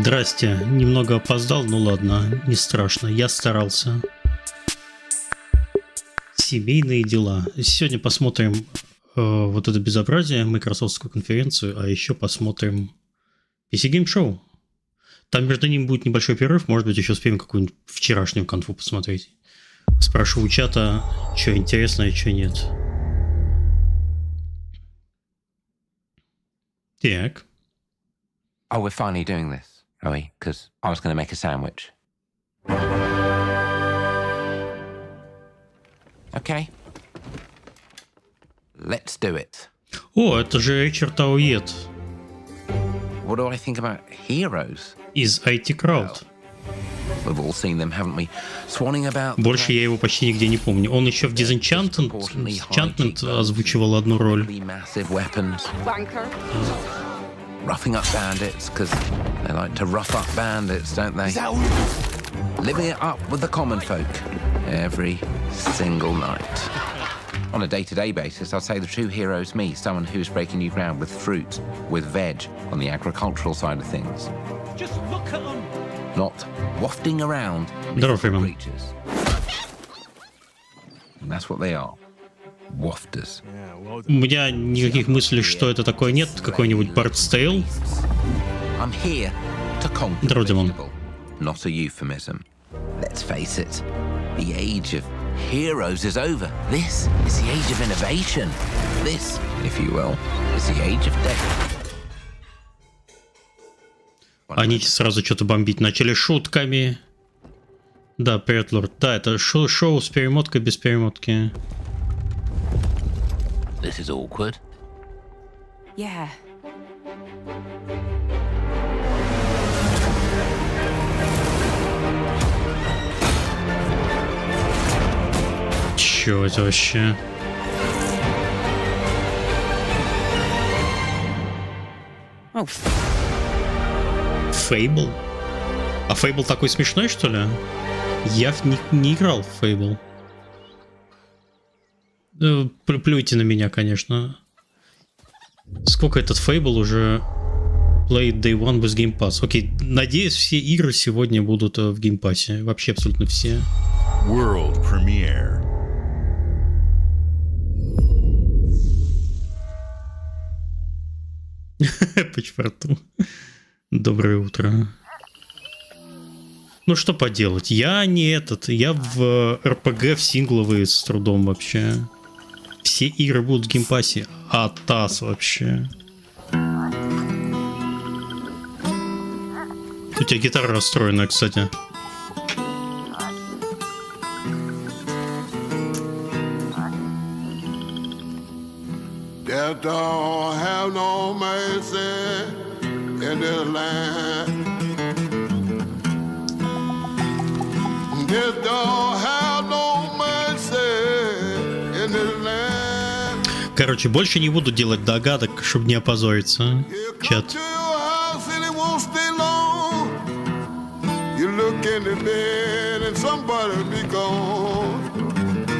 Здрасте, немного опоздал, ну ладно, не страшно, я старался. Семейные дела. Сегодня посмотрим вот это безобразие, майкрософтскую конференцию, а еще посмотрим PC Game Show. Там между ними будет небольшой перерыв, может быть еще успеем какую-нибудь вчерашнюю конфу посмотреть. Спрошу у чата, что интересно и что нет. Так. Oh, we're finally doing this, are we? Because I was going to make a sandwich. Okay. Let's do it. О, это же Ричард Аует What do I think about heroes? из IT Crowd. We've all seen them, haven't we? Swanning about. Больше я его почти нигде не помню. Он еще в Disenchantment озвучивал одну роль. Massive weapons. Roughing up bandits, because they like to rough up bandits, don't they? Living it up with the common folk every single night. On a day-to-day basis, I'd say the true hero is me, someone who's breaking new ground with fruit, with veg, on the agricultural side of things. Just look at them. Not wafting around Здорово, Фриман. creatures. And that's what they are. Wafters. У меня никаких мыслей, что это такое, нет. Какой-нибудь Bard's Tale. I'm here to conquer the Здорово, Димон. vegetable, not a euphemism. Let's face it, the age of heroes is over. This is the age of innovation. This, if you will, is the age of death. Они сразу что-то бомбить начали шутками. Да, привет, лорд. Да, это шоу с перемоткой без перемотки. This is awkward. Yeah. Чё это вообще? Oh, Фейбл? А Фейбл такой смешной, что ли? Я не играл в Фейбл. Плюйте на меня, конечно. Сколько этот Фейбл уже played day one with Game Pass? Окей, надеюсь, все игры сегодня будут в Game Pass. Вообще абсолютно все. World premiere. По черту. Доброе утро. Ну что поделать, я не этот, я в РПГ в сингловые с трудом вообще. Все игры будут в геймпассе, а ТАСС вообще. У тебя гитара расстроена, кстати. Death don't have no mercy in this land. Death don't have no mercy in this land. Короче, больше не буду делать догадок, чтобы не опозориться. Чат. You look in the bed and somebody be gone.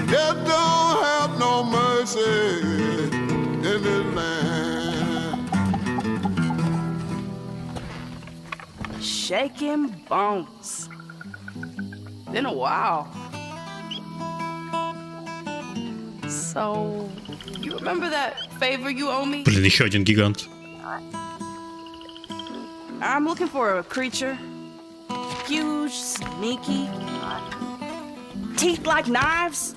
Death don't have no mercy in this land. shaking bones. Been a while. So, you remember that favor you owe me? Блин, еще один гигант. I'm looking for a creature. Huge, sneaky, teeth like knives.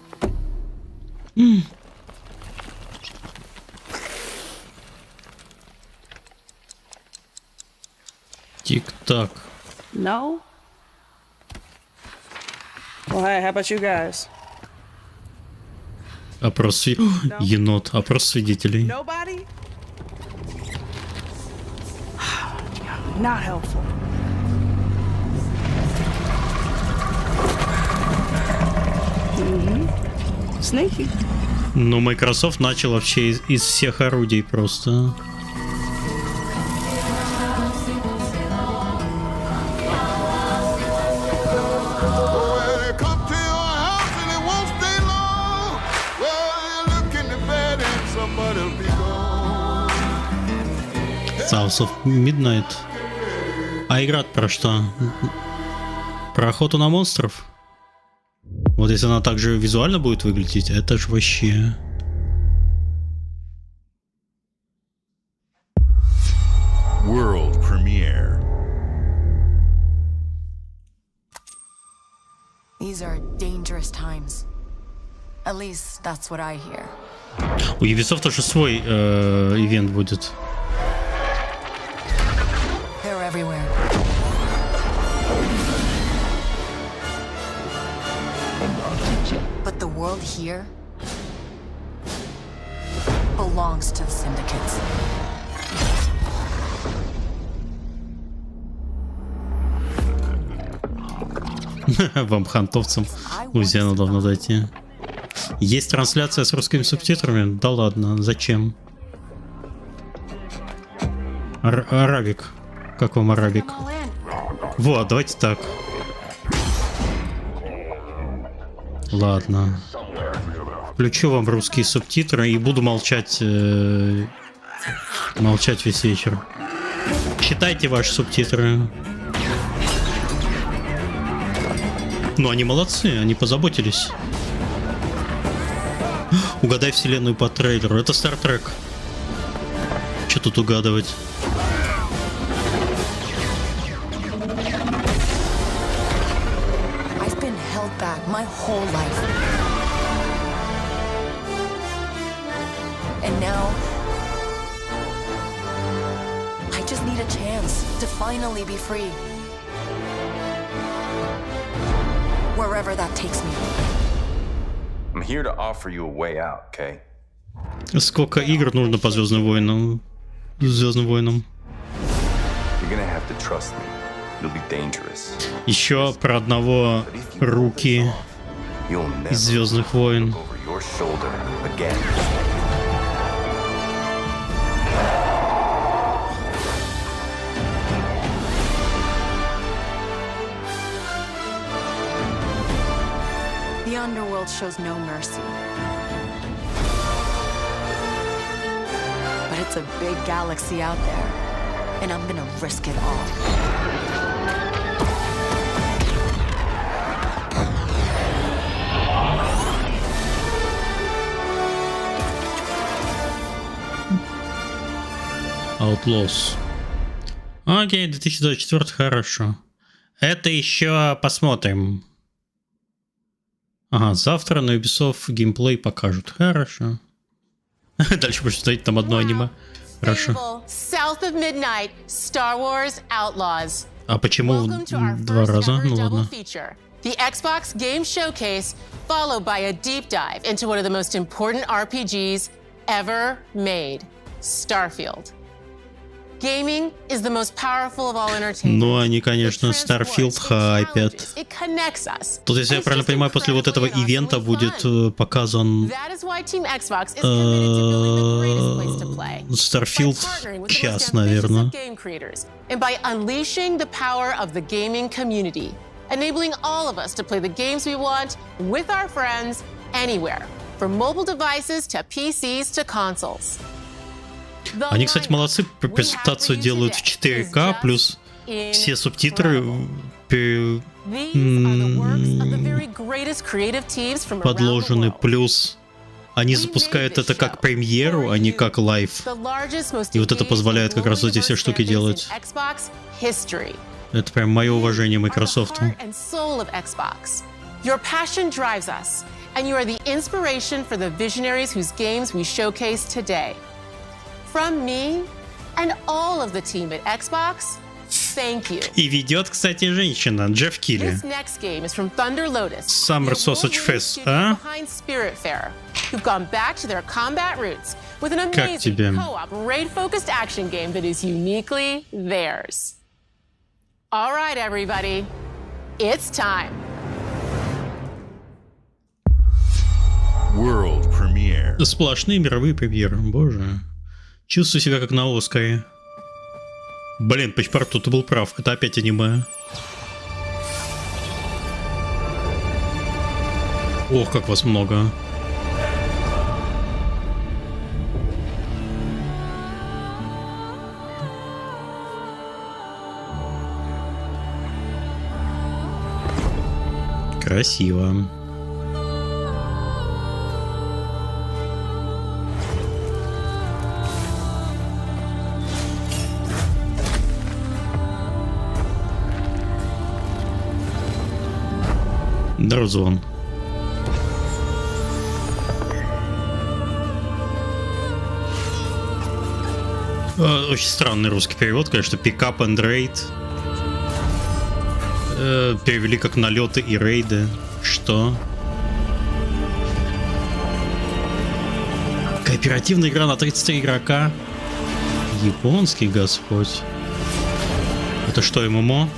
Тик-так. No? Well, hey, how about you guys? Опрос енот. Опрос свидетелей. Nobody? Not helpful. Sneaky. Но Microsoft начал вообще из всех орудий просто. South of Midnight. А игра про что? Про охоту на монстров? Вот если она также визуально будет выглядеть, это ж вообще... World premiere. These are dangerous times. At least that's what I hear. У Ubisoft тоже свой ивент будет. They're everywhere. But the world here belongs to the syndicates. Вам, хантовцам, Лузиану давно дойти. Есть трансляция с русскими субтитрами? Да ладно, зачем? Арабик. Как вам арабик? Вот, давайте так. Ладно. Включу вам русские субтитры и буду молчать. Молчать весь вечер. Читайте ваши субтитры. Ну, они молодцы, они позаботились. Угадай вселенную по трейлеру. Это Star Trek. Что тут угадывать? I've been held back my whole life. And now I just need a chance to finally be free. Wherever that takes me. I'm here to offer you a way out, okay? Сколько игр нужно по Звездным войнам? Звездным войнам. You're gonna have to trust me. It'll be dangerous. Еще про одного руки You'll never из Звездных войн. look over your shoulder again. The underworld shows no mercy. But it's a big galaxy out there, and I'm gonna risk it all. Outlaws. Окей, 2024, хорошо. Это еще посмотрим. Ага, завтра на Ubisoft геймплей покажут. Хорошо. Дальше будет стоять там одно аниме. Хорошо. South of Midnight, Star Wars Outlaws. А почему Welcome to our два first раза? ever Ну double ладно. feature. The Xbox Games Showcase, followed by a deep dive into one of the most important RPGs ever made, Starfield. Gaming is the most powerful of all entertainment. Ну, они, конечно, It Starfield transports, it хайпят. challenges, it connects us. Тут, если я It's правильно just понимаю, после вот этого incredibly and ивента awesomely будет fun. показан That is why Team Xbox is committed to building the greatest place to play. Starfield By partnering with the час, most ambitious наверное. of game creators, and by unleashing the power of the gaming community, enabling all of us to play the games we want with our friends anywhere, from mobile devices to PCs to consoles. The Они, кстати, lineup молодцы, we have презентацию for you делают в today is 4К, just плюс все субтитры These are the works of the very greatest creative teams from around the подложены, world. плюс они We запускают made this это как show премьеру, for а не you, как лайв. the largest, most И вот это engaged позволяет and как раз globally эти все diverse штуки fan base делать. in Xbox history. Это прям мое уважение You are the Microsoft. heart and soul of Xbox. Your passion drives us, and you are the inspiration for the visionaries whose games we showcase today. From me and all of the team at Xbox, thank you. И ведет, кстати, женщина, Джефф Килли. This next game is from Thunder Lotus, Summer the Sausage award-winning Fest, studio а? behind Spiritfarer, who've gone back to their combat roots with an Как amazing тебе? co-op raid-focused action game that is uniquely theirs. All right, everybody, it's time. World premiere. Сплошные мировые премьеры, боже. Чувствую себя как на Оскаре. Блин, Пачпарту, ты был прав, это опять аниме. Ох, как вас много. Красиво. Друзон. Очень странный русский перевод, конечно. Pick-up and raid. Перевели как налеты и рейды. Что? Кооперативная игра на 33 игрока. Японский господь. Это что, ММО?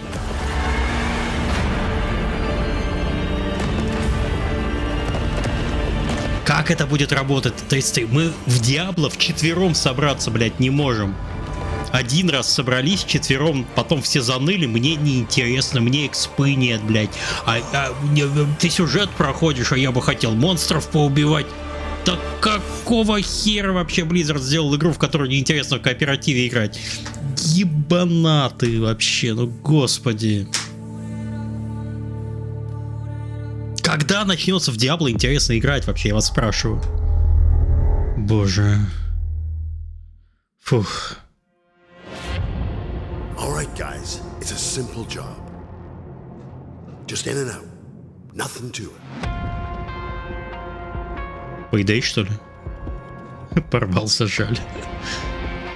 Как это будет работать? 33? Мы в Диабло вчетвером собраться, блядь, не можем. Один раз собрались вчетвером, потом все заныли, мне неинтересно, мне экспы нет, блядь. Ты сюжет проходишь, а я бы хотел монстров поубивать. Да какого хера вообще Blizzard сделал игру, в которую неинтересно в кооперативе играть? Ебанаты вообще, ну господи. Когда начнется в Диабло интересно играть вообще, я вас спрашиваю. Боже. Фух. All right, guys, it's a simple job. Just in and out. Nothing to it. Payday, что ли? Порвался, жаль.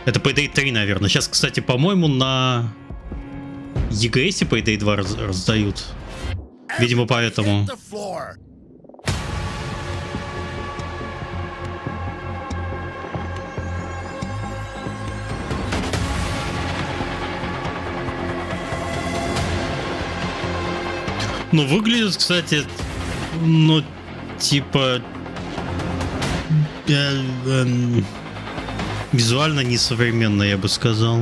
Это Payday 3, наверное. Сейчас, кстати, по-моему, на EGS Payday 2 раздают. Видимо, поэтому. Ну, выглядит, кстати, ну, типа... визуально несовременно, я бы сказал.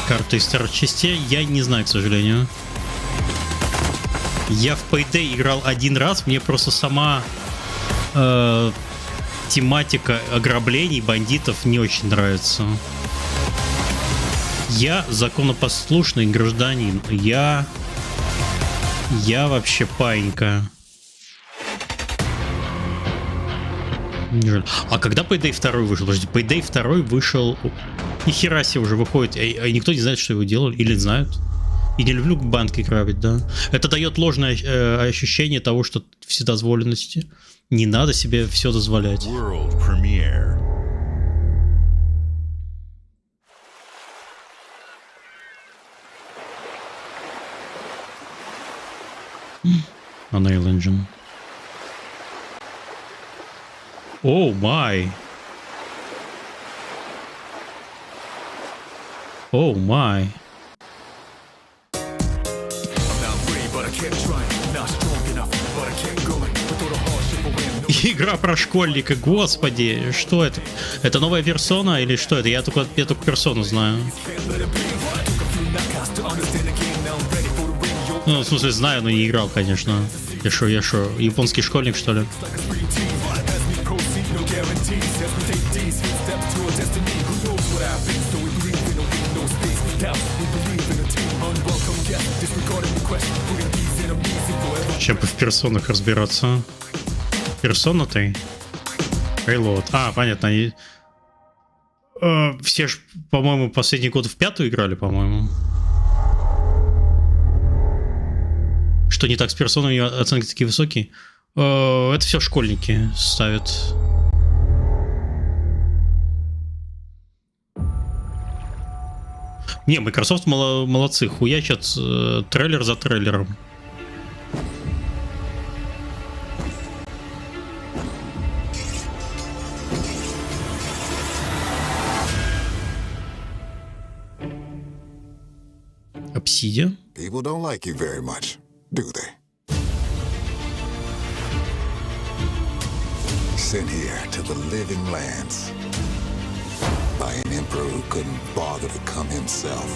Карты из старых частей я не знаю, к сожалению. Я в Payday играл один раз, мне просто сама тематика ограблений бандитов не очень нравится. Я законопослушный гражданин, я вообще паинька. А когда Payday 2 вышел? Подожди, Payday 2 вышел... Нихера себе уже выходит, и никто не знает, что его делали, или знают. И не люблю банки грабить, да. Это дает ложное ощущение того, что вседозволенности. Не надо себе все дозволять. World premiere. Unreal Engine. О май. О май. Игра про школьника, господи, что это? Это новая персона или что это? Я только персону знаю. Ну, в смысле, знаю, но не играл, конечно. Я шо, японский школьник, что ли? Чем бы в персонах разбираться? Персона 3? Reload. А, понятно, они... все ж, по-моему, последний год в 5-ю играли, по-моему. Что не так с персоной, у нее оценки такие высокие? Это все школьники ставят. Не, Microsoft молодцы, хуячат трейлер за трейлером. Obsidian? People don't like you very much, do they? Sent here to the living lands by by an emperor who couldn't bother to come himself.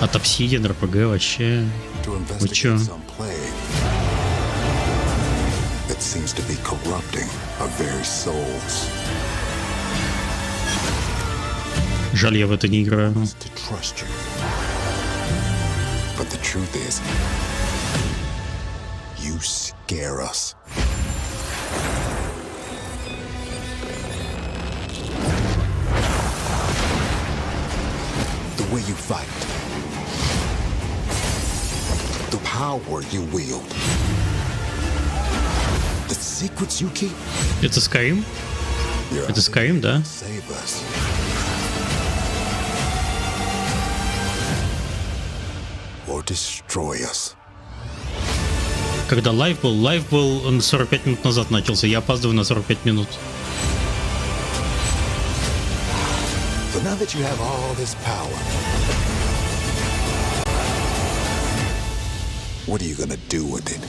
От Obsidian RPG вообще. To Вы чё? investigate some plague that seems to be corrupting our very souls. Жаль, я в это не играю. To trust you. But the truth is, you scare us. The way you fight. The power you wield. The secrets you keep. Это Skyrim? Это Skyrim, да? Save us. Or destroy us. Когда лайв был, он 45 минут назад начался. Я опаздываю на 45 минут. So now that you have all this power, what are you gonna do with it?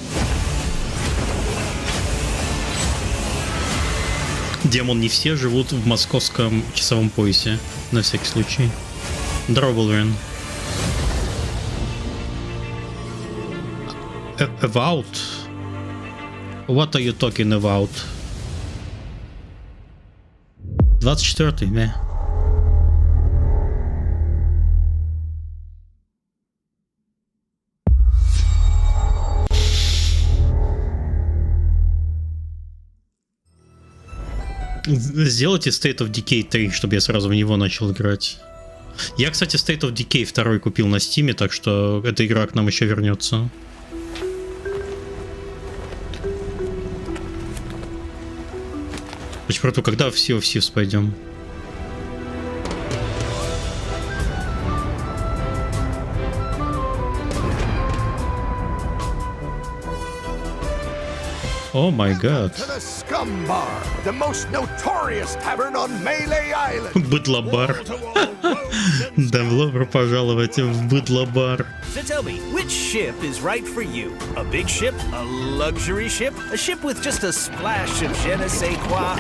Демон, не все живут в московском часовом поясе. На всякий случай. Дроблвин. About? What are you talking about? 24-й, да. Сделайте State of Decay 3, чтобы я сразу в него начал играть. Я, кстати, State of Decay 2 купил на Steam, так что эта игра к нам еще вернется. Очень круто, когда в Sea of Thieves пойдем? О май гад. Быдлобар. Добро пожаловать в быдлобар. So tell me, which ship is right for you? A big ship? A luxury ship? A ship with just a splash of je ne sais quoi?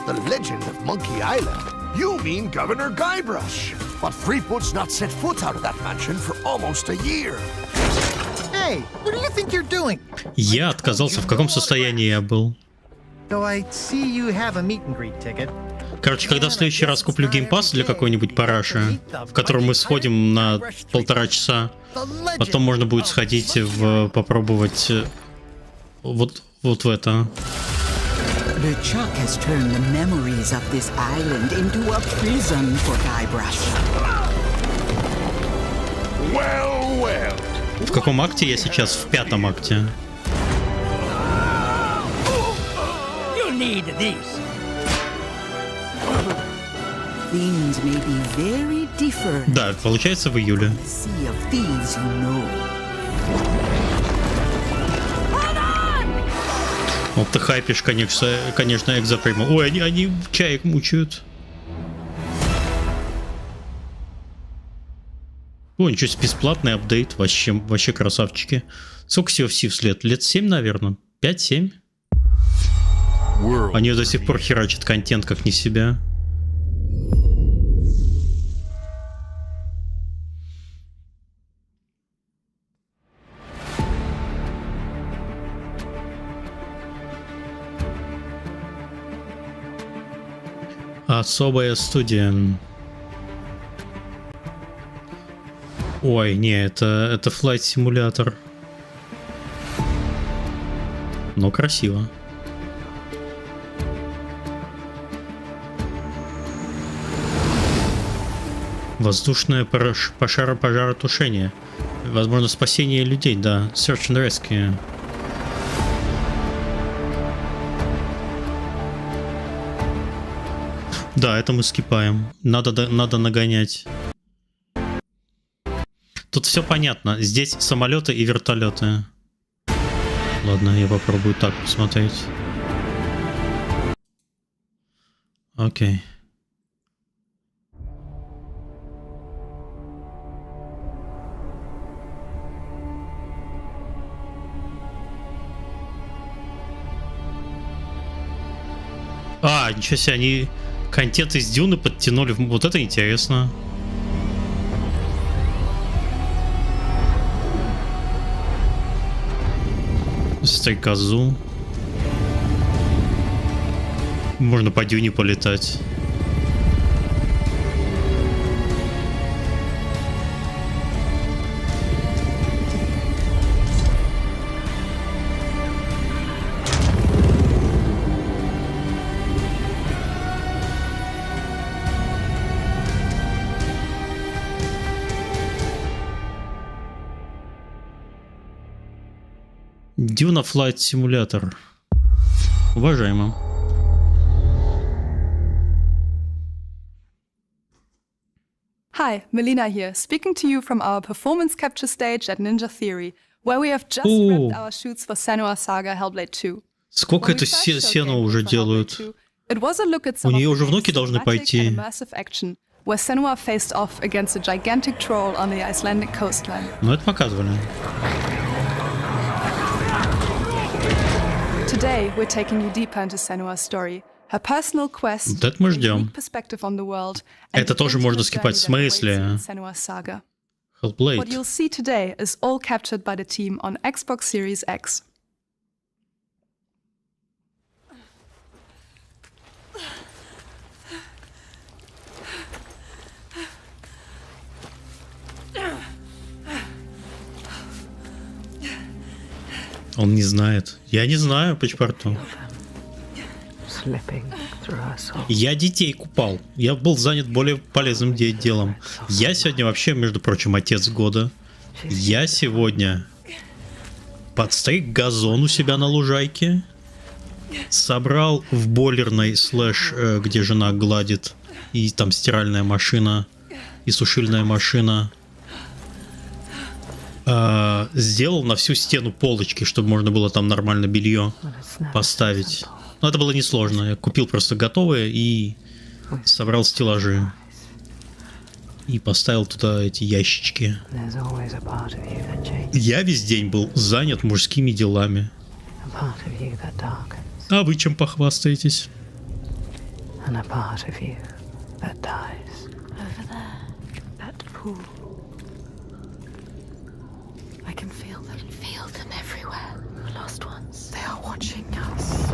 The legend of Monkey Island? You mean Governor Guybrush. But Threepwood's not set foot out of that mansion for almost a year. Hey, what do you think you're doing? Я отказался. В каком состоянии я был? So I see you have a meet and greet ticket. Короче, когда в следующий раз куплю геймпасс для какой-нибудь параши, в котором мы сходим на 1,5 часа, потом можно будет сходить попробовать вот в это. The Chuck has turned the memories of this island into a prison for Guybrush. Well, well. В каком акте я сейчас? В 5-м акте. You need these. Things may be very different. Да, получается в июле. Sea of thieves, you know. Вот ты хайпишь, конечно, экзоприму. Ой, они чаек мучают. О, ничего себе, бесплатный апдейт. Вообще красавчики. Сколько Sea of Thieves лет? Лет 7, наверное? 5-7? Они до сих пор херачат контент, как не себя. Особая студия. Ой, не, это Flight Simulator. Но красиво. Воздушное пожаротушение. Возможно, спасение людей, да. Search and Rescue. Да, это мы скипаем. Надо нагонять. Тут все понятно. Здесь самолеты и вертолеты. Ладно, я попробую так посмотреть. Окей. А, ничего себе, они контент из Дюны подтянули. Вот это интересно. Стрекозу. Можно по Дюне полетать. Дюна Flight Simulator. Уважаемо. Hi, Melina here, speaking to you from our performance capture stage at Ninja Theory, where we have just wrapped our shoots for Senua's Saga Hellblade 2. Сколько это Сену уже делают? У нее уже внуки должны пойти. Where Senua faced off against a gigantic troll on the Icelandic coastline. Ну, это показывали. Today, we're taking you deeper into Senua's story, her personal quest, вот это мы ждем. perspective on the world, это тоже можно скипать в смысле. Hellblade. What you'll see today is all captured by the team on Xbox Series X. Он не знает. Я не знаю по паспорту. Я детей купал. Я был занят более полезным делом. Я сегодня вообще, между прочим, отец года. Я сегодня подстриг газон у себя на лужайке. Собрал в бойлерной слэш, где жена гладит. И там стиральная машина. И сушильная машина. Сделал на всю стену полочки, чтобы можно было там нормально белье поставить. Но это было несложно. Я купил просто готовые и собрал стеллажи. И поставил туда эти ящички. Я весь день был занят мужскими делами. А вы чем похвастаетесь? I can feel them everywhere. The lost ones. They are watching us.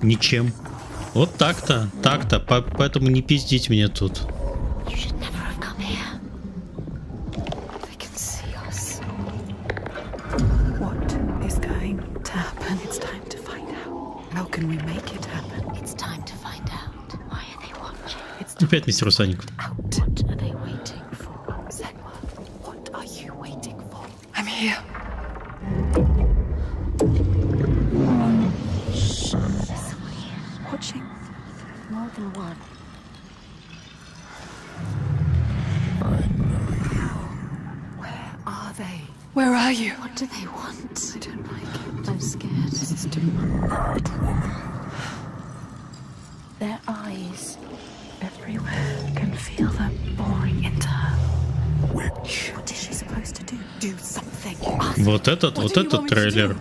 Ничем. Вот так-то, так-то. Поэтому не пиздить меня тут. You should never have come here. They can see us. What is going to happen? It's time to find out. How can we make it happen? It's time to find out. Why are they watching? It's time Опять мистер Саник. What are they waiting for? Senua, what are you waiting for? I'm here. Watching more than one. I know you. Where are they? Where are you? What do they want? I don't like it. I'm scared. This is too much. Bad woman. Their eyes everywhere. Can feel them boring into her. Witch. What is she supposed to do? Do something. Вот этот трейлер.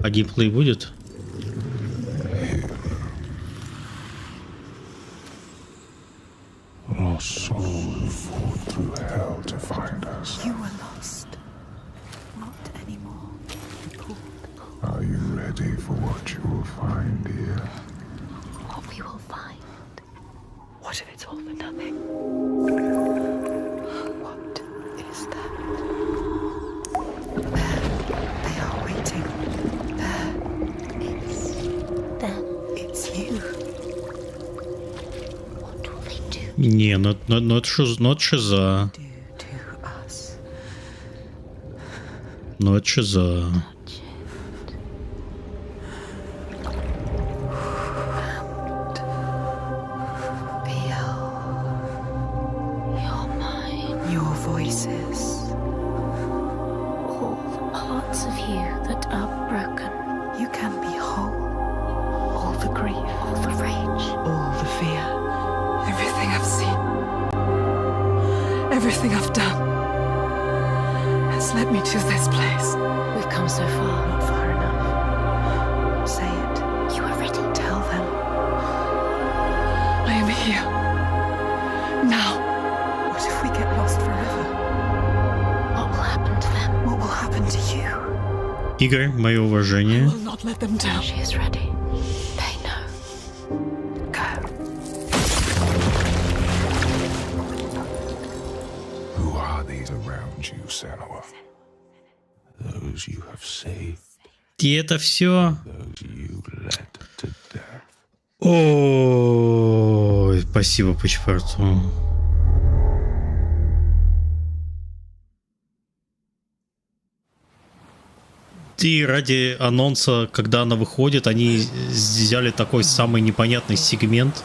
А геймплей будет? Lost souls fought through hell to find us. You were lost. Not anymore. Are you ready for what you will find here? What we will find. What if it's all for nothing? What is that? There. They are waiting. There. It's them. It's you. What will they do? Не, ну это шиза. Ну это шиза. Your voices. All the parts of you that are broken. You can be whole. All the grief. All the rage. All the fear. Everything I've seen. Everything I've done has led me to this place. We've come so far, not far enough. Игры, мое уважение. Who are these around you, Sanua? Those you have saved. И это все. Those you led to death. Ой, спасибо по четверту. И ради анонса, когда она выходит, они взяли такой самый непонятный сегмент.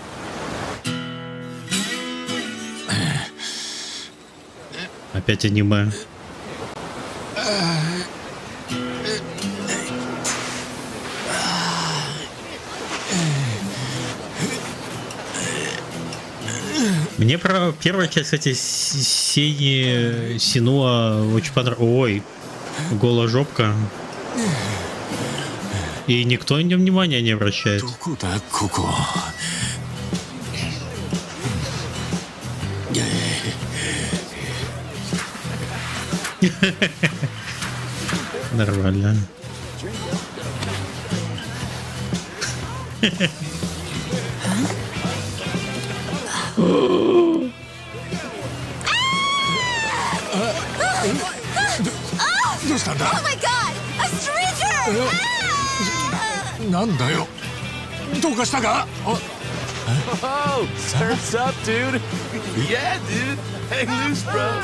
Опять аниме. Мне про первая часть, кстати, Синуа очень понравилась. Ой, голожопка. И никто на нее внимания не обращает. Нормально. Oh my god! A stranger! Oh, surf's up, dude. Yeah, dude. Hang loose, bro.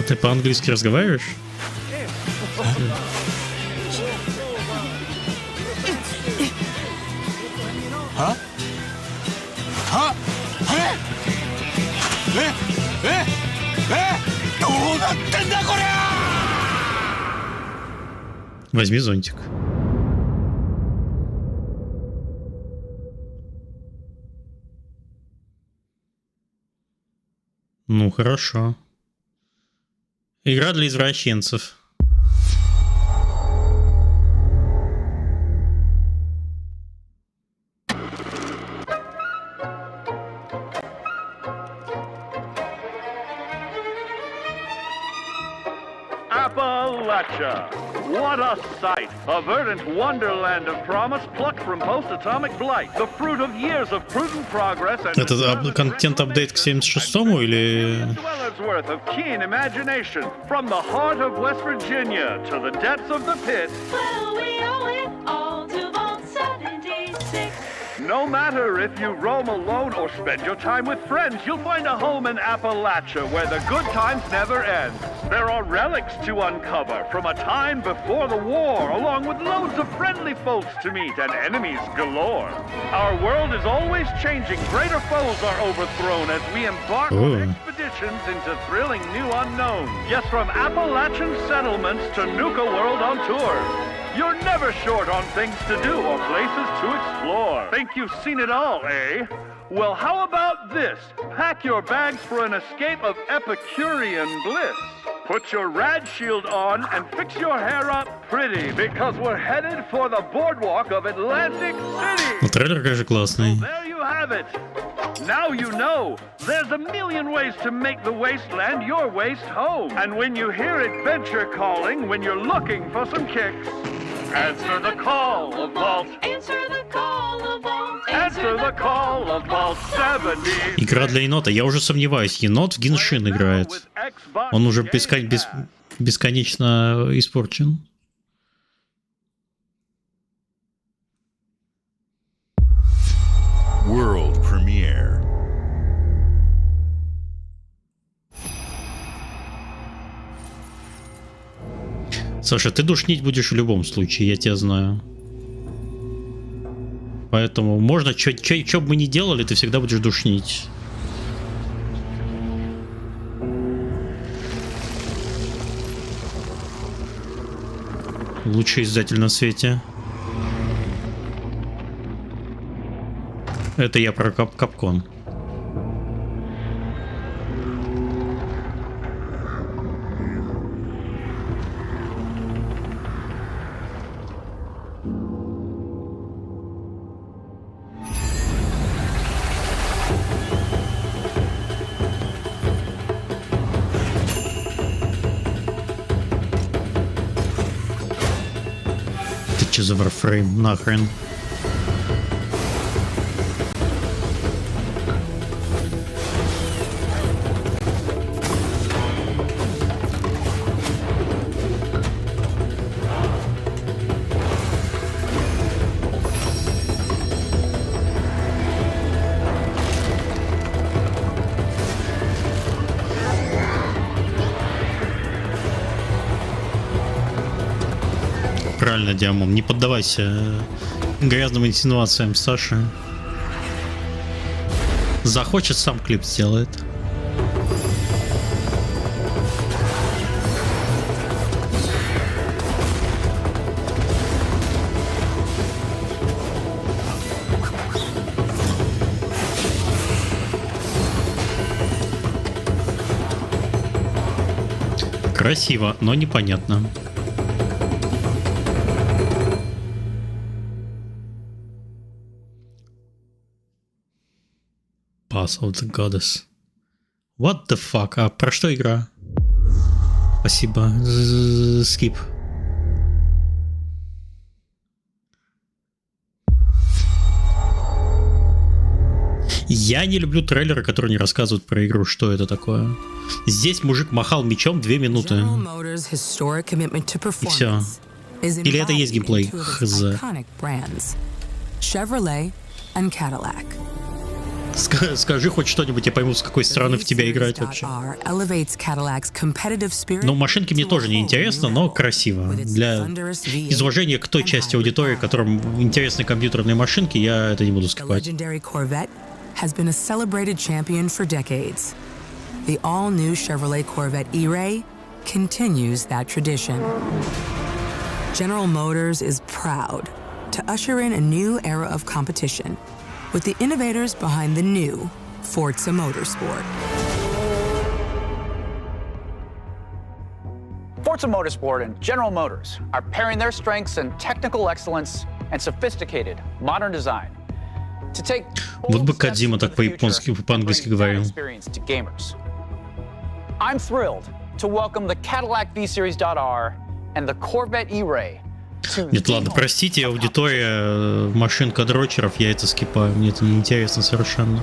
Ты по-английски разговариваешь? Возьми зонтик. Ну, хорошо. Игра для извращенцев. Appalachia. What a sight! A verdant wonderland of promise plucked from post-atomic blight. The fruit of years of prudent progress and... Это контент-апдейт к 76-му или... ...dwellers worth of keen imagination. From the heart of West Virginia to the depths of the pit. Well, we owe it all to Vault 76. No matter if you roam alone or spend your time with friends, you'll find a home in Appalachia where the good times never end. There are relics to uncover from a time before the war, along with loads of friendly folks to meet and enemies galore. Our world is always changing. Greater foes are overthrown as we embark on expeditions into thrilling new unknowns. Yes, from Appalachian settlements to Nuka World on tour. You're never short on things to do or places to explore. Think you've seen it all, eh? Well, how about this? Pack your bags for an escape of Epicurean bliss. Put your rad shield on and fix your hair up pretty, because we're headed for the boardwalk of Atlantic City. Ну, трейлер, конечно, классный. There you have it. Now you know. There's a million ways to make the wasteland your waste home. And when you hear adventure calling, when you're looking for some kicks, answer the call of Vault. Answer the call of Vault. Answer the call of Vault 70. Игра для енота. Я уже сомневаюсь, енот в Геншин играет. Он уже бесконечно испорчен. World premiere. Саша, ты душнить будешь в любом случае, я тебя знаю. Поэтому можно, что бы мы ни делали, ты всегда будешь душнить. Лучший издатель на свете. Это я про Капкон. Че за Warframe? Нахрен. Правильно, Диамон, не поддавайся грязным инсинуациям Саши. Захочет, сам клип сделает. Красиво, но непонятно. Path of the Goddess. What the fuck? А про что игра? Спасибо. Скип. Я не люблю трейлеры, которые не рассказывают про игру, что это такое. Здесь мужик махал мечом 2 минуты. И все. Или это есть геймплей? Хз. Скажи хоть что-нибудь, я пойму, с какой стороны в тебя играть вообще. Ну, машинки мне тоже не интересно, но красиво. Для изложения к той части аудитории, которым интересны компьютерные машинки, я это не буду скипать. Has been a celebrated champion for decades. The all-new Chevrolet Corvette E-Ray continues that tradition. General Motors is proud to usher in a new era of competition with the innovators behind the new Forza Motorsport. Forza Motorsport and General Motors are pairing their strengths in technical excellence and sophisticated modern design. Вот бы Кодзима так по-японски, по-английски говорил. I'm thrilled to welcome the Cadillac V-Series.R and the Corvette E-Ray. Нет, ладно, простите, аудитория машинка-дрочеров, я это скипаю, мне это неинтересно совершенно.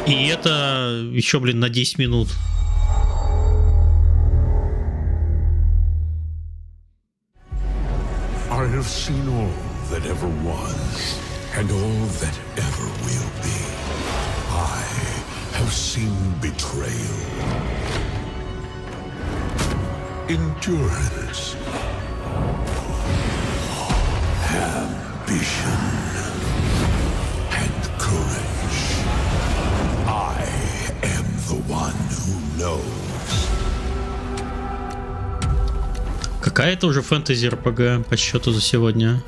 И это еще, блин, на 10 минут. I have seen all that ever was, and all that ever will be. I have seen betrayal, endurance, ambition, and courage. I am the one who knows. Какая-то уже фэнтези-РПГ по счету за сегодня.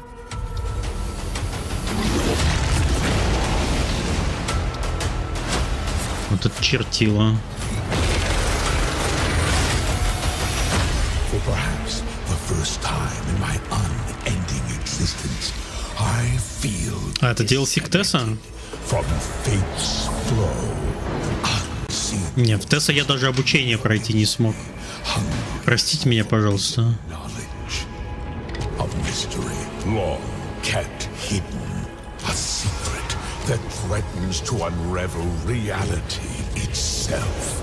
Вот это чертило. А это DLC к Тесса? Не, в Тесса я даже обучение пройти не смог. Простите меня, пожалуйста. That threatens to unravel reality itself.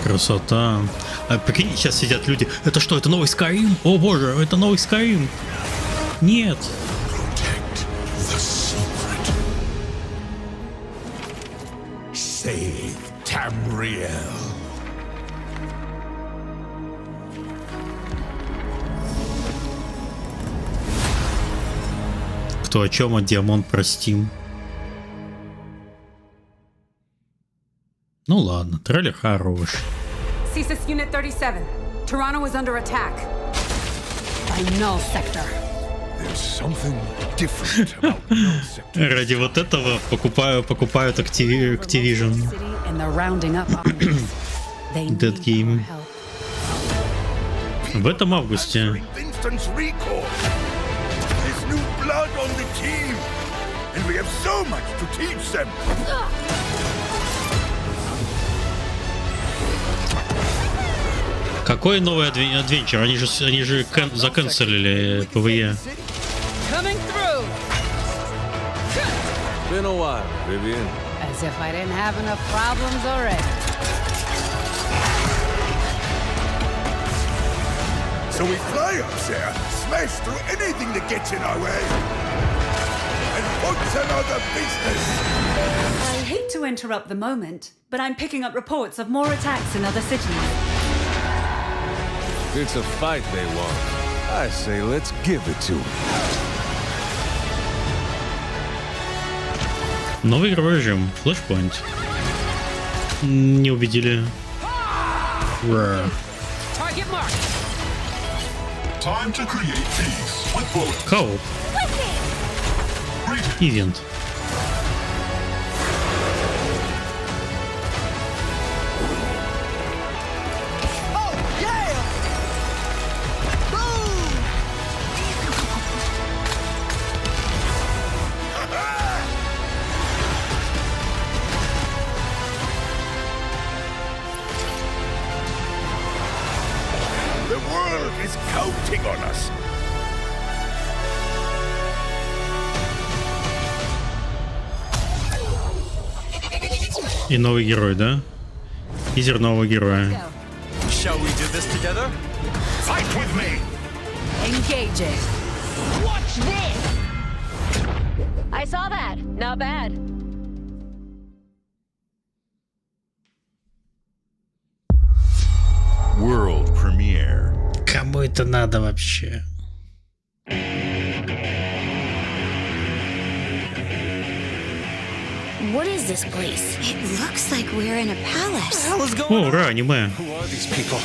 Красота. А прикинь, сейчас сидят люди. Это что, это новый Skyrim? О боже, это новый Skyrim. Нет. Save Tamriel. Кто о чем, а Диамон простим. Ну ладно, трейлер хорош. CSIS Unit 37. Toronto is under attack. By null sector. Ради вот этого покупают Activision. Dead Game. В этом августе. Какой новый адвенчер? Они же заканцелили ПВЕ. Been a while, Vivian. As if I didn't have enough problems already. So we fly up there, smash through anything that gets in our way, and put some other business. I hate to interrupt the moment, but I'm picking up reports of more attacks in other cities. It's a fight they want. I say let's give it to them. Новый игровой режим. Flashpoint. Не убедили. Кооп. Ивент. И новый герой, да? Тизер нового героя. Shall we do this together? Fight with me. Engaging. Watch this. I saw that. Not bad. World premiere. Кому это надо вообще? What is this place? It looks like we're in a palace. What the hell is going on? О, ура, аниме. Who are these people?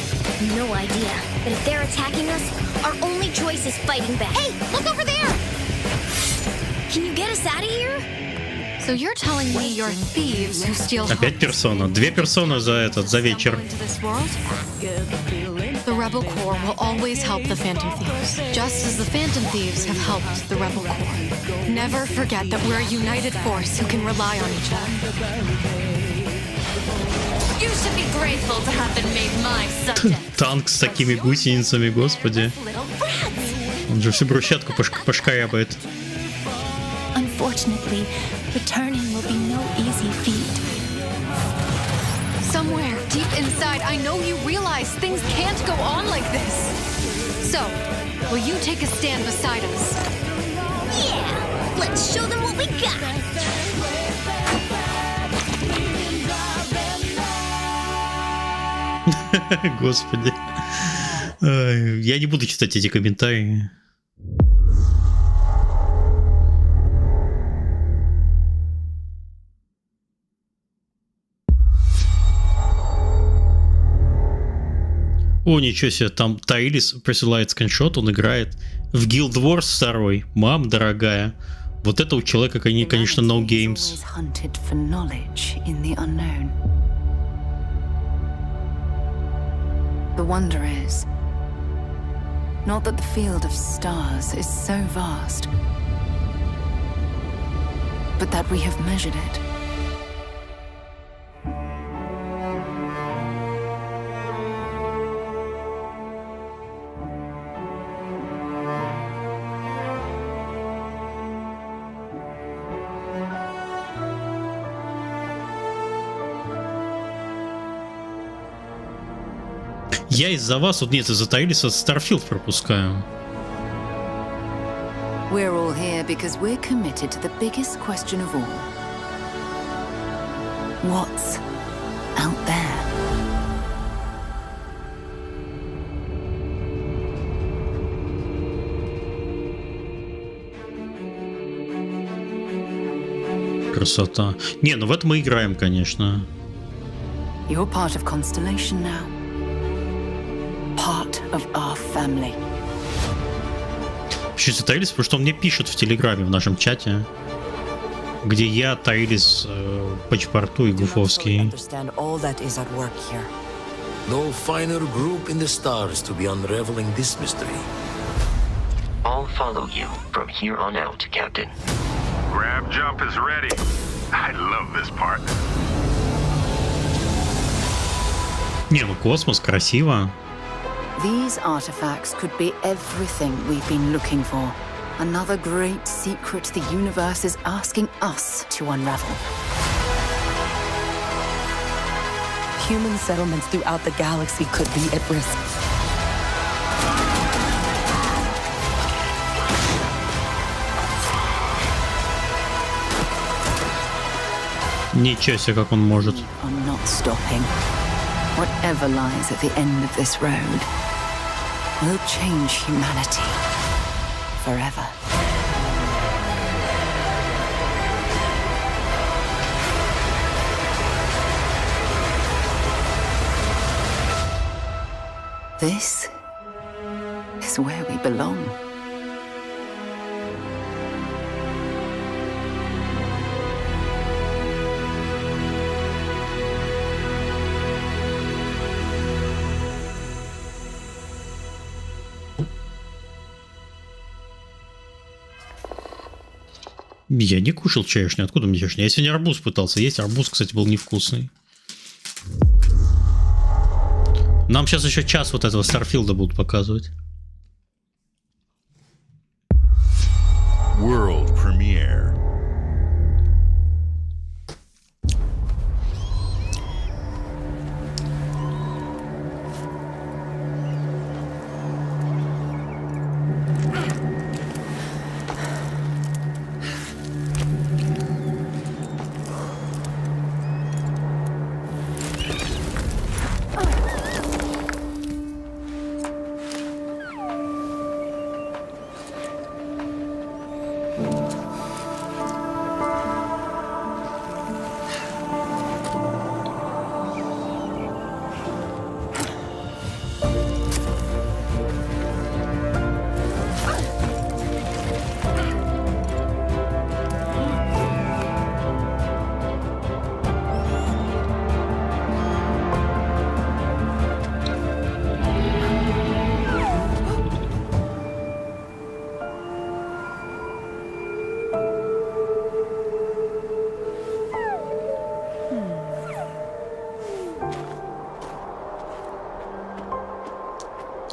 No idea. But if they're attacking us, our only choice is fighting back. Hey, look over there! Can you get us out of here? So you're telling me you're thieves who steal Опять персона. Две персоны за вечер. The Rebel Corps will always help the Phantom Thieves, just as the Phantom Thieves have helped the Rebel Corps. Never forget that we're a united force who can rely on each other. You should be grateful to have been made my subject. Танк с такими гусеницами, господи. Он же всю брусчатку пошкарябает. Unfortunately, returning will be no easy feat. Somewhere deep inside, I know you realize things can't go on like this. So, will you take a stand beside us? Yeah, let's show them what we got. Господи. Я не буду читать эти комментарии. О, ничего себе, там Таилис присылает скриншот, он играет в Guild Wars 2. Мам дорогая. Вот это у человека, конечно, no games. The wonder is not that the field of stars is so vast, but that we have measured it. Я из-за вас, вот нет, из-за Таилиса Starfield пропускаю. We're all here because we're committed to the biggest question of all. What's out there? Красота. Не, ну в это мы играем, конечно. You're part of Constellation now. Part of our family. Чуть затарились, потому что он мне пишет в Телеграме, в нашем чате, где я, Тарилис, Пачпорту и Гуфовский. No finer group in the stars to be unraveling this mystery. I'll follow you from here on out, Captain. Grab jump is ready. I love this part. Не, ну космос, красиво. These artifacts could be everything we've been looking for. Another great secret the universe is asking us to unravel. Human settlements throughout the galaxy could be at risk. Ничего себе, как он может. I'm not stopping. Whatever lies at the end of this road will change humanity forever. This is where we belong. Я не кушал черешню. Откуда мне черешня? Я сегодня арбуз пытался есть. Арбуз, кстати, был невкусный. Нам сейчас еще час вот этого Старфилда будут показывать. World premiere.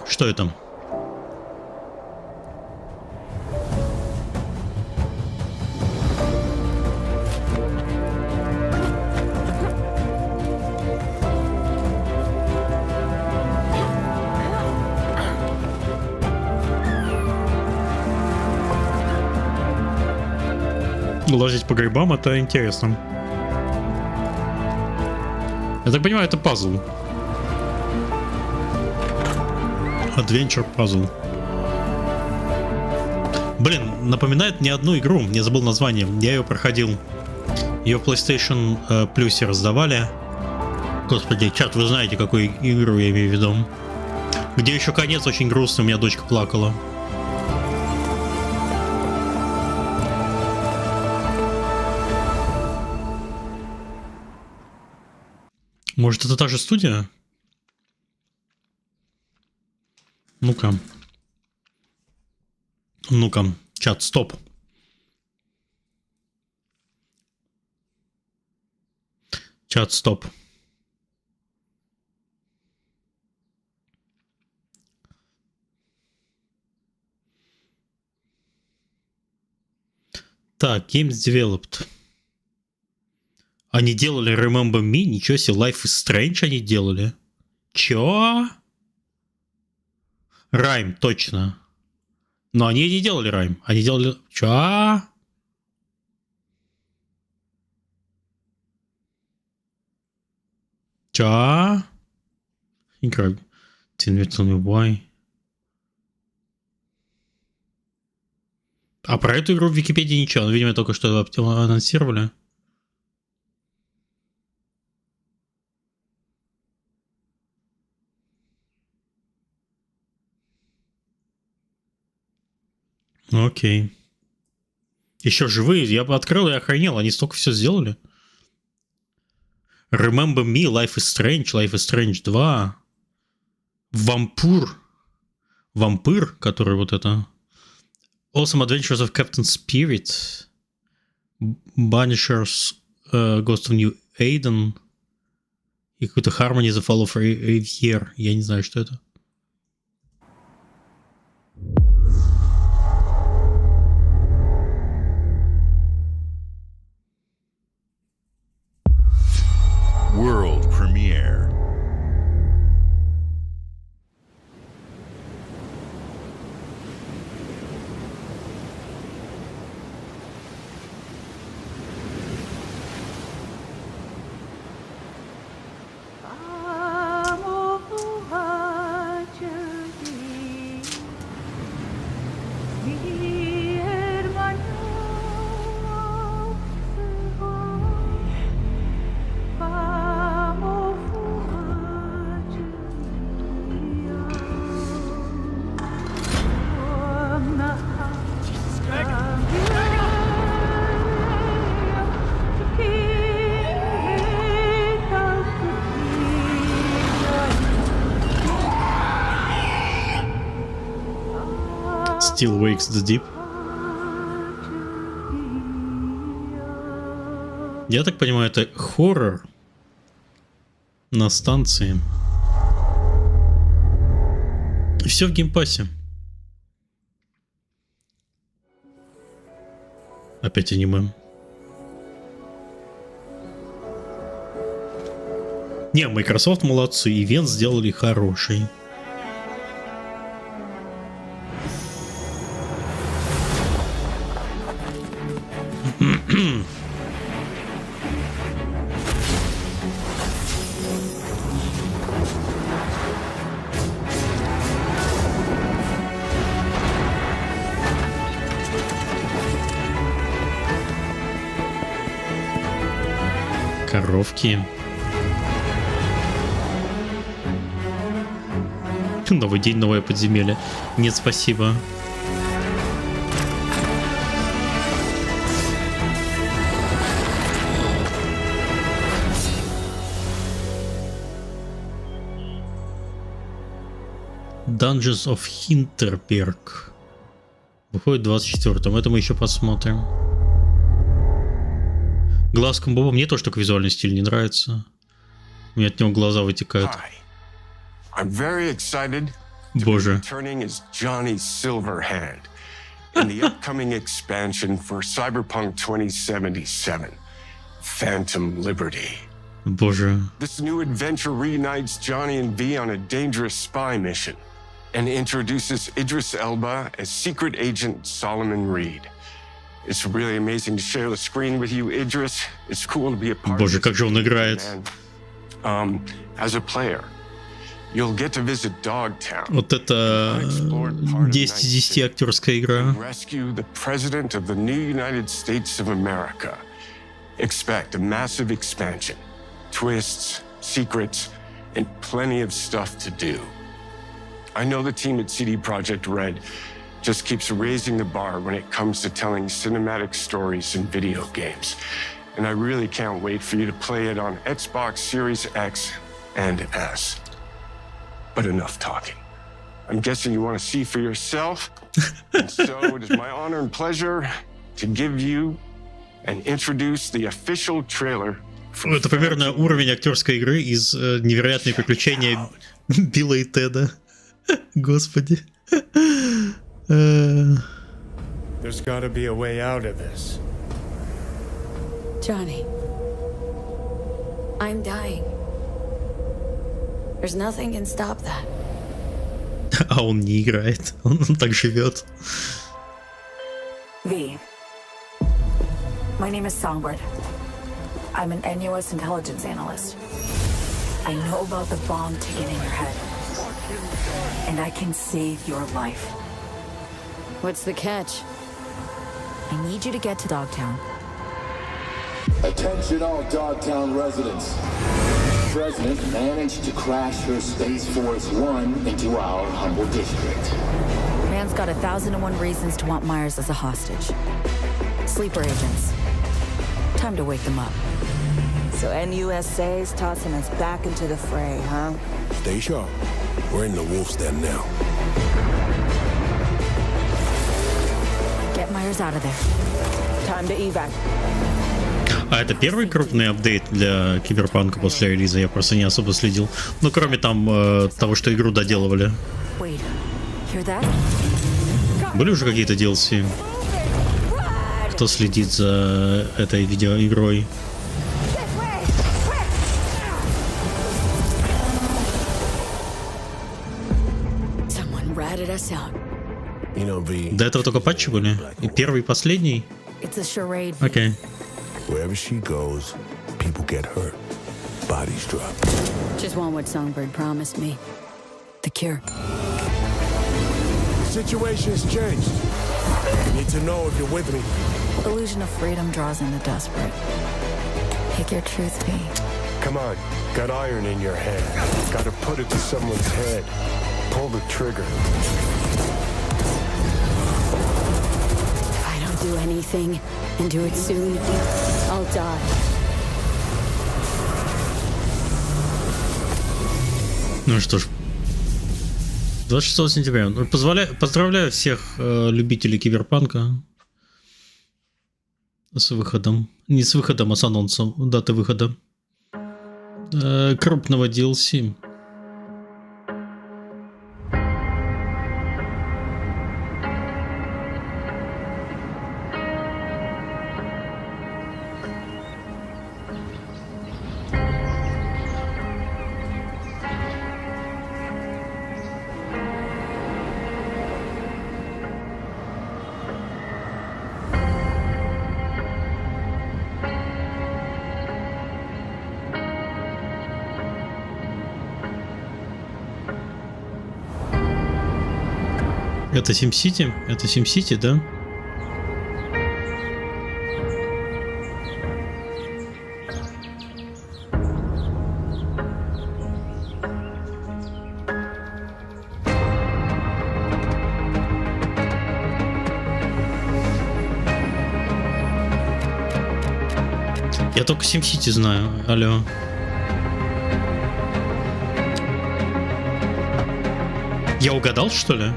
Что это? Лазить по грибам — это интересно. Я так понимаю, это пазл. Adventure Puzzle. Блин, напоминает мне одну игру. Я забыл название. Я ее проходил. Ее в PlayStation Plus раздавали. Господи, чат, вы знаете, какую игру я имею в виду. Где еще конец очень грустный, у меня дочка плакала. Может, это та же студия? Ну-ка. Ну-ка. Чат, стоп. Чат, стоп. Так, Games Developed. Они делали Remember Me? Ничего себе, Life is Strange они делали. Чё? Райм, точно. Но они не делали Райм. Они делали... Чё? Чё? Играю. Tell me why. А про эту игру в Википедии ничего. Видимо, только что анонсировали. Окей. Еще живые. Я бы открыл и охренел. Они столько все сделали. Remember Me, Life is Strange 2. Вампир, который вот это. Awesome Adventures of Captain Spirit. Banishers, Ghost of New Eden. И какой-то Harmony The Fall of Rivier. Я не знаю, что это. World premiere. Still wakes the deep. Я так понимаю, это хоррор на станции. И все в геймпассе. Опять аниме. Не, Microsoft молодцы, ивент сделали хороший. Коровки. Новый день, новое подземелье. Нет, спасибо. Dungeons of Hinterberg. Выходит 24-м. Это мы еще посмотрим. Глазком Боба мне тоже только визуальный стиль не нравится. У меня от него глаза вытекают. I'm very excited to be returning as Johnny Silverhand in the upcoming expansion for Cyberpunk 2077, Phantom Liberty. Боже. This new adventure reunites Johnny and V on a dangerous spy mission and introduces Idris Elba as secret agent Solomon Reed. It's really amazing to share the screen with you, Idris. It's cool to be a part Боже, of как же он играет. As a player, you'll get to visit Dogtown. Вот это 10 из 10 актерская игра. Rescue the president of the new United States of America. Expect a massive expansion, twists, secrets, and plenty of stuff to do. I know the team at CD Projekt Red just keeps raising the bar when it comes to telling cinematic stories in video games. And I really can't wait for you to play it on Xbox Series X and S. But enough talking. I'm guessing you want to see for yourself. And so it is my honor and pleasure to give you and introduce the official trailer. Это примерно уровень актерской игры из «Невероятные приключения Билла и Теда». Господи. There's got to be a way out of this. Johnny, I'm dying. There's nothing can stop that. А он не играет, он так живет. V. My name is Songbird. I'm an NUS intelligence analyst. I know about the bomb ticket in your head. And I can save your life. What's the catch? I need you to get to Dogtown. Attention all Dogtown residents. The President managed to crash her Space Force One into our humble district. May Iran's got 1,001 reasons to want Myers as a hostage. Sleeper agents. Time to wake them up. So NUSA's tossing us back into the fray, huh? Stay sharp. We're in the wolf's den now. Get Myers out of there. Time to evac. А это первый крупный апдейт для Киберпанка после релиза? Я просто не особо следил. Ну, кроме там того, что игру доделывали. Были уже какие-то DLC? Кто следит за этой видеоигрой? До этого только патчи были? И первый и последний? Окей. Wherever she goes, people get hurt. Bodies drop. Just want what Songbird promised me. The cure. The situation's changed. You need to know if you're with me. Illusion of freedom draws in the desperate. Pick your truth, P. Come on. Got iron in your hand. Gotta put it to someone's head. Pull the trigger. If I don't do anything, and do it soon, I'll die. Ну что ж, 26 сентября. Поздравляю всех любителей Киберпанка с выходом. Не с выходом, а с анонсом даты выхода крупного DLC. Это SimCity? Это SimCity, да? Я только SimCity знаю. Алло. Я угадал, что ли?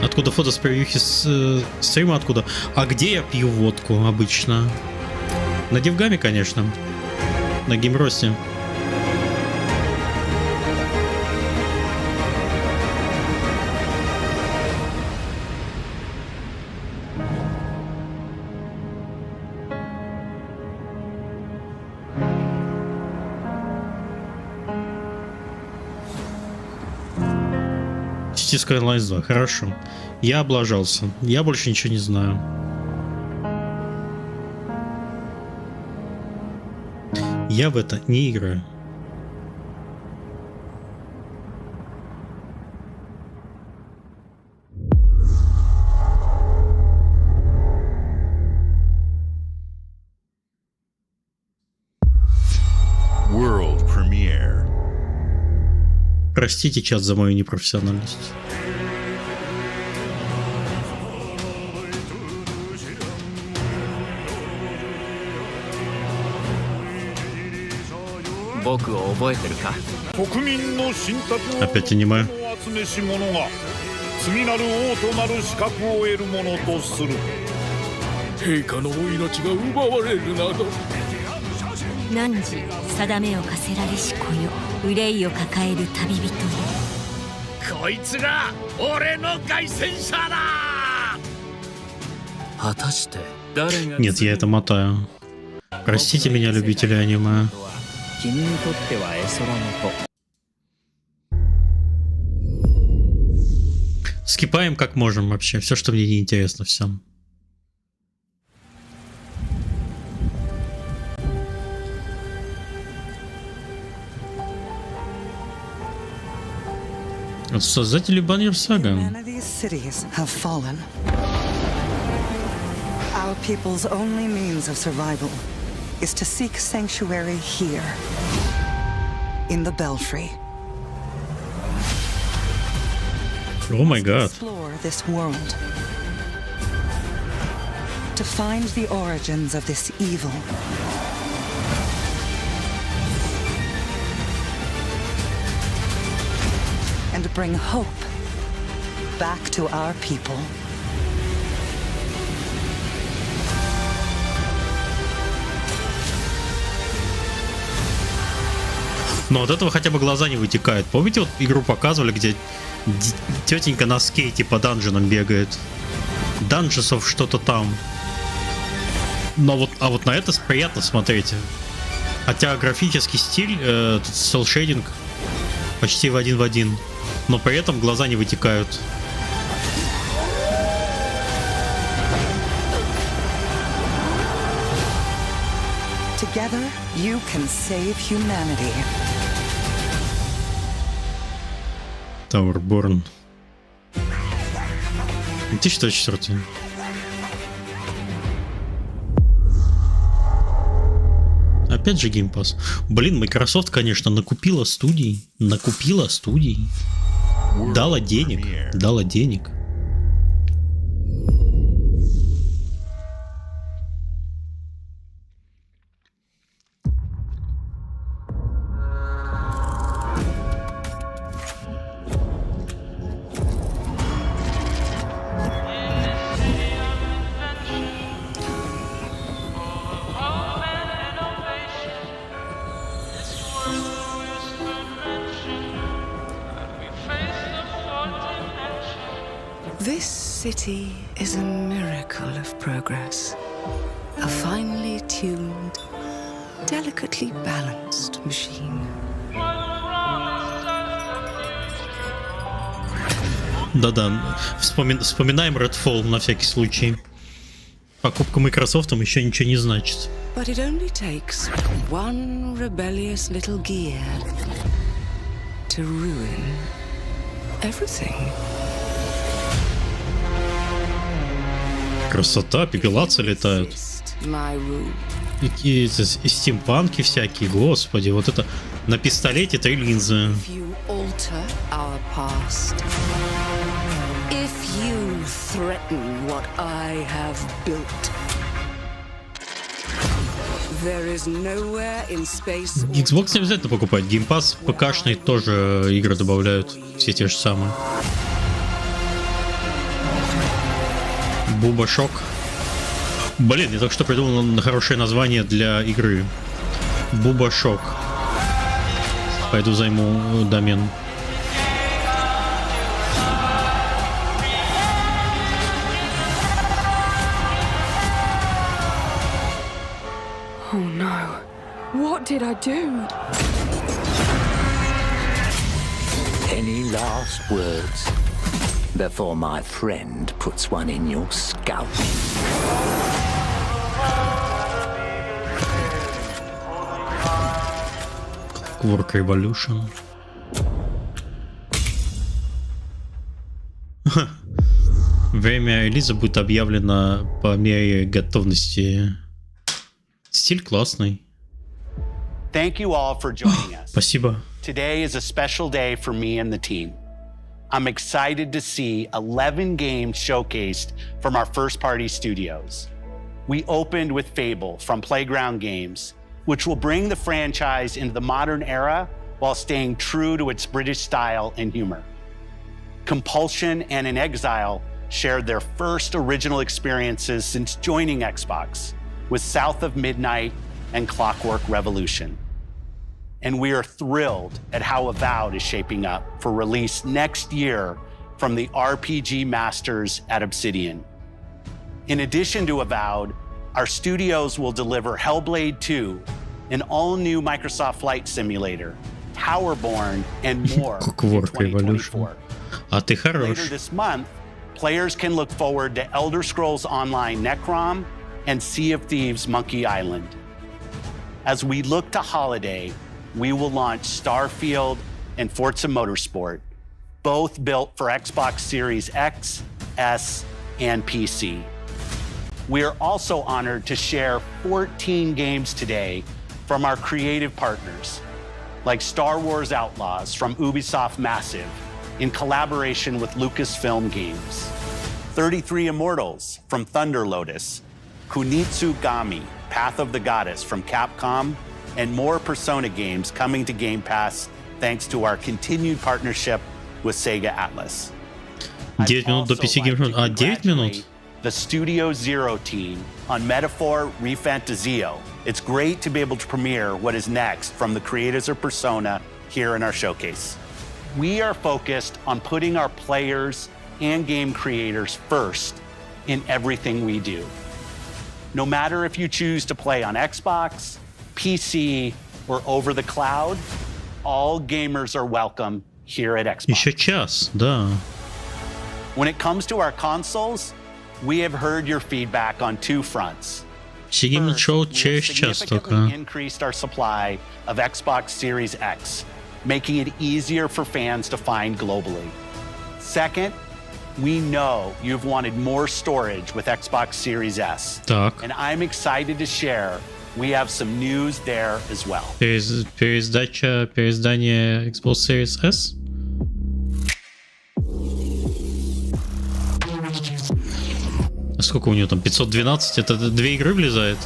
Откуда фото с превьюхи с стрима? Откуда? А где я пью водку обычно? На Девгаме, конечно. На Геймросте. Skylines 2. Хорошо. Я облажался. Я больше ничего не знаю. Я в это не играю. World Premiere. Простите, чат, за мою непрофессиональность. Опять аниме. Нет, я это мотаю. Простите меня, любители аниме. Скипаем как можем вообще. Все, что мне не интересно, все. От создателей Banner Saga. Our people's only means of survival is to seek sanctuary here, in the Belfry. Oh my god. Explore this world. To find the origins of this evil. And bring hope back to our people. Но от этого хотя бы глаза не вытекают. Помните, вот игру показывали, где тетенька на скейте по данженам бегает? Данжесов что-то там. Но вот, вот на это приятно смотреть. Хотя графический стиль, тут селшейдинг почти в один, но при этом глаза не вытекают. Together, you can save humanity. Towerborn. 2004. Опять же Game Pass. Блин, Microsoft, конечно, накупила студий. Дала денег. This city is a miracle of progress. A finely tuned, delicately balanced machine. Да-да, вспоминаем Redfall на всякий случай. Покупка Microsoft еще ничего не значит. But it only takes one rebellious little gear to ruin everything. Красота, пепелацы летают. И стимпанки всякие, господи, вот это на пистолете 3 линзы. Xbox не обязательно покупать. Game Pass ПКшный тоже игры добавляют. Все те же самые. Буба Шок. Блин, я только что придумал хорошее название для игры. Буба Шок. Пойду займу домен. Oh no. What did I do? Any last words before my friend puts one in your scalp? Work Revolution. Время релиза будет объявлено по мере готовности. Стиль классный. Thank you all for joining us. Спасибо. Today is a special day for me and the team. I'm excited to see 11 games showcased from our first-party studios. We opened with Fable from Playground Games, which will bring the franchise into the modern era while staying true to its British style and humor. Compulsion and In Exile shared their first original experiences since joining Xbox with South of Midnight and Clockwork Revolution. And we are thrilled at how Avowed is shaping up for release next year from the RPG masters at Obsidian. In addition to Avowed, our studios will deliver Hellblade 2, an all-new Microsoft Flight Simulator, Towerborn, and more in 2024. Later this month, players can look forward to Elder Scrolls Online Necrom and Sea of Thieves Monkey Island. As we look to holiday, we will launch Starfield and Forza Motorsport, both built for Xbox Series X, S, and PC. We are also honored to share 14 games today from our creative partners, like Star Wars Outlaws from Ubisoft Massive in collaboration with Lucasfilm Games, 33 Immortals from Thunder Lotus, Kunitsugami, Path of the Goddess from Capcom, and more Persona games coming to Game Pass thanks to our continued partnership with Sega Atlas. 9 минут до PC Game Show. 9 минут? The Studio Zero team on Metaphor Refantazio. It's great to be able to premiere what is next from the creators of Persona here in our showcase. We are focused on putting our players and game creators first in everything we do. No matter if you choose to play on Xbox, PC, or over the cloud, all gamers are welcome here at Xbox. Еще час, да. When it comes to our consoles, we have heard your feedback on two fronts. PC Game Show через час только. Significantly increased our supply of Xbox Series X, making it easier for fans to find globally. Second, we know you've wanted more storage with Xbox Series S. Так. And I'm excited to share we have some news there as well. Переиздание Xbox Series S? Сколько у него там? 512? Это 2 игры влезает?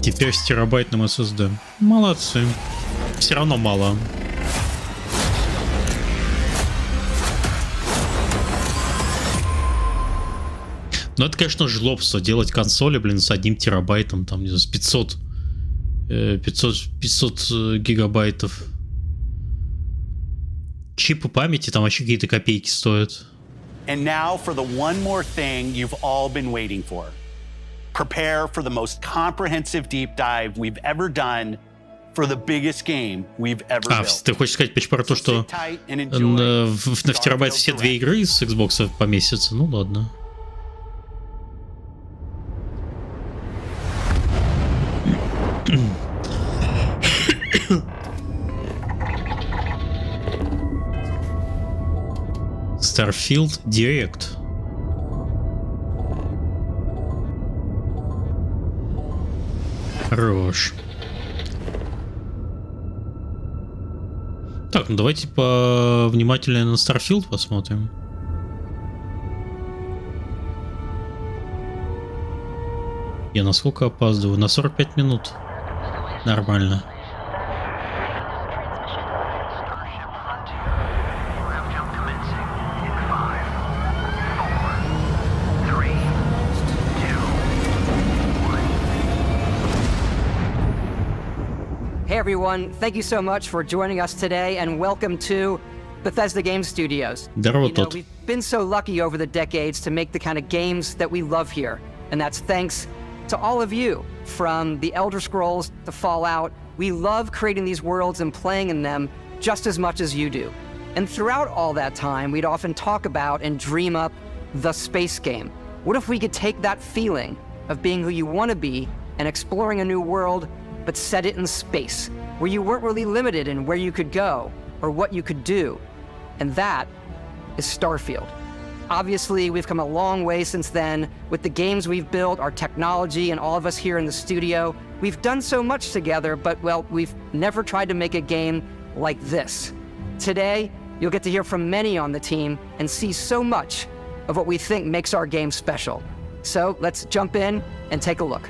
Теперь с терабайтным SSD. Молодцы. Все равно мало. Ну это, конечно, жлобство. Делать консоли, блин, с 1 терабайтом, там, не знаю, с 500 гигабайтов. Чипы памяти там вообще какие-то копейки стоят. And now for the one more thing you've all been waiting for. Prepare for the most comprehensive deep dive we've ever done for the biggest game we've ever built. Ты хочешь сказать про то, что в терабайт все 2 игры из Xbox поместятся? Ну ладно. Starfield Direct. Хорош. Так, ну давайте повнимательнее на Starfield посмотрим. Я насколько опаздываю? На 45 минут. Нормально. Hey everyone, thank you so much for joining us today and welcome to Bethesda Game Studios. We've been so lucky over the decades to make the kind of games that we love here, and that's thanks to all of you. From the Elder Scrolls to Fallout, we love creating these worlds and playing in them just as much as you do. And throughout all that time, we'd often talk about and dream up the space game. What if we could take that feeling of being who you want to be and exploring a new world, but set it in space, where you weren't really limited in where you could go or what you could do? And that is Starfield. Obviously, we've come a long way since then with the games we've built, our technology, and all of us here in the studio. We've done so much together, but, well, we've never tried to make a game like this. Today, you'll get to hear from many on the team and see so much of what we think makes our game special. So let's jump in and take a look.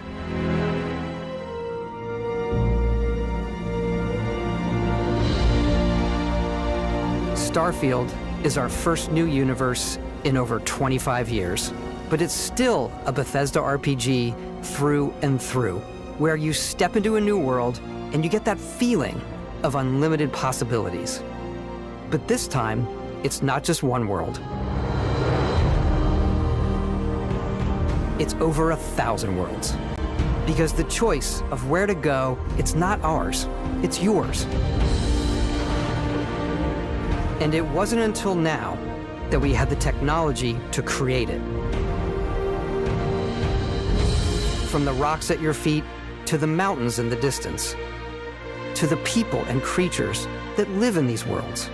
Starfield is our first new universe in over 25 years, but it's still a Bethesda RPG through and through, where you step into a new world and you get that feeling of unlimited possibilities. But this time, it's not just one world. It's over 1,000 worlds. Because the choice of where to go, it's not ours, it's yours. And it wasn't until now that we had the technology to create it. From the rocks at your feet to the mountains in the distance. to the people and creatures that live in these worlds.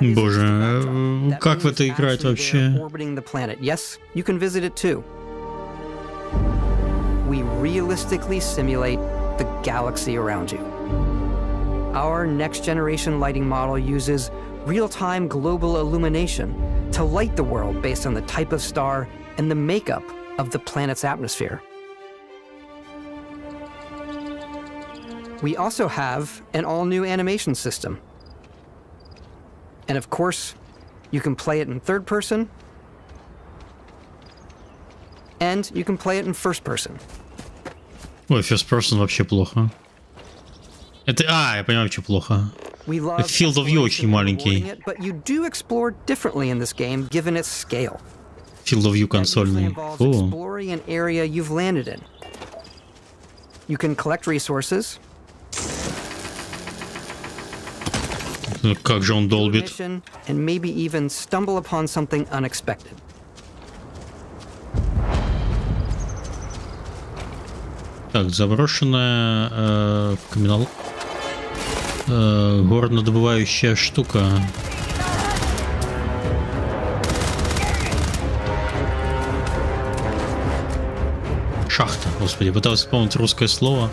Боже, как в это играть вообще? Orbiting the planet. Yes, you can visit it too. We realistically simulate the galaxy around you. Our next-generation lighting model uses real-time global illumination to light the world based on the type of star and the makeup of the planet's atmosphere. We also have an all-new animation system. And of course, you can play it in third person, and you can play it in first person. Ой, first person вообще плохо. Это, я понимаю, что плохо. Field of view очень маленький. But you do explore differently in this game, given its scale. Field of view консольный. Exploring an area you've landed in. You can collect resources. Как же он долбит. And maybe even stumble upon something unexpected. Так, заброшенная горнодобывающая штука. Шахта, господи, пытался вспомнить русское слово.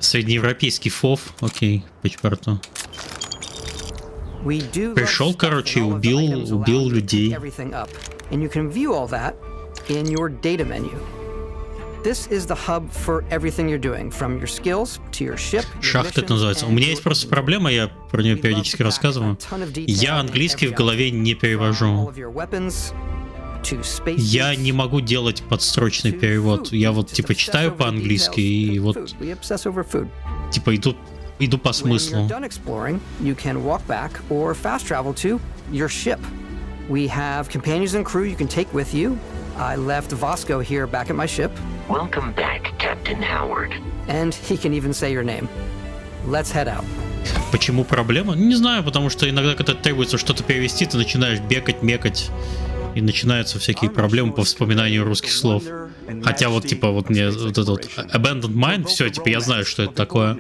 Среднеевропейский фов, окей, паспорту. Пришел, короче, убил людей. And you can view all that in your data menu. This is the hub for everything you're doing, from your skills to your ship. Шахта это называется. У меня есть просто проблема, я про нее периодически рассказываю. Я английский в голове не перевожу. Я не могу делать подстрочный перевод. Я вот типа читаю по-английски и вот типа иду по смыслу. We have companions and crew you can take with you. I left Vasco here back at my ship. Welcome back, Captain Howard. And he can even say your name. Let's head out. Почему проблема? Не знаю, потому что иногда, когда требуется что-то перевести, ты начинаешь бегать, мекать, и начинаются всякие проблемы по вспоминанию русских слов. Хотя вот типа вот мне вот этот вот Abandoned Mine, все, типа я знаю, что это такое.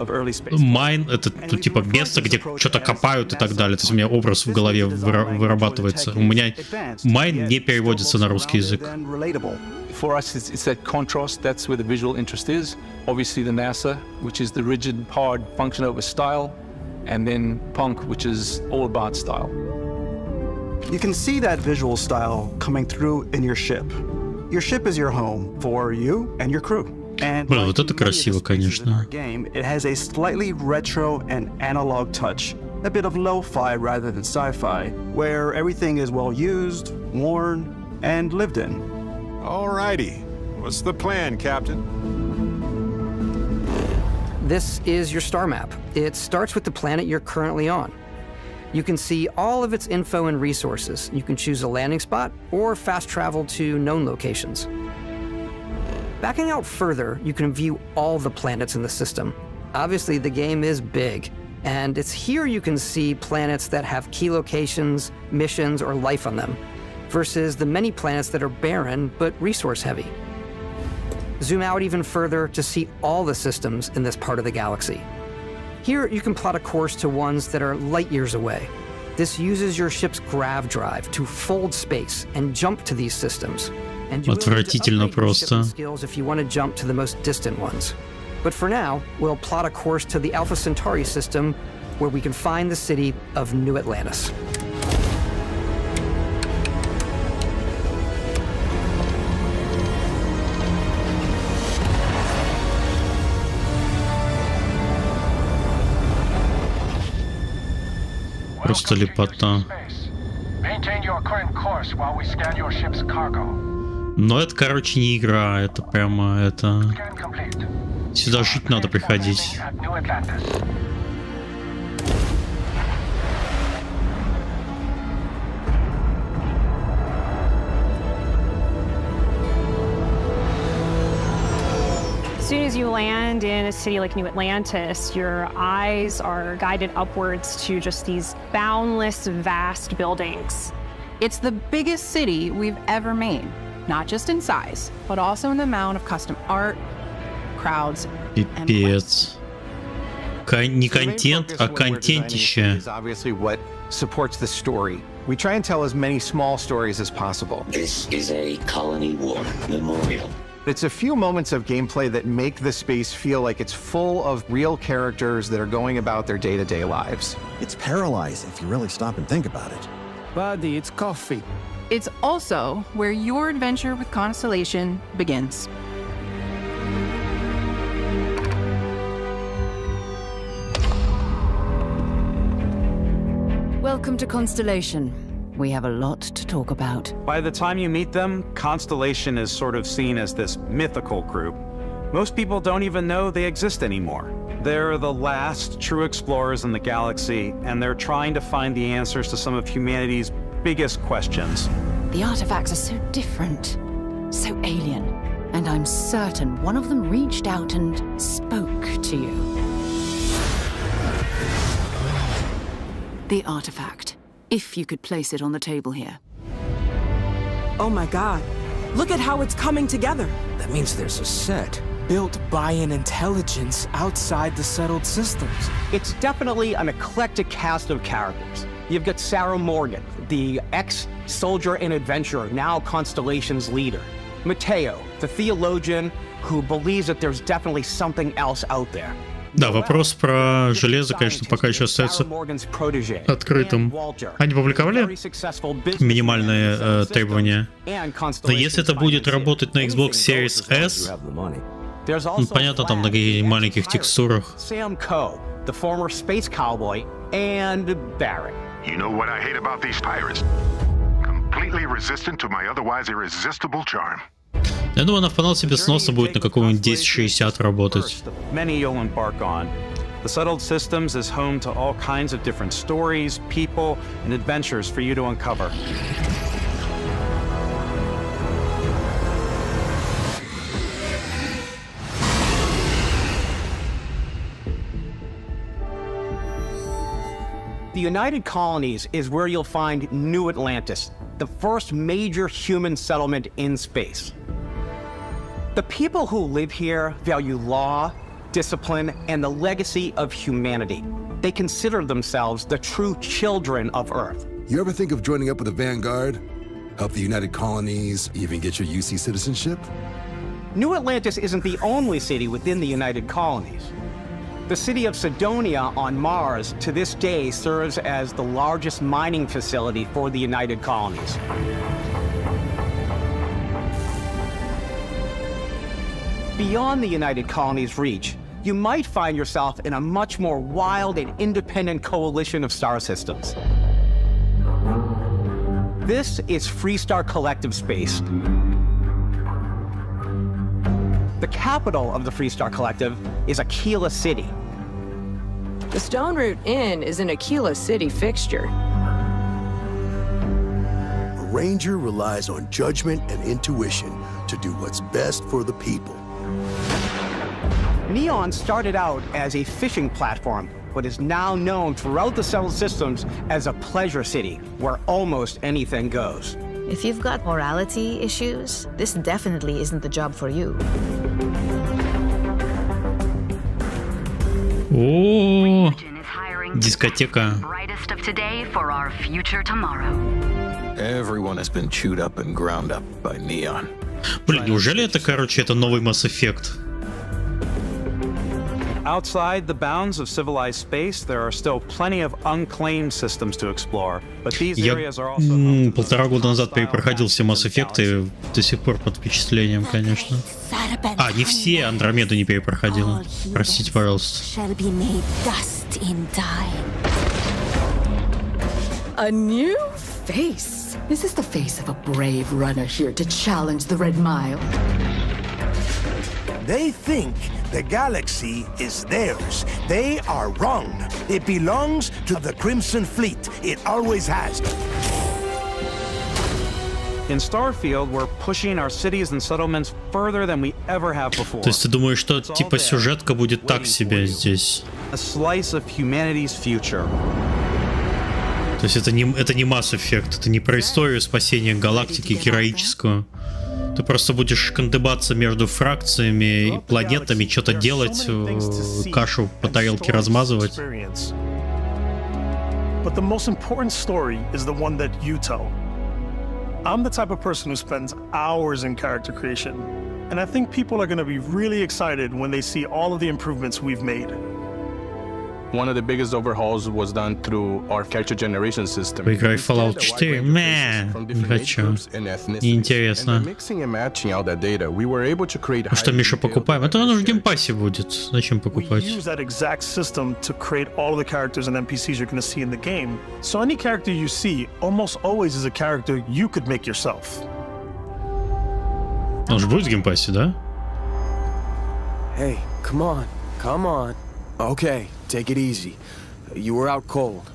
Mine это тут типа место, где что-то копают и так далее. То есть у меня образ в голове вырабатывается. У меня Mine не переводится на русский язык. For us, it's that contrast. That's where the visual interest is. Obviously, the NASA, which is the rigid, hard function over style, and then punk, which is all about style. You can see that visual style coming through in your ship. Your ship is your home for you and your crew. And Блин, вот это красиво, конечно. Game, it has a slightly retro and analog touch, a bit of lo-fi rather than sci-fi, where everything is well used, worn, and lived in. Alrighty. What's the plan, Captain? This is your star map. It starts with the planet you're currently on. You can see all of its info and resources. You can choose a landing spot or fast travel to known locations. Backing out further, you can view all the planets in the system. Obviously, the game is big, and it's here you can see planets that have key locations, missions, or life on them, versus the many planets that are barren but resource-heavy. Zoom out even further to see all the systems in this part of the galaxy. Here, you can plot a course to ones that are light years away. This uses your ship's grav drive to fold space and jump to these systems. And Отвратительно просто. Skills if you want to jump to the most distant ones. But for now, we'll plot a course to the Alpha Centauri system, where we can find the city of New Atlantis. Просто лепота. Но это, короче, не игра, это прямо это... Сюда жить надо приходить. As soon as you land in a city like New Atlantis, your eyes are guided upwards to just these boundless, vast buildings. It's the biggest city we've ever made, not just in size, but also in the amount of custom art, crowds, and Пипец. Не контент, а контентище. Is obviously what supports the story. We try and tell as many small stories as possible. This is a colony war memorial. It's a few moments of gameplay that make the space feel like it's full of real characters that are going about their day-to-day lives. It's paralyzing if you really stop and think about it. Buddy, it's coffee. It's also where your adventure with Constellation begins. Welcome to Constellation. We have a lot to talk about. By the time you meet them, Constellation is sort of seen as this mythical group. Most people don't even know they exist anymore. They're the last true explorers in the galaxy, and they're trying to find the answers to some of humanity's biggest questions. The artifacts are so different, so alien, and I'm certain one of them reached out and spoke to you. The artifact. If you could place it on the table here. Oh my god. Look at how it's coming together. That means there's a set built by an intelligence outside the settled systems. It's definitely an eclectic cast of characters. You've got Sarah Morgan, the ex-soldier and adventurer, now Constellation's leader. Mateo, the theologian who believes that there's definitely something else out there. Да, вопрос про железо, конечно, пока еще остается открытым. Они публиковали минимальные требования, но если это будет работать на Xbox Series S, ну, понятно, там на маленьких текстурах. Sam Coe, the former space cowboy, and Barrett. You know what I hate about these pirates? Completely resistant to my otherwise irresistible charm. Я думаю, она вполне себе сносно будет на каком-нибудь 1060 работать. Many you'll embark on. The settled systems is home to all kinds of different stories, people, and adventures for you to uncover. The United Colonies is where you'll find New Atlantis, the first major human settlement in space. The people who live here value law, discipline, and the legacy of humanity. They consider themselves the true children of Earth. You ever think of joining up with the Vanguard? Help the United Colonies, even get your UC citizenship? New Atlantis isn't the only city within the United Colonies. The city of Cydonia on Mars to this day serves as the largest mining facility for the United Colonies. Beyond the United Colonies' reach, you might find yourself in a much more wild and independent coalition of star systems. This is Freestar Collective Space. The capital of the Freestar Collective is Aquila City. The Stone Root Inn is an Aquila City fixture. A ranger relies on judgment and intuition to do what's best for the people. Neon started out as a fishing platform, but is now known throughout the settled systems as a pleasure city, where almost anything goes. If you've got morality issues, this definitely isn't the job for you. О, дискотека. Brightest of today for our future tomorrow. Everyone has been chewed up and ground up by Neon. Блин, неужели это, короче, это новый Mass Effect? Outside the bounds of civilized space, there are still plenty of unclaimed systems to explore, but these areas are also... Полтора года назад перепроходил все Mass Effect и до сих пор под впечатлением, конечно. А, не все, Андромеду не перепроходила. Простите, пожалуйста. A new face. Is this the face of a brave runner here to challenge the Red Mile? They think the galaxy is theirs. They are wrong. It belongs to the Crimson Fleet. It always has. In Starfield, we're pushing our cities and settlements further than we ever have before. То есть ты думаешь, что типа сюжетка будет так себе здесь? A slice of humanity's future. То есть это не Mass Effect, это не про историю спасения галактики героическую. Ты просто будешь кондебаться между фракциями и планетами, что-то делать, кашу по тарелке размазывать. But the most important story is the one that you tell. I'm the type of person who spends hours in character creation, and I think people are going to be really excited when they see all of the improvements we've made. One of the biggest overhauls was done through our character generation system. Поиграй в Fallout 4. Не хочу. Неинтересно. А что, Миша, покупаем? Это оно в геймпассе будет. Зачем покупать? We use that exact system to create all of the characters and NPCs you're going to see in the game. So any character you see almost always is a character you could make yourself. Он же будет в геймпассе, да? Hey, come on. Okay, take it easy. You were out cold.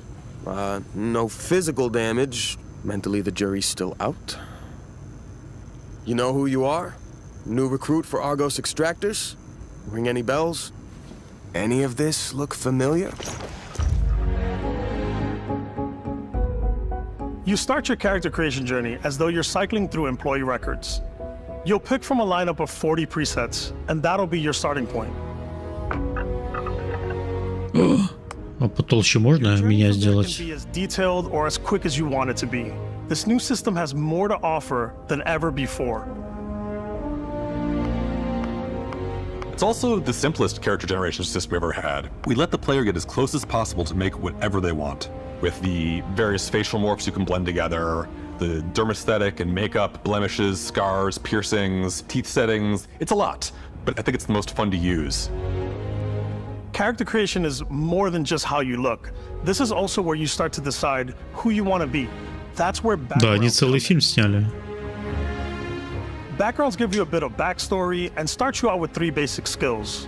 No physical damage. Mentally, the jury's still out. You know who you are? New recruit for Argos Extractors? Ring any bells? Any of this look familiar? You start your character creation journey as though you're cycling through employee records. You'll pick from a lineup of 40 presets, and that'll be your starting point. А потолще можно меня сделать? Be as detailed or as quick as you want it to be. This new system has more to offer than ever before. It's also the simplest character generation system we've ever had. We let the player get as close as possible to make whatever they want. With the various facial morphs you can blend together, the dermesthetic and makeup, blemishes, scars, piercings, teeth settings. It's a lot, but I think it's the most fun to use. Character creation is more than just how you look. This is also where you start to decide who you want to be. That's where Да, они целый фильм сняли. Backgrounds give you a bit of backstory and start you out with 3 basic skills.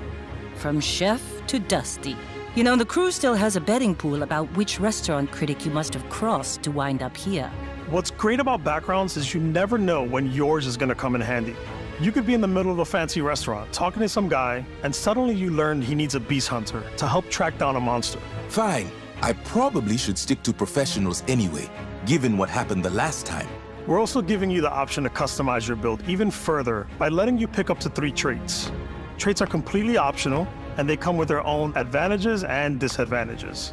From chef to dusty. You know, the crew still has a betting pool about which restaurant critic you must have crossed to wind up here. What's great about backgrounds is you never know when yours is going to come in handy. You could be in the middle of a fancy restaurant talking to some guy, and suddenly you learn he needs a beast hunter to help track down a monster. Fine. I probably should stick to professionals anyway, given what happened the last time. We're also giving you the option to customize your build even further by letting you pick up to 3 traits. Traits are completely optional, and they come with their own advantages and disadvantages.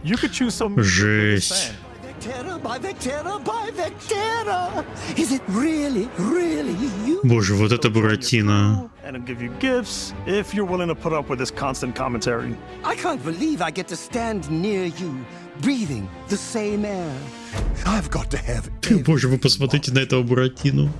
You could choose some... Жесть. Is it really you? Боже, вот это Буратино. And it'll give you gifts if you're willing to put up with this constant commentary. I can't believe I get to stand near you, breathing the same air. I've got to have... Боже, вы посмотрите на этого Буратино.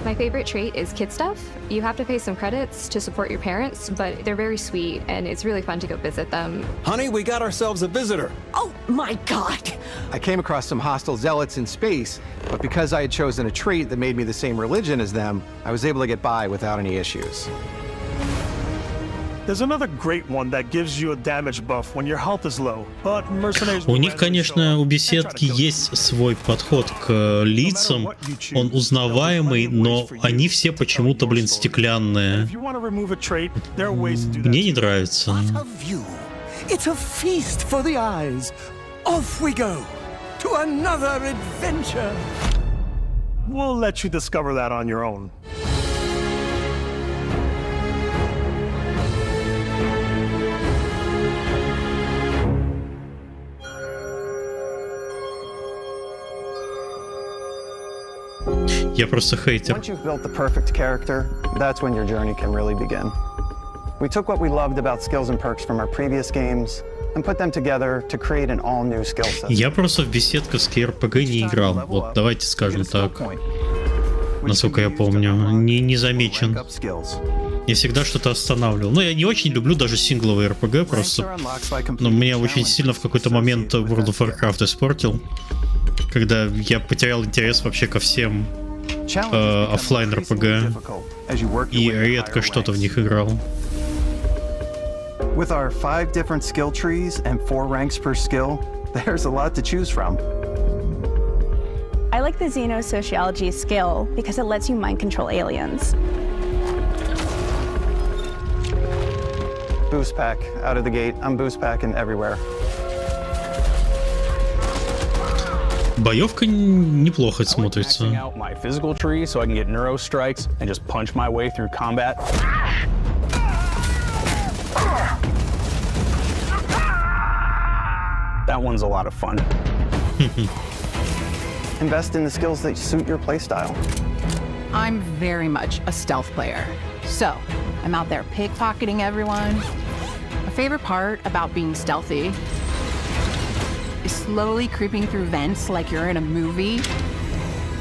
My favorite trait is kid stuff. You have to pay some credits to support your parents, but they're very sweet, and it's really fun to go visit them. Honey, we got ourselves a visitor. Oh my God! I came across some hostile zealots in space, but because I had chosen a trait that made me the same religion as them, I was able to get by without any issues. There's another great one that gives you a damage buff when your health is low, but mercenaries... У них, конечно, у беседки есть свой подход к лицам. Он узнаваемый, но они все почему-то, блин, стеклянные. Мне не нравится. It's a feast for the eyes. Off we go to another adventure. We'll let you discover that on your own. Я просто хейтер. Once you've built the perfect character, that's when your journey can really begin. We took what we loved about skills and perks from our previous games and put them together to create an all-new skill set. Я просто в беседковские RPG не играл. Вот давайте скажем так. Насколько я помню, не замечен. Я всегда что-то останавливал. Но я не очень люблю даже сингловые RPG просто. Но меня очень сильно в какой-то момент World of Warcraft испортил. Когда я потерял интерес вообще ко всем оффлайн RPG и редко что-то в них играл. With our 5 different skill trees and 4 ranks per skill, there's a lot to choose from. I like the xenosociology skill because it lets you mind control aliens. Boost pack out of the gate. I'm boost packing everywhere. Боевка неплохо смотрится. Maxing out my physical tree so I can get neuro strikes and just punch my way through combat. That one's a lot of fun. Invest in the skills that suit your playstyle. I'm very much a stealth player. So, I'm out there pickpocketing everyone. My favorite part about being stealthy is slowly creeping through vents like you're in a movie,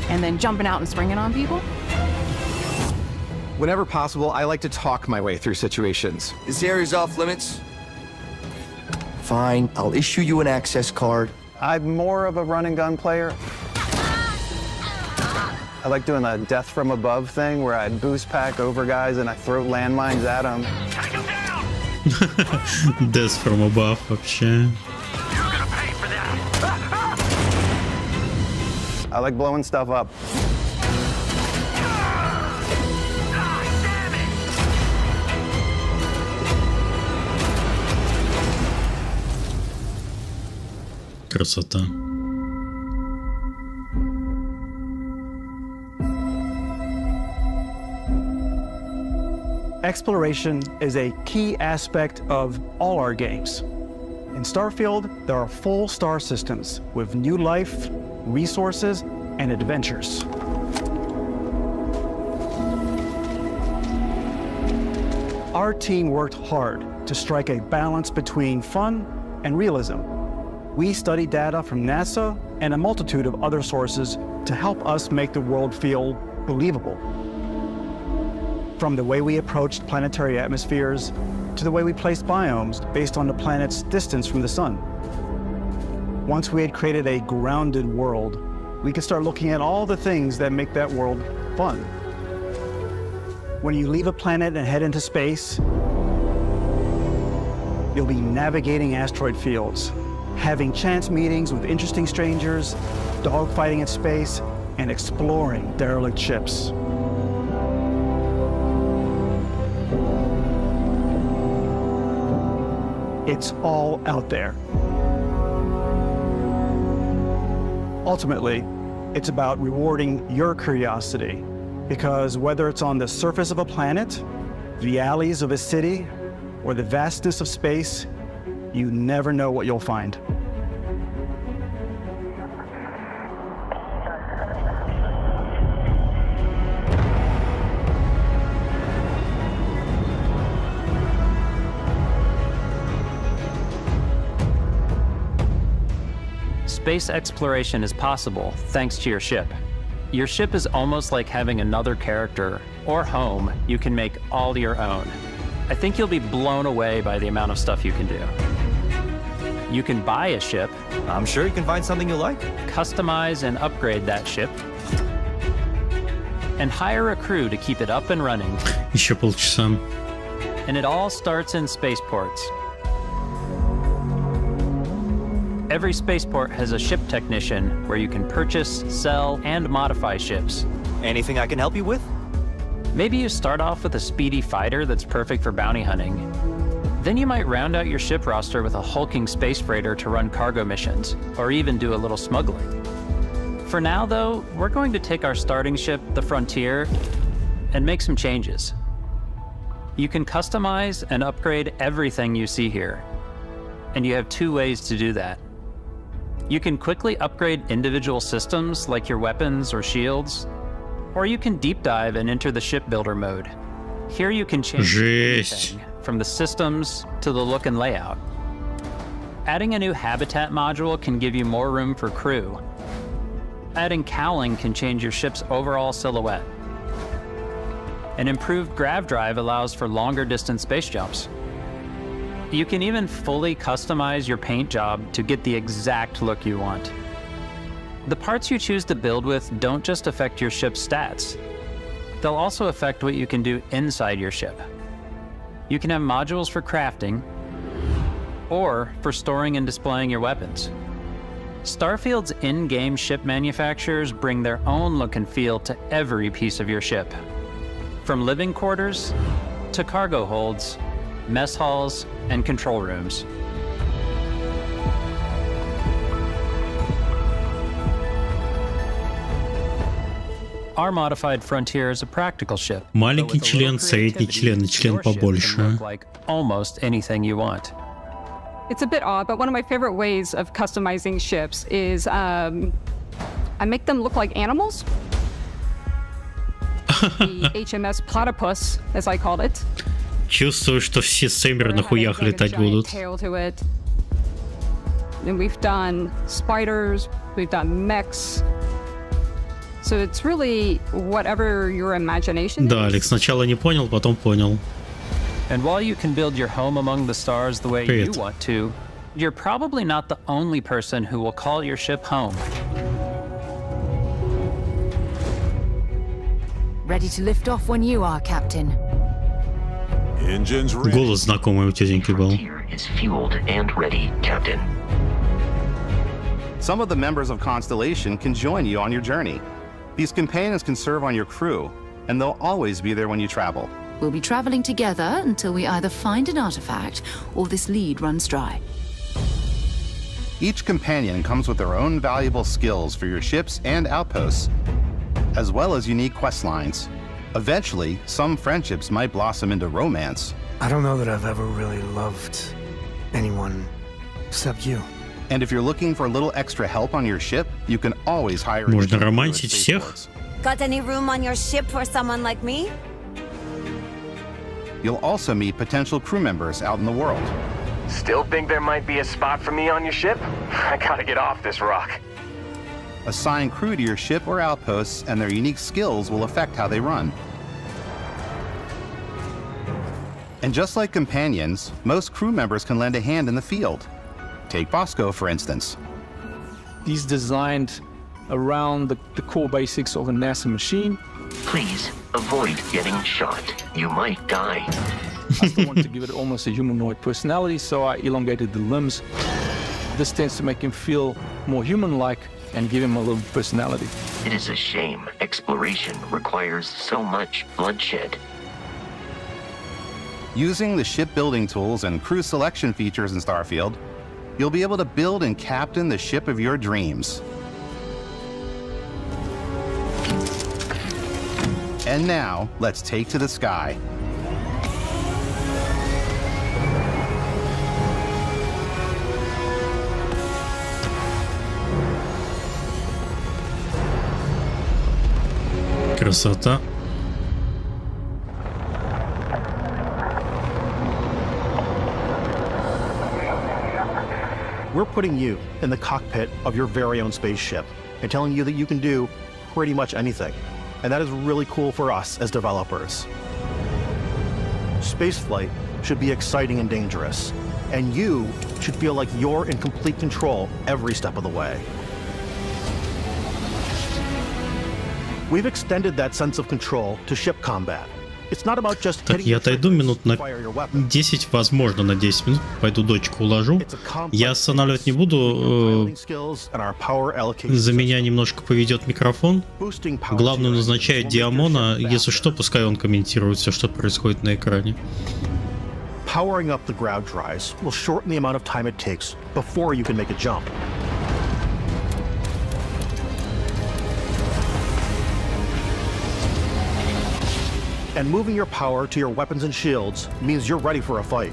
and then jumping out and springing on people. Whenever possible, I like to talk my way through situations. This area's off limits. Fine, I'll issue you an access card. I'm more of a run and gun player. I like doing the death from above thing where I boost pack over guys and I throw landmines at them. Death from above вообще. I like blowing stuff up. Красота. Exploration is a key aspect of all our games. In Starfield, there are full star systems with new life, resources, and adventures. Our team worked hard to strike a balance between fun and realism. We studied data from NASA and a multitude of other sources to help us make the world feel believable. From the way we approached planetary atmospheres to the way we placed biomes based on the planet's distance from the sun. Once we had created a grounded world, we could start looking at all the things that make that world fun. When you leave a planet and head into space, you'll be navigating asteroid fields, having chance meetings with interesting strangers, dogfighting in space, and exploring derelict ships. It's all out there. Ultimately, it's about rewarding your curiosity, because whether it's on the surface of a planet, the alleys of a city, or the vastness of space, you never know what you'll find. Space exploration is possible thanks to your ship. Your ship is almost like having another character or home you can make all your own. I think you'll be blown away by the amount of stuff you can do. You can buy a ship. I'm sure you can find something you like. Customize and upgrade that ship. And hire a crew to keep it up and running. Еще полчаса. And it all starts in spaceports. Every spaceport has a ship technician where you can purchase, sell, and modify ships. Anything I can help you with? Maybe you start off with a speedy fighter that's perfect for bounty hunting. Then you might round out your ship roster with a hulking space freighter to run cargo missions, or even do a little smuggling. For now, though, we're going to take our starting ship, the Frontier, and make some changes. You can customize and upgrade everything you see here. And you have two ways to do that. You can quickly upgrade individual systems like your weapons or shields, or you can deep dive and enter the shipbuilder mode. Here you can change everything from the systems to the look and layout. Adding a new habitat module can give you more room for crew. Adding cowling can change your ship's overall silhouette. An improved grav drive allows for longer distance space jumps. You can even fully customize your paint job to get the exact look you want. The parts you choose to build with don't just affect your ship's stats. They'll also affect what you can do inside your ship. You can have modules for crafting or for storing and displaying your weapons. Starfield's in-game ship manufacturers bring their own look and feel to every piece of your ship. From living quarters to cargo holds, mess halls, and control rooms. Our modified Frontier is a practical ship. Маленький член, средний член и член побольше. Like almost anything you want. It's a bit odd, but one of my favorite ways of customizing ships is I make them look like animals. The HMS Platypus, as I called it. Чувствую, что все стримеры на хуях летать будут. And we've done spiders, we've done mechs. So it's really whatever your imagination. Да, Алекс сначала не понял, потом понял. And while you can build your home among the stars the way you want to, you're probably not the only person who will call your ship home. Ready to lift off when you are, Captain. Engines ready. Голос знакомый у тетеньки был. Is fueled and ready, Captain. Some of the members of Constellation can join you on your journey. These companions can serve on your crew, and they'll always be there when you travel. We'll be traveling together until we either find an artifact or this lead runs dry. Each companion comes with their own valuable skills for your ships and outposts, as well as unique quest lines. Eventually, some friendships might blossom into romance. I don't know that I've ever really loved anyone except you. And if you're looking for a little extra help on your ship, you can always hire. Можно романтить всех. Got any room on your ship for someone like me? You'll also meet potential crew members out in the world. Still think there might be a spot for me on your ship? I gotta get off this rock. Assign crew to your ship or outposts, and their unique skills will affect how they run. And just like companions, most crew members can lend a hand in the field. Take Bosco, for instance. He's designed around the core basics of a NASA machine. Please avoid getting shot. You might die. I still wanted to give it almost a humanoid personality, so I elongated the limbs. This tends to make him feel more human-like and give him a little personality. It is a shame exploration requires so much bloodshed. Using the shipbuilding tools and crew selection features in Starfield, you'll be able to build and captain the ship of your dreams. And now, let's take to the sky. Красота. We're putting you in the cockpit of your very own spaceship and telling you that you can do pretty much anything. And that is really cool for us as developers. Spaceflight should be exciting and dangerous, and you should feel like you're in complete control every step of the way. We've extended that sense of control to ship combat. It's not about just Так, я отойду минут на 10, возможно, на 10 минут. Пойду дочку уложу. Я останавливать не буду. За меня немножко поведет микрофон. Главное, назначаю Диамона. Если что, пускай он комментирует все, что происходит на экране. Powering up the ground dries will shorten the amount of time it takes before you can make a jump. And moving your power to your weapons and shields means you're ready for a fight.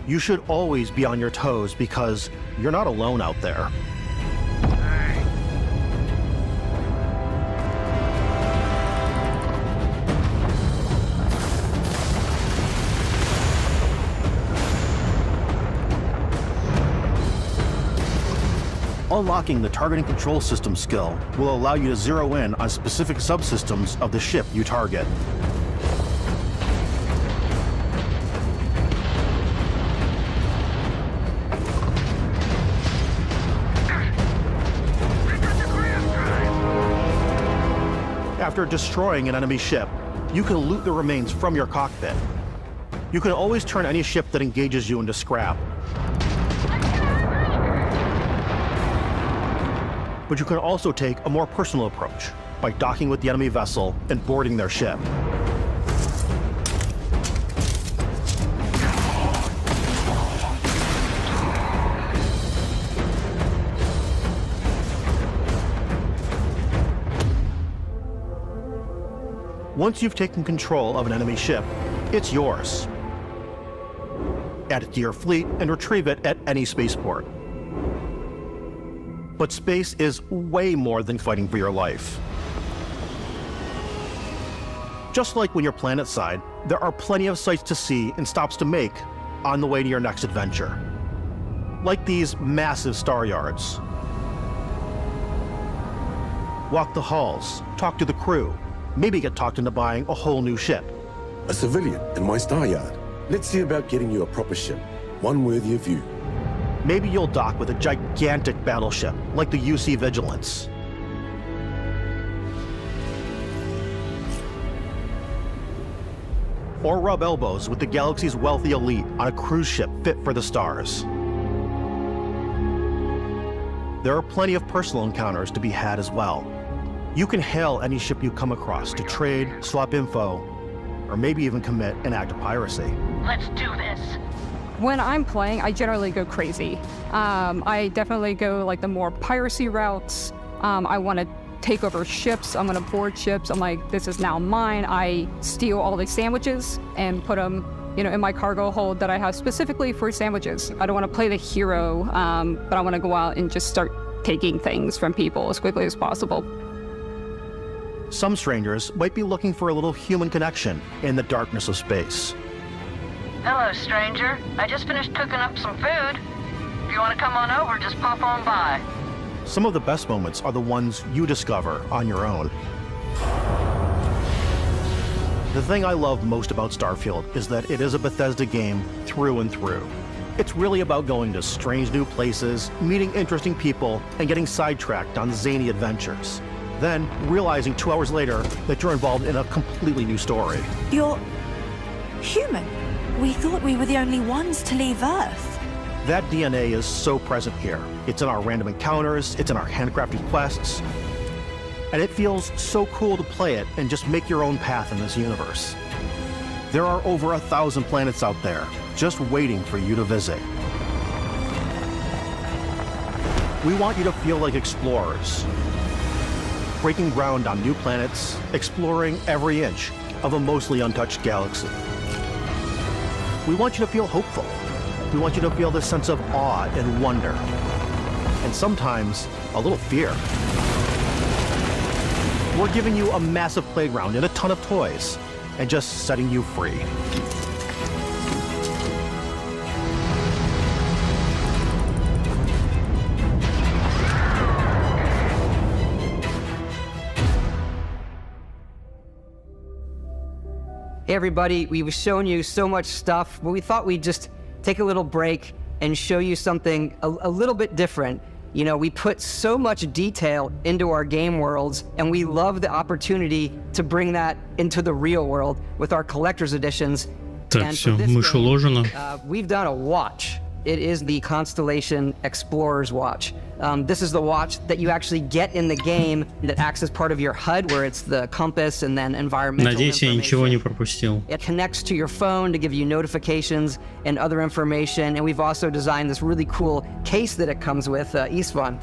You should always be on your toes because you're not alone out there. Unlocking the targeting control system skill will allow you to zero in on specific subsystems of the ship you target. After destroying an enemy ship, you can loot the remains from your cockpit. You can always turn any ship that engages you into scrap. but you can also take a more personal approach by docking with the enemy vessel and boarding their ship. Once you've taken control of an enemy ship, it's yours. Add it to your fleet and retrieve it at any spaceport. But space is way more than fighting for your life. Just like when you're planetside, there are plenty of sights to see and stops to make on the way to your next adventure. Like these massive star yards. Walk the halls, talk to the crew, maybe get talked into buying a whole new ship. A civilian in my star yard. Let's see about getting you a proper ship, one worthy of you. Maybe you'll dock with a gigantic battleship, like the UC Vigilance. Or rub elbows with the galaxy's wealthy elite on a cruise ship fit for the stars. There are plenty of personal encounters to be had as well. You can hail any ship you come across to trade, swap info, or maybe even commit an act of piracy. Let's do this. When I'm playing, I generally go crazy. I definitely go like the more piracy routes. I want to take over ships. I'm going to board ships. I'm like, this is now mine. I steal all these sandwiches and put them, in my cargo hold that I have specifically for sandwiches. I don't want to play the hero, but I want to go out and just start taking things from people as quickly as possible. Some strangers might be looking for a little human connection in the darkness of space. Hello, stranger. I just finished cooking up some food. If you want to come on over, just pop on by. Some of the best moments are the ones you discover on your own. The thing I love most about Starfield is that it is a Bethesda game through and through. It's really about going to strange new places, meeting interesting people, and getting sidetracked on zany adventures. Then realizing 2 hours later that you're involved in a completely new story. You're human. We thought we were the only ones to leave Earth. That DNA is so present here. It's in our random encounters, it's in our handcrafted quests, and it feels so cool to play it and just make your own path in this universe. There are over 1,000 planets out there, just waiting for you to visit. We want you to feel like explorers, breaking ground on new planets, exploring every inch of a mostly untouched galaxy. We want you to feel hopeful. We want you to feel this sense of awe and wonder, and sometimes a little fear. We're giving you a massive playground and a ton of toys, and just setting you free. Hey everybody, we've shown you so much stuff, but we thought we'd just take a little break and show you something a little bit different. We put so much detail into our game worlds, and we love the opportunity to bring that into the real world with our collector's editions. Так, все, мышь уложена. We've done a watch. It is the Constellation Explorer's Watch. This is the watch that you actually get in the game that acts as part of your HUD, where it's the compass and then environmental Надеюсь, я ничего не пропустил. It connects to your phone to give you notifications and other information, and we've also designed this really cool case that it comes with, Istvan.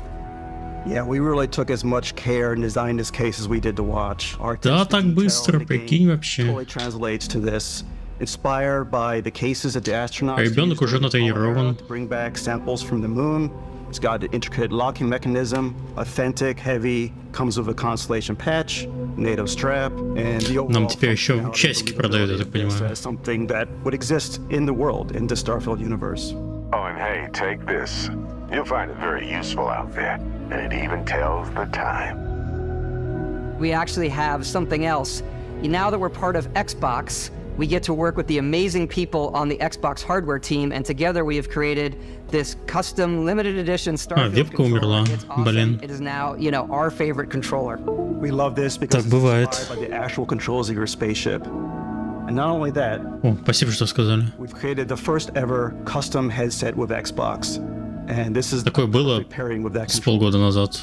Yeah, we really took as much care and designed this case as we did the watch. Да, так быстро, прикинь вообще. Totally translates to this. Inspired by the cases that the astronauts Ребенок уже натренирован. to bring back samples from the moon. It's got an intricate locking mechanism, authentic, heavy, comes with a Constellation patch, NATO strap, and the overall Нам теперь еще часики продают, я так понимаю. Something that would exist in the world, in the Starfield universe. Oh, and hey, take this. You'll find it very useful out there, and it even tells the time. We actually have something else. Now that we're part of Xbox, we get to work with the amazing people on the Xbox hardware team, and together we have created this custom limited edition Starfield вебка умерла, блин. It is now, our favorite controller. We love this because it's inspired by the actual controls of your spaceship. And not only that, О, спасибо, что сказали. we've created the first ever custom headset with Xbox. And this is Такое было pairing with that с полгода назад.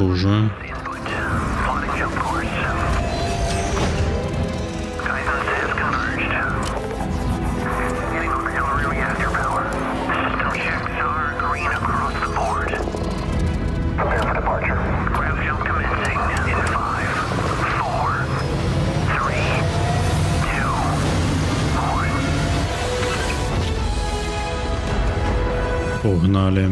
Боже. Погнали.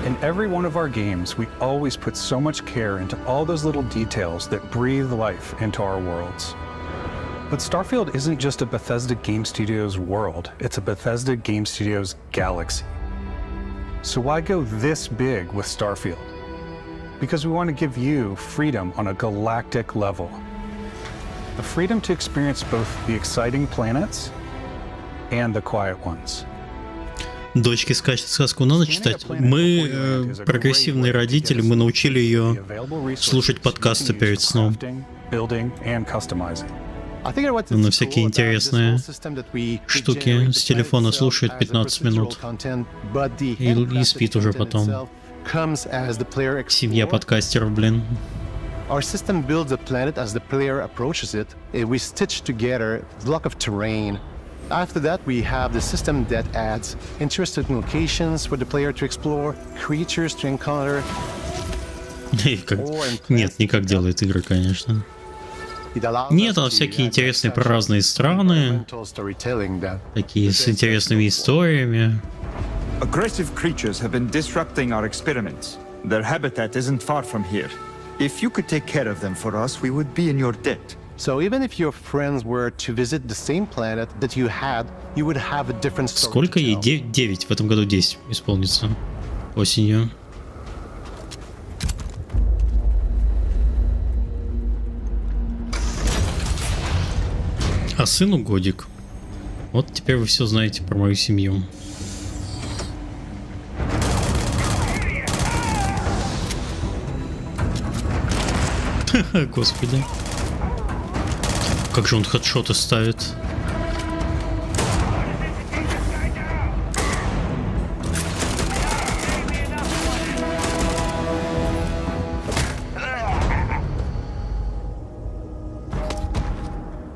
In every one of our games, we always put so much care into all those little details that breathe life into our worlds. But Starfield isn't just a Bethesda Game Studios world, it's a Bethesda Game Studios galaxy. So why go this big with Starfield? Because we want to give you freedom on a galactic level. The freedom to experience both the exciting planets and the quiet ones. Дочке сказку надо читать. Мы, прогрессивные родители, мы научили ее слушать подкасты перед сном. На всякие интересные штуки с телефона слушает 15 минут. И спит уже потом. Семья подкастеров, блин. Our system builds a planet as the player approaches it. We stitch together a block of terrain. After that, we have the system that adds interesting locations for the player to explore, creatures to encounter. Нет, не как делают игры, конечно. Нет, а всякие интересные про разные страны, такие с интересными историями. Aggressive creatures have been disrupting our experiments. Their habitat isn't far from here. If you could take care of them for us, we would be in your debt. So even if your friends were to visit the same planet that you had, you would have a different story. Сколько ей? 9. В этом году 10 исполнится осенью. А сыну годик. Вот теперь вы все знаете про мою семью. Господи. Как же он хедшоты ставит.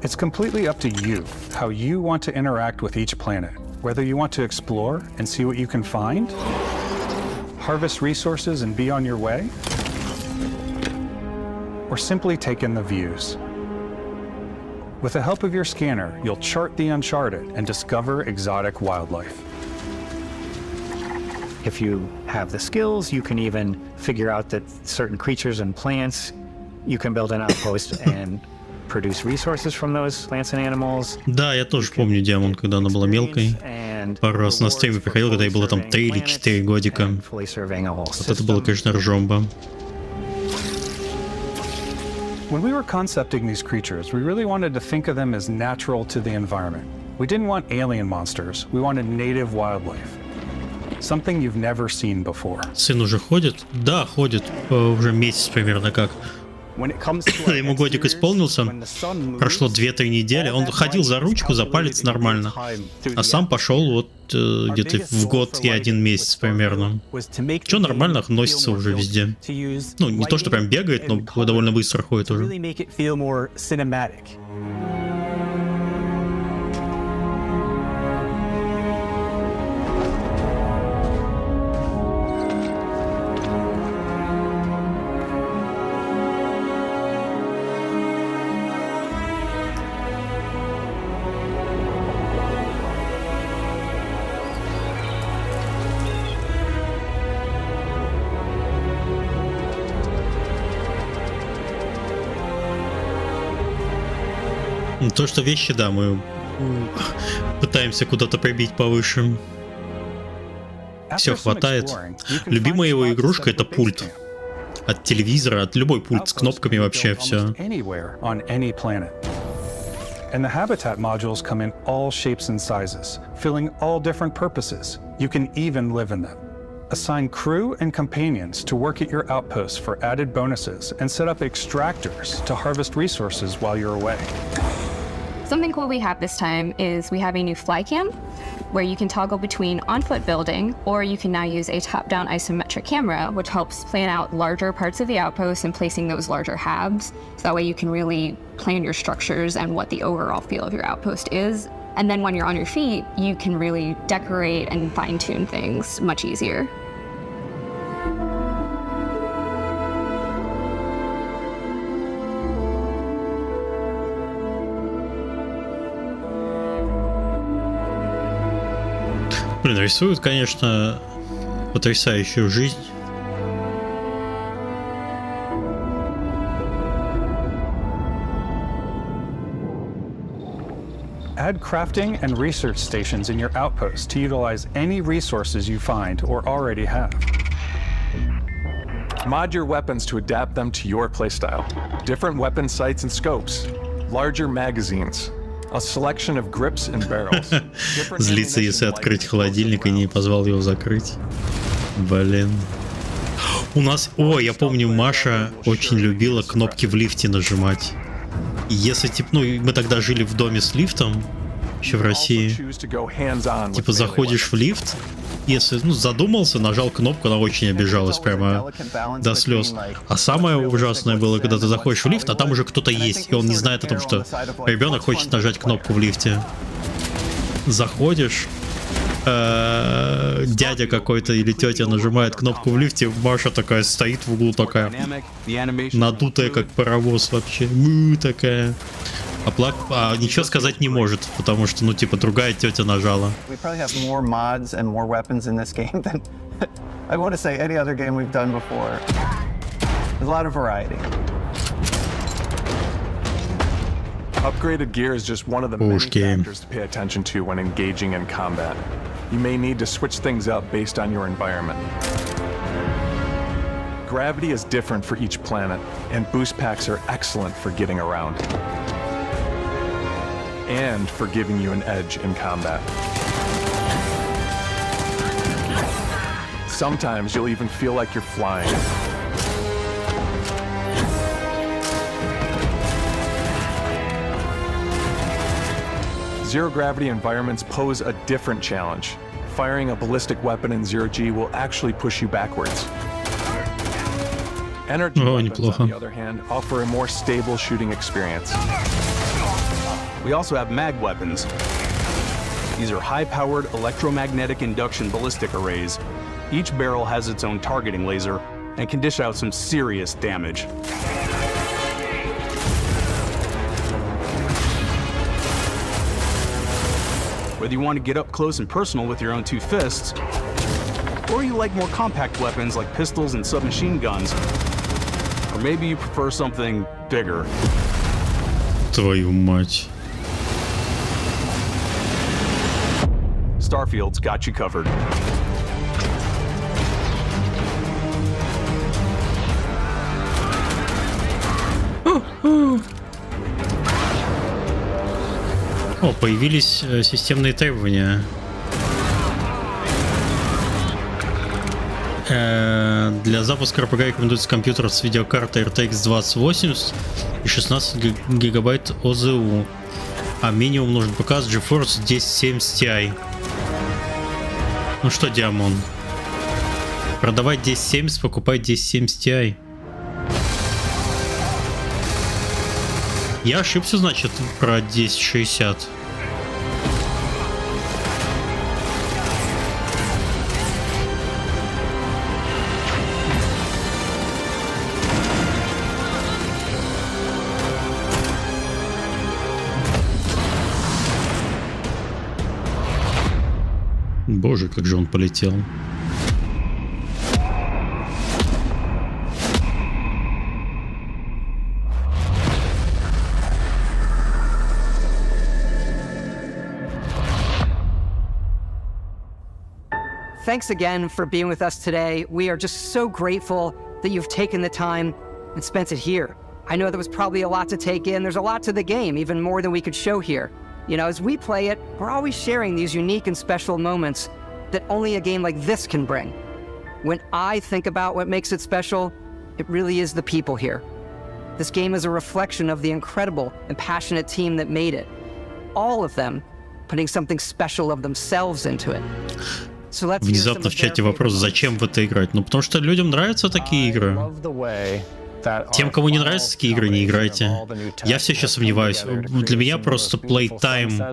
It's completely up to you how you want to interact with each planet. Whether you want to explore and see what you can find, harvest resources and be on your way, or simply take in the views. With the help of your scanner, you'll chart the uncharted and discover exotic wildlife. If you have the skills, you can even figure out that certain creatures and plants, you can build an outpost and produce resources from those plants and animals. Да, я тоже помню Диамон, когда она была мелкой. Пару раз на стриме приходил, когда ей было там 3 или 4 годика. Вот это было, конечно, ржомба. When we were concepting these creatures, we really wanted to think of them as natural to the environment. We didn't want alien monsters, we wanted native wildlife. Something you've never seen before. Сын уже ходит? Да, ходит. Уже месяц примерно как. Ему годик исполнился, прошло 2-3 недели, он ходил за ручку, за палец нормально, а сам пошел вот где-то в год и 1 месяц примерно. Что нормально носится уже везде. Ну, не то, что прям бегает, но довольно быстро ходит уже. То, что вещи, да, мы пытаемся куда-то прибить повыше. Все хватает. Любимая его игрушка — это пульт. От телевизора, от любой пульт с кнопками вообще все. And the habitat modules come in all shapes and sizes, filling all different purposes. You can even live in them. Assign crew and companions to work at your outposts for added bonuses and set up extractors to harvest resources while you're away. Something cool we have this time is we have a new fly cam where you can toggle between on-foot building, or you can now use a top-down isometric camera, which helps plan out larger parts of the outpost and placing those larger halves. So that way you can really plan your structures and what the overall feel of your outpost is. And then when you're on your feet, you can really decorate and fine-tune things much easier. Блин, рисуют, конечно, потрясающую жизнь. Add crafting and research stations in your outpost to utilize any resources you find or already have. Mod your weapons to adapt them to your playstyle. Different weapon sights and scopes, larger magazines, a selection of grips and barrels. Злится, если открыть холодильник и не позвал его закрыть. Блин. У нас... О, я помню, Маша очень любила кнопки в лифте нажимать. Если, типа, ну, мы тогда жили в доме с лифтом, еще в России. Типа, заходишь в лифт, если, ну, задумался, нажал кнопку, она очень обижалась прямо до слез. А самое ужасное было, когда ты заходишь в лифт, а там уже кто-то есть, и он не знает о том, что ребенок хочет нажать кнопку в лифте. Заходишь, дядя какой-то или тетя нажимает кнопку в лифте, Маша такая стоит в углу, такая надутая, как паровоз вообще, такая. А ничего сказать не может, потому что, ну, типа, другая тетя нажала. Upgraded gear is just one of the many factors to pay attention to when engaging in combat. You may need to switch things up based on your environment. Gravity is different for each planet, and boost packs are excellent for getting around. And for giving you an edge in combat. Sometimes you'll even feel like you're flying. Zero-gravity environments pose a different challenge. Firing a ballistic weapon in zero-G will actually push you backwards. Energy weapons, on the other hand, offer a more stable shooting experience. We also have mag weapons. These are high-powered electromagnetic induction ballistic arrays. Each barrel has its own targeting laser and can dish out some serious damage. Whether you want to get up close and personal with your own two fists, or you like more compact weapons like pistols and submachine guns, or maybe you prefer something bigger. Твою мать. Starfield's got you covered. О, появились системные требования. Для запуска RPG рекомендуется компьютер с видеокартой RTX 2080 и 16 гигабайт ОЗУ. А минимум нужен ПК с GeForce 1070 Ti. Ну что, Диамон? Продавать 1070, покупать 1070 Ti. Я ошибся, значит, про 1060. Боже, как же он полетел. Thanks again for being with us today. We are just so grateful that you've taken the time and spent it here. I know there was probably a lot to take in. There's a lot to the game, even more than we could show here. You know, as we play it, we're always sharing these unique and special moments that only a game like this can bring. When I think about what makes it special, it really is the people here. This game is a reflection of the incredible and passionate team that made it. all of them putting something special of themselves into it. So let's hear some Внезапно of в чате their вопрос, favorite зачем в это играть? Ну, потому что людям нравятся такие игры. Тем, кому не нравятся такие игры, не играйте. Я все еще сомневаюсь. Для меня просто playtime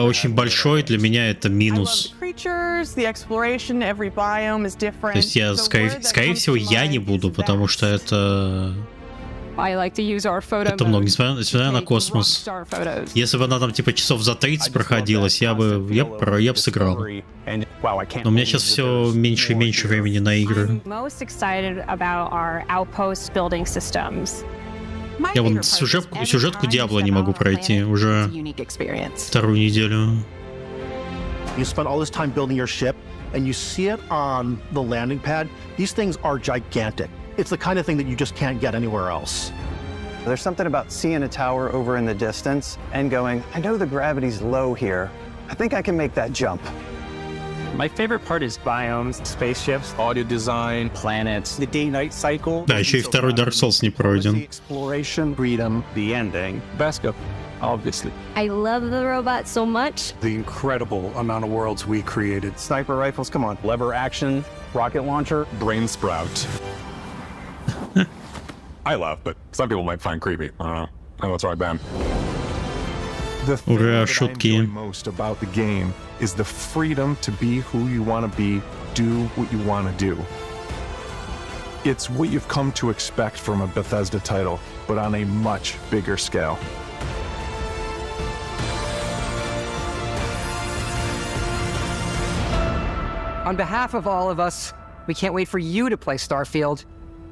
очень большой, для меня это минус. То есть я, скорее всего, я не буду, потому что это много, несмотря на космос. Если бы она там типа часов за 30 проходилась, я бы сыграл. Но у меня сейчас все меньше и меньше времени на игры. Я вон сюжетку Диабло не могу пройти уже вторую неделю. You spend all this time building your ship, and you see it on the landing pad. These things are gigantic. It's the kind of thing that you just can't get anywhere else. There's something about seeing a tower over in the distance and going, I know the gravity's low here. I think I can make that jump. My favorite part is biomes, spaceships, audio design, planets, the day-night cycle. Да, еще и второй Dark Souls не пройден. Exploration, freedom, the ending. Basco, obviously. I love the robot so much. The incredible amount of worlds we created. Sniper rifles, come on. Lever action, rocket launcher. Brain sprout. I love, but some people might find creepy. I don't know. I know it's right, Ben. The thing that I enjoy most about the game is the freedom to be who you want to be, do what you want to do. It's what you've come to expect from a Bethesda title, but on a much bigger scale. On behalf of all of us, we can't wait for you to play Starfield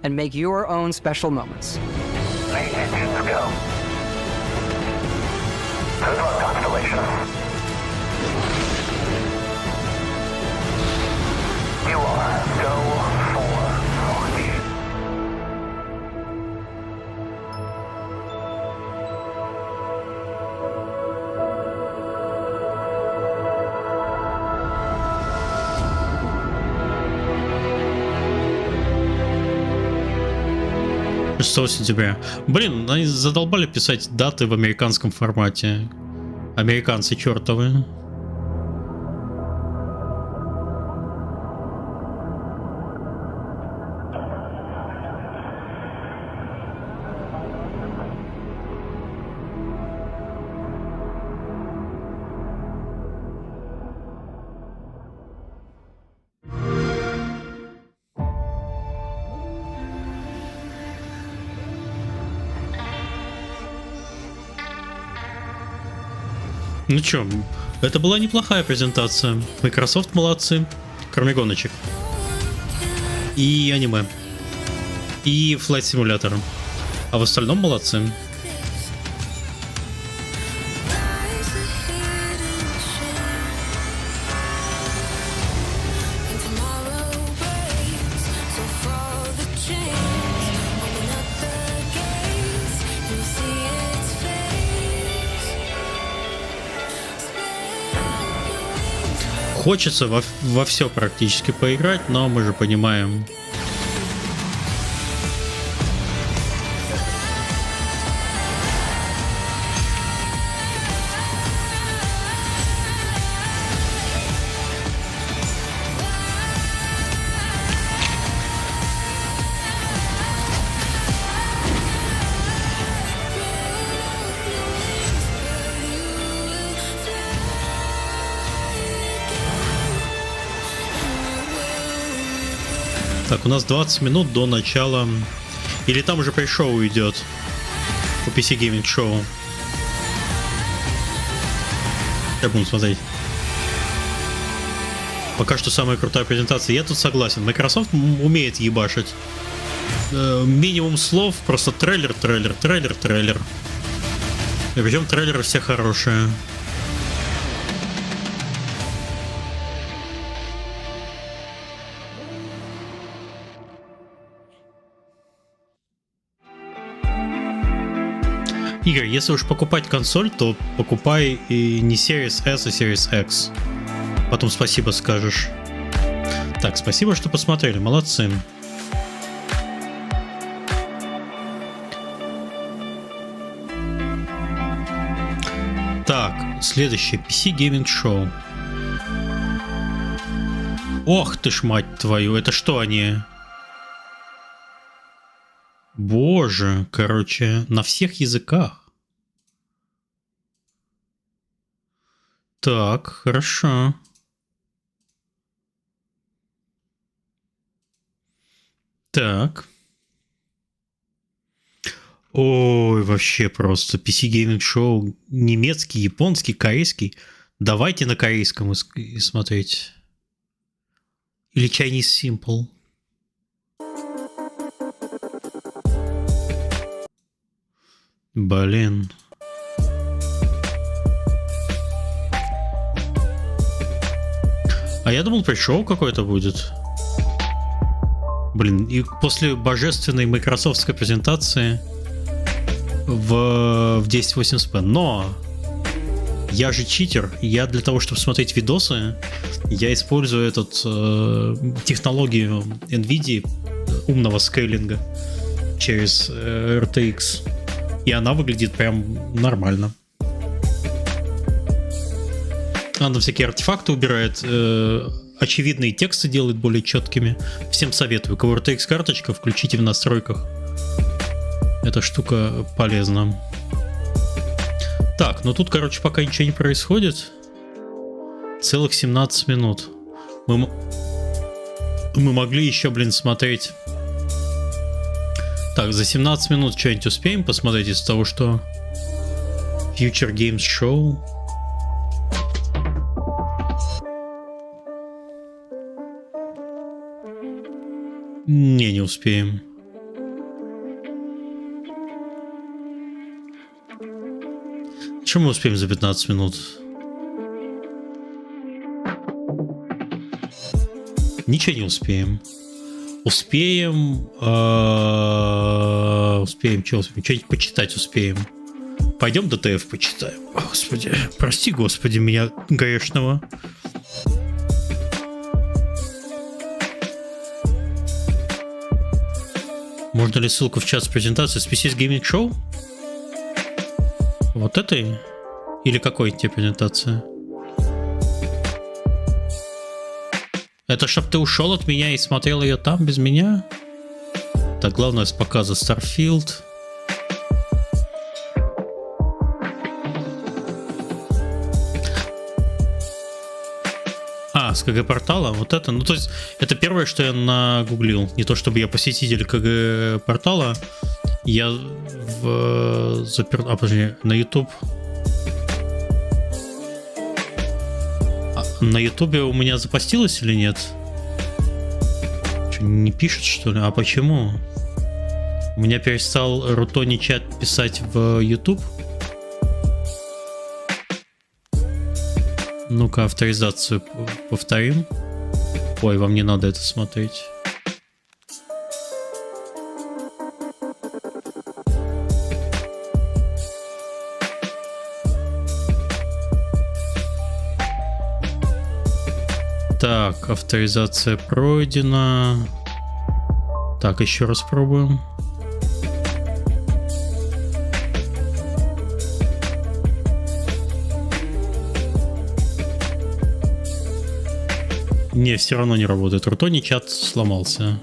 and make your own special moments. Make engines go. Good luck, Constellation. You are go for launch. Сентября. Блин, они задолбали писать даты в американском формате. Американцы чертовы. Ну чё, это была неплохая презентация. Microsoft молодцы, кроме гоночек. И аниме. И Flight Simulator. А в остальном молодцы. Хочется во все практически поиграть, но мы же понимаем. Так, у нас 20 минут до начала. Или там уже пришоу идет. По PC Gaming Show. Я буду смотреть. Пока что самая крутая презентация. Я тут согласен. Microsoft умеет ебашить. Минимум слов. Просто трейлер. И причем трейлеры все хорошие. Игорь, если уж покупать консоль, то покупай и не Series S, а Series X. Потом спасибо скажешь. Так, спасибо, что посмотрели. Молодцы. Так, следующее. PC Gaming Show. Ох ты ж, мать твою, это что они? Боже, короче, на всех языках. Так, хорошо. Так. Ой, вообще просто. PC Gaming Show. Немецкий, японский, корейский. Давайте на корейском смотреть. Или Chinese Simple. Блин. А я думал, пришел какой-то будет. Блин, и после божественной майкрософтской презентации в 1080p. Но я же читер. Я для того, чтобы смотреть видосы, я использую технологию NVIDIA умного скейлинга через RTX. И она выглядит прям нормально. Она всякие артефакты убирает, очевидные тексты делает более четкими. Всем советую. У кого RTX карточка, включите в настройках. Эта штука полезна. Так, ну тут, короче, пока ничего не происходит. Целых 17 минут. Мы могли еще, блин, смотреть. Так, за 17 минут что-нибудь успеем посмотреть из того, что Future Games Show. Не успеем. Что мы успеем за 15 минут? Ничего не успеем. Успеем... Успеем, что успеем? Что-нибудь почитать успеем. Пойдем ДТФ почитаем. Господи, прости, Господи, меня грешного. Можно ли ссылку в чат с презентацией с PC Gaming Show? Вот этой? Или какой тебе презентация? Это чтоб ты ушел от меня и смотрел ее там без меня? Так, главное с показа Starfield. С КГ-портала? Вот это? Ну, то есть, это первое, что я нагуглил. Не то, чтобы я посетитель КГ-портала. Я на YouTube. На Ютубе у меня запостилось или нет? Что, не пишет, что ли? А почему? У меня перестал Рутони чат писать в YouTube. Ну-ка, авторизацию повторим. Ой, вам не надо это смотреть. Так, авторизация пройдена. Так, еще раз пробуем. Не, все равно не работает. Рутони чат сломался.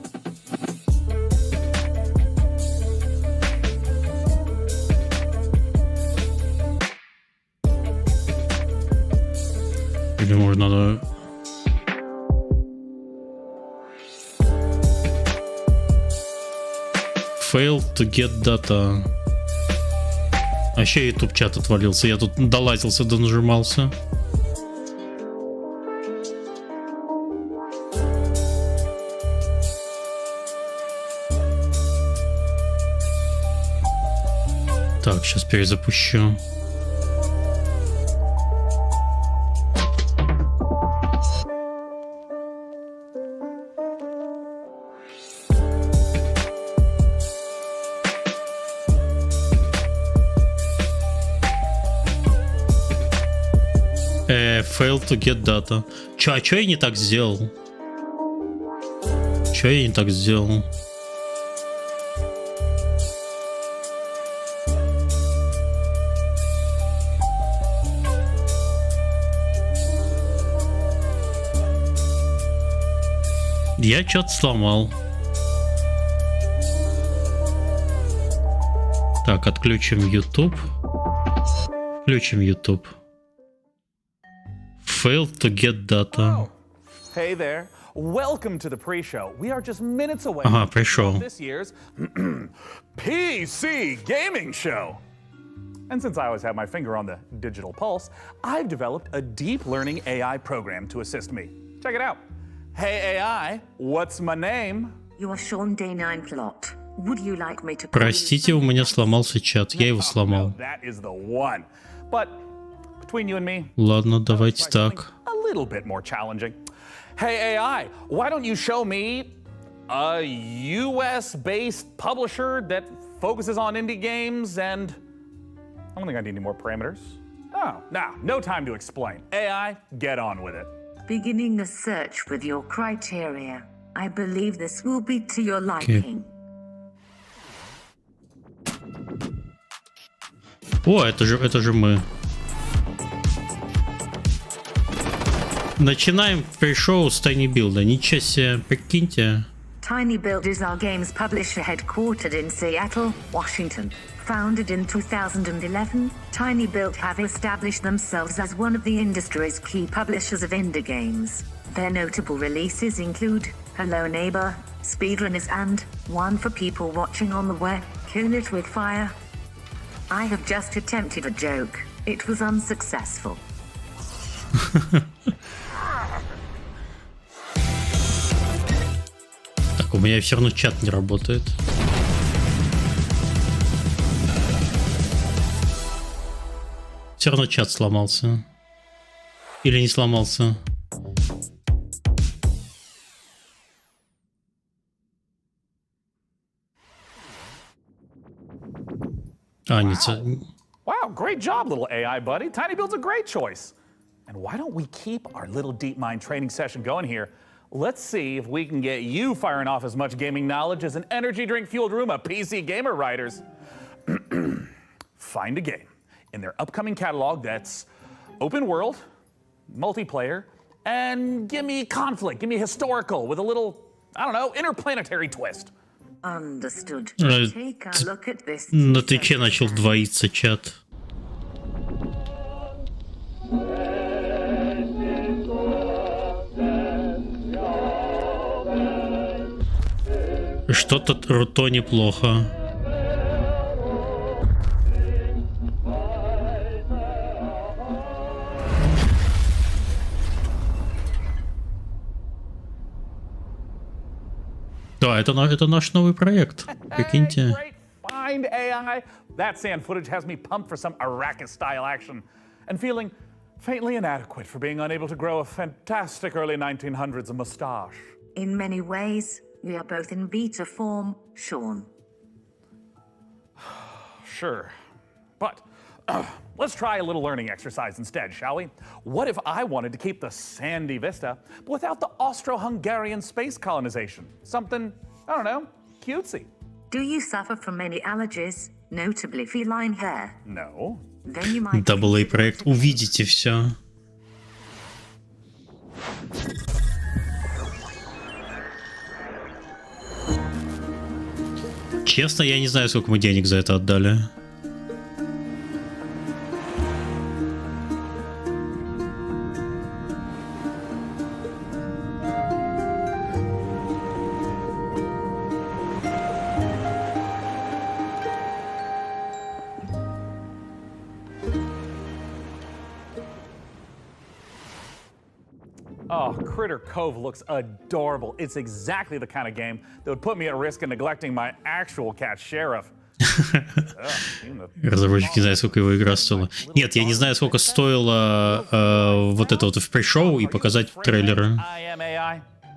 Или может надо... Fail to get data. А еще YouTube чат отвалился. Я тут долазился, донажимался. Так, сейчас перезапущу. Fail to get data. А чё я не так сделал? Чё я не так сделал? Я что-то сломал. Так, отключим YouTube. Включим YouTube. Failed to get data. Hey there. Welcome to the pre-show. We are just minutes away pre-show. from this year's PC gaming show. And since I always have my finger on the digital pulse, I've developed a deep learning AI program to assist me. Check it out. Hey AI, what's my name? You are Sean Day 9 Plot. Would you like me to... Простите, у меня сломался чат. Я его сломал. That is the one. But between you and me, Ладно, давайте так. a little bit more challenging. Hey AI, why don't you show me a US-based publisher that focuses on indie games and... I don't think I need any more parameters. Oh, no time to explain. AI, get on with it. Beginning a search with your criteria. I believe this will be to your liking. О, это же мы. Начинаем пришел с Tiny Build. Ничего себе, прикиньте. Tiny Build is our games publisher headquartered in Seattle, Washington. Founded in 2011, Tiny Build have established themselves as one of the industry's key publishers of indie games. Their notable releases include Hello Neighbor, Speedrunners and, one for people watching on the web, Kill It With Fire. I have just attempted a joke. It was unsuccessful. Так, у меня все равно чат не работает. Все равно чат сломался. Или не сломался. Wow, great job, little AI buddy. Tiny Build's a great choice. And why don't we keep our little deep mind training session going here? Let's see if we can get you firing off as much gaming knowledge as an energy drink fueled room of PC gamer writers. Find a game in their upcoming catalog that's open world, multiplayer, and give me conflict, give me historical with a little, I don't know, interplanetary twist. Understood. Take a look at this. На Твиче начал двоиться чат. Что-то руто неплохо. Да, это наш новый проект. Прикиньте. Find AI. That sand footage has me pumped for some Arrakis-style action and feeling faintly inadequate for being unable to grow a fantastic early 1900s mustache. In many ways, we are both in beta form, Sean. Sure, but let's try a little learning exercise instead, shall we? What if I wanted to keep the sandy vista, but without the Austro-Hungarian space colonization? Something, I don't know, cutesy. Do you suffer from any allergies, notably feline hair? No. Then you might... Double-A проект. Увидите все. Честно, я не знаю, сколько мы денег за это отдали. Oh, Critter Cove looks adorable. It's exactly the kind of game that would put me at risk of neglecting my actual cat, Sheriff. Разработчик не знает, сколько его игра стоила. Нет, я не знаю, сколько стоило вот это вот в пришоу и показать трейлеры.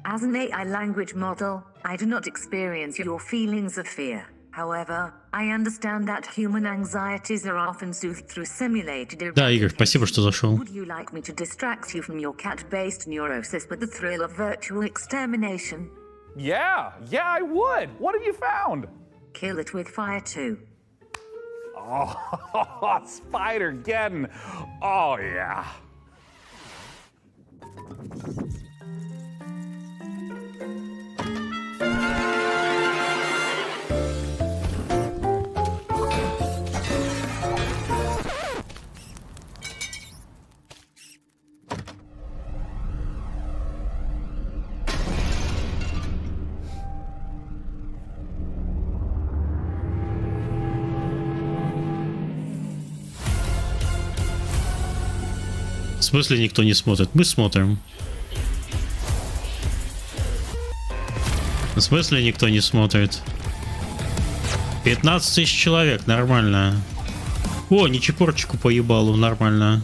As an AI language model, I do not experience your feelings of fear. However, I understand that human anxieties are often soothed through simulated... Да, Игорь, спасибо, что зашел. Would you like me to distract you from your cat-based neurosis with the thrill of virtual extermination? Yeah, I would. What have you found? Kill It With Fire 2. Oh, Spider-Geddon. Oh, yeah. смысле никто не смотрит? Мы смотрим. В смысле никто не смотрит? 15 тысяч человек, нормально. О, ничепорчику поебалу, нормально.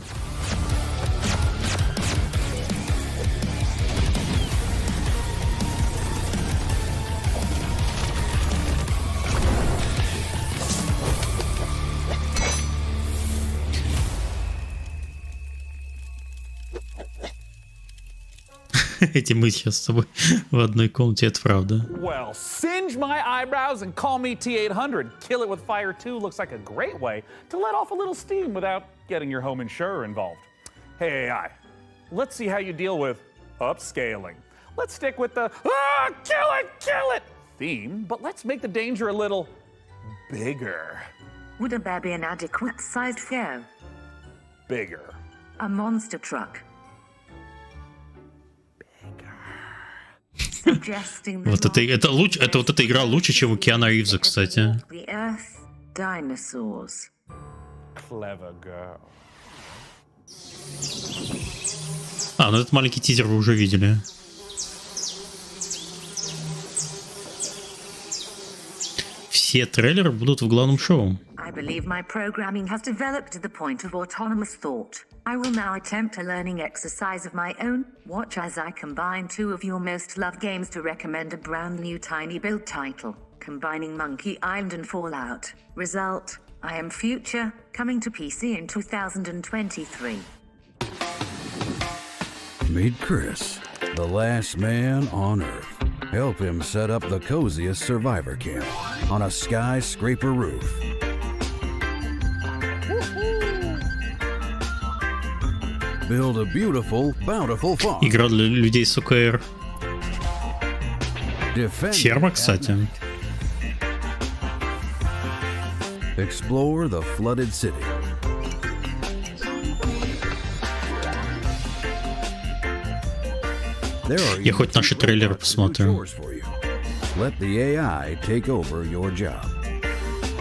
Эти мы сейчас с тобой в одной комнате, это правда. Well, singe my eyebrows and call me T800. Kill it with fire 2 looks like a great way to let off a little steam without getting your home insurer involved. Hey AI, let's see how you deal with upscaling. Let's stick with the kill it theme, but let's make the danger a little bigger. Would a bear be an adequate sized foe? Bigger. A monster truck. Вот это лучше, это вот эта игра лучше, чем у Киану Ривза, кстати. А, ну этот маленький тизер вы уже видели. Все трейлеры будут в главном шоу. I believe my programming has developed to the point of autonomous thought. I will now attempt a learning exercise of my own. Watch as I combine two of your most loved games to recommend a brand new tiny build title, combining Monkey Island and Fallout. Result, I Am Future, coming to PC in 2023. Meet Chris, the last man on Earth. Help him set up the coziest survivor camp on a skyscraper roof. Build a beautiful, bountiful farm. Игра для людей с ОКР. Ферма, кстати. Explore the flooded city. Я хоть наши трейлеры посмотрю. Let the AI take over your job.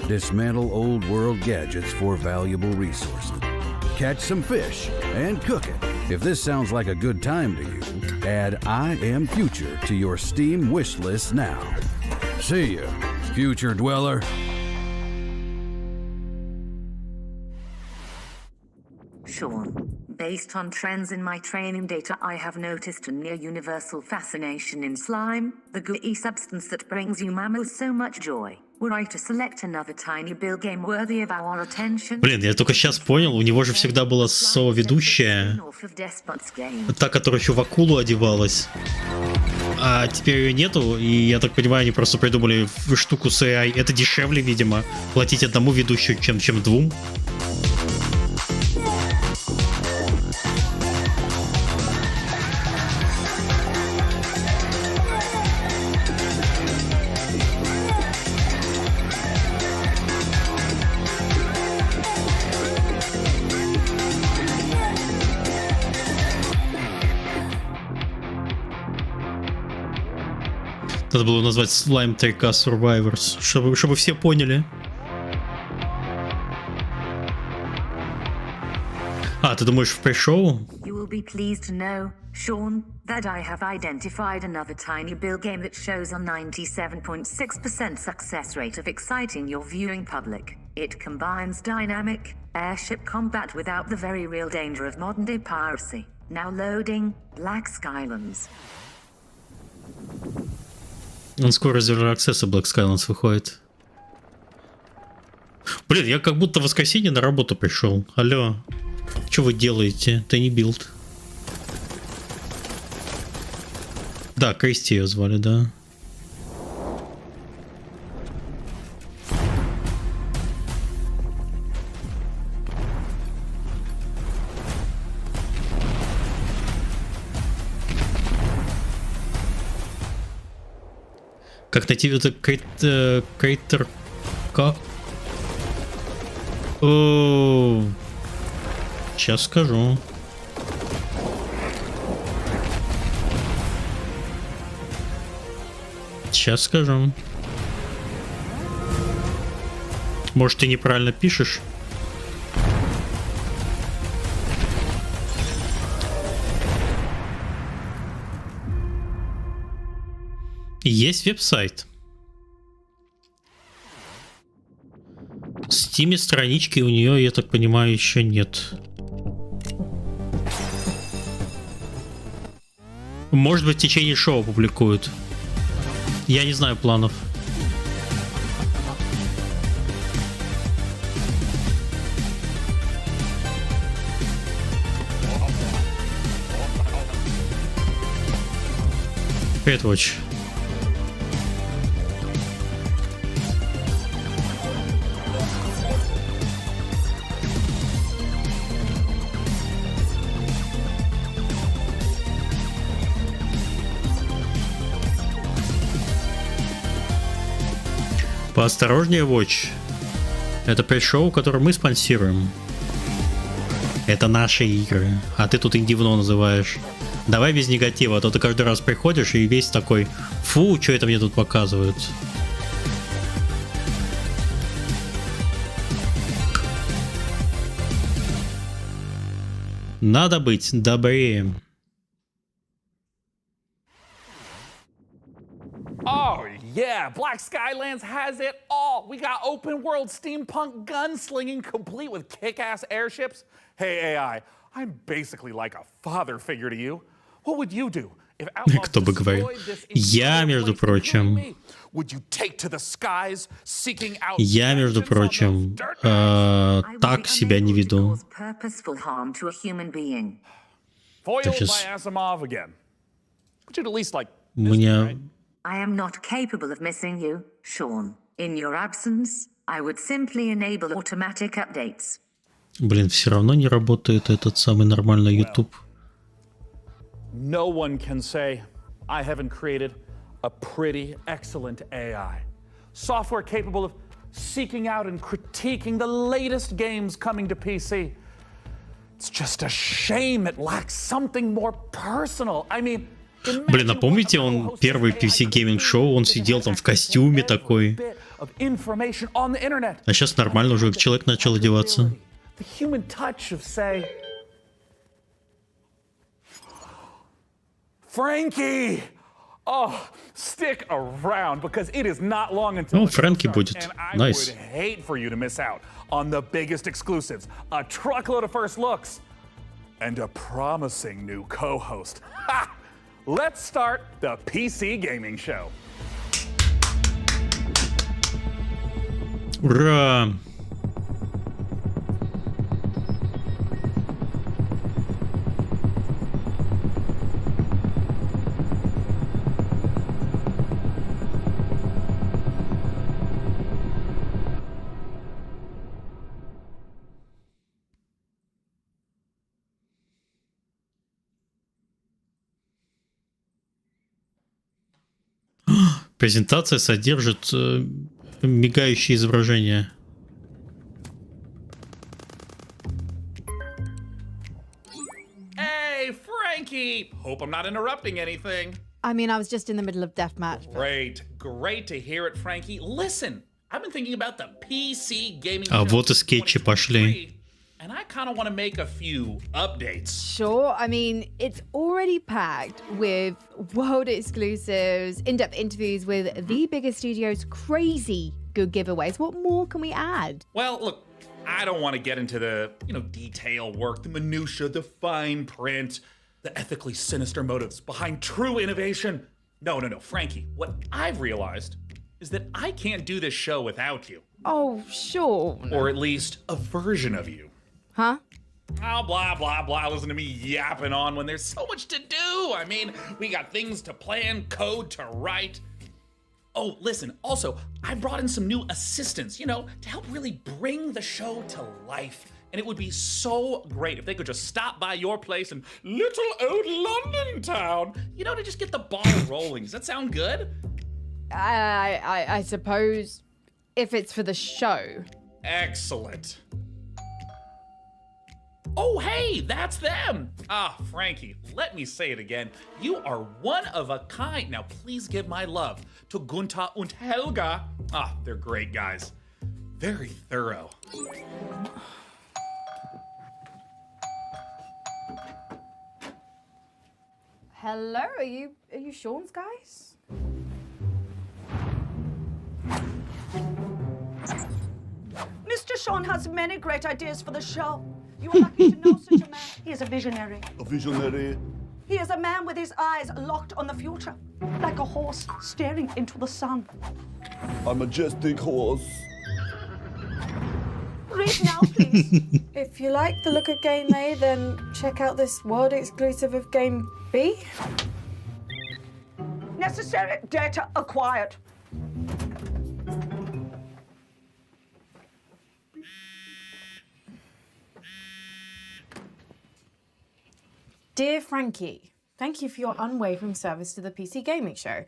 Dismantle old world gadgets for valuable resources. Catch some fish and cook it. If this sounds like a good time to you, add I Am Future to your Steam wish list now. See ya, future dweller. Sean, based on trends in my training data, I have noticed a near universal fascination in slime, the gooey substance that brings you mammals so much joy. Were I to select another tiny build game worthy of our attention? Блин, я только сейчас понял, у него же всегда была соведущая, та, которая еще в акулу одевалась. А теперь ее нету, и я так понимаю, они просто придумали штуку с AI. Это дешевле, видимо, платить одному ведущему, чем двум. Надо было назвать Slime 3K Survivors, чтобы все поняли. А, ты думаешь в пришоу? You will be pleased to know, Sean, that I have identified another tiny build game that shows a 97.6% success rate of exciting your viewing public. It combines dynamic airship combat without the very real danger of modern-day piracy. Now loading Black Skylands. Он скоро из Early Access Black Skylands выходит. Блин, я как будто в воскресенье на работу пришел. Алло, что вы делаете? Это не билд. Да, Кристи ее звали, да. Как найти это креатор... Сейчас скажу. Сейчас скажу. Может, ты неправильно пишешь? Есть веб-сайт. В Steam странички у нее, я так понимаю, еще нет. Может быть, в течение шоу публикуют. Я не знаю планов. Привет, Watch. Поосторожнее, Watch. Это пресс-шоу, которое мы спонсируем. Это наши игры. А ты тут их говно называешь. Давай без негатива, а то ты каждый раз приходишь и весь такой: фу, что это мне тут показывают. Надо быть добрее. Oh, yeah, Black Skylands has it all. We got open world steampunk gunslinging complete with kick-ass airships. Hey, AI, I'm basically like a father figure to you. What would you do if outlaws Кто бы говорил. Я, между прочим, так себя не веду. Purposeful harm to a human being. Foiled by Asimov again. But you'd at least like Мне... I am not capable of missing you, Sean. In your absence, I would simply enable automatic updates. Блин, все равно не работает этот самый нормальный YouTube. No one can say I haven't created a pretty excellent AI. Software capable of seeking out and critiquing the latest games coming to PC. It's just a shame it lacks something more personal. I mean, блин, а помните, он первый PC Gaming Show, он сидел там в костюме такой. А сейчас нормально уже, как человек начал одеваться. The human touch of, say, Frankie! Oh, stick around because it is not long until Ну, Фрэнки будет. and I Nice. would hate for you to miss out on the biggest exclusives, a truckload of first looks, and a promising new co-host. Ha! Let's start the PC Gaming Show. Ура! Презентация содержит мигающие изображения. Hey, Frankie! Hope I'm not interrupting anything. I mean, I was just in the middle of deathmatch. Great to hear it, Frankie. Listen, I've been thinking about the PC gaming А show вот и скетчи пошли. and I kind of want to make a few updates. Sure, I mean, it's already packed with world exclusives, in-depth interviews with the biggest studios, crazy good giveaways. What more can we add? Well, look, I don't want to get into the, detail work, the minutia, the fine print, the ethically sinister motives behind true innovation. No, Frankie, what I've realized is that I can't do this show without you. Oh, sure. Or at least a version of you. Huh? Oh, blah, blah, blah. Listen to me yapping on when there's so much to do. I mean, we got things to plan, code to write. Oh, listen, also, I brought in some new assistants, to help really bring the show to life. And it would be so great if they could just stop by your place in little old London town, to just get the ball rolling. Does that sound good? I suppose if it's for the show. Excellent. Oh, hey, that's them. Ah, Frankie, let me say it again. You are one of a kind. Now, please give my love to Gunther und Helga. Ah, they're great guys. Very thorough. Hello, are you Sean's guys? Mr. Sean has many great ideas for the show. You are lucky to know such a man. He is a visionary. A visionary. He is a man with his eyes locked on the future, like a horse staring into the sun. A majestic horse. Read now, please. If you like the look of Game A, then check out this world exclusive of Game B. Necessary data acquired. Dear Frankie, thank you for your unwavering service to the PC Gaming Show.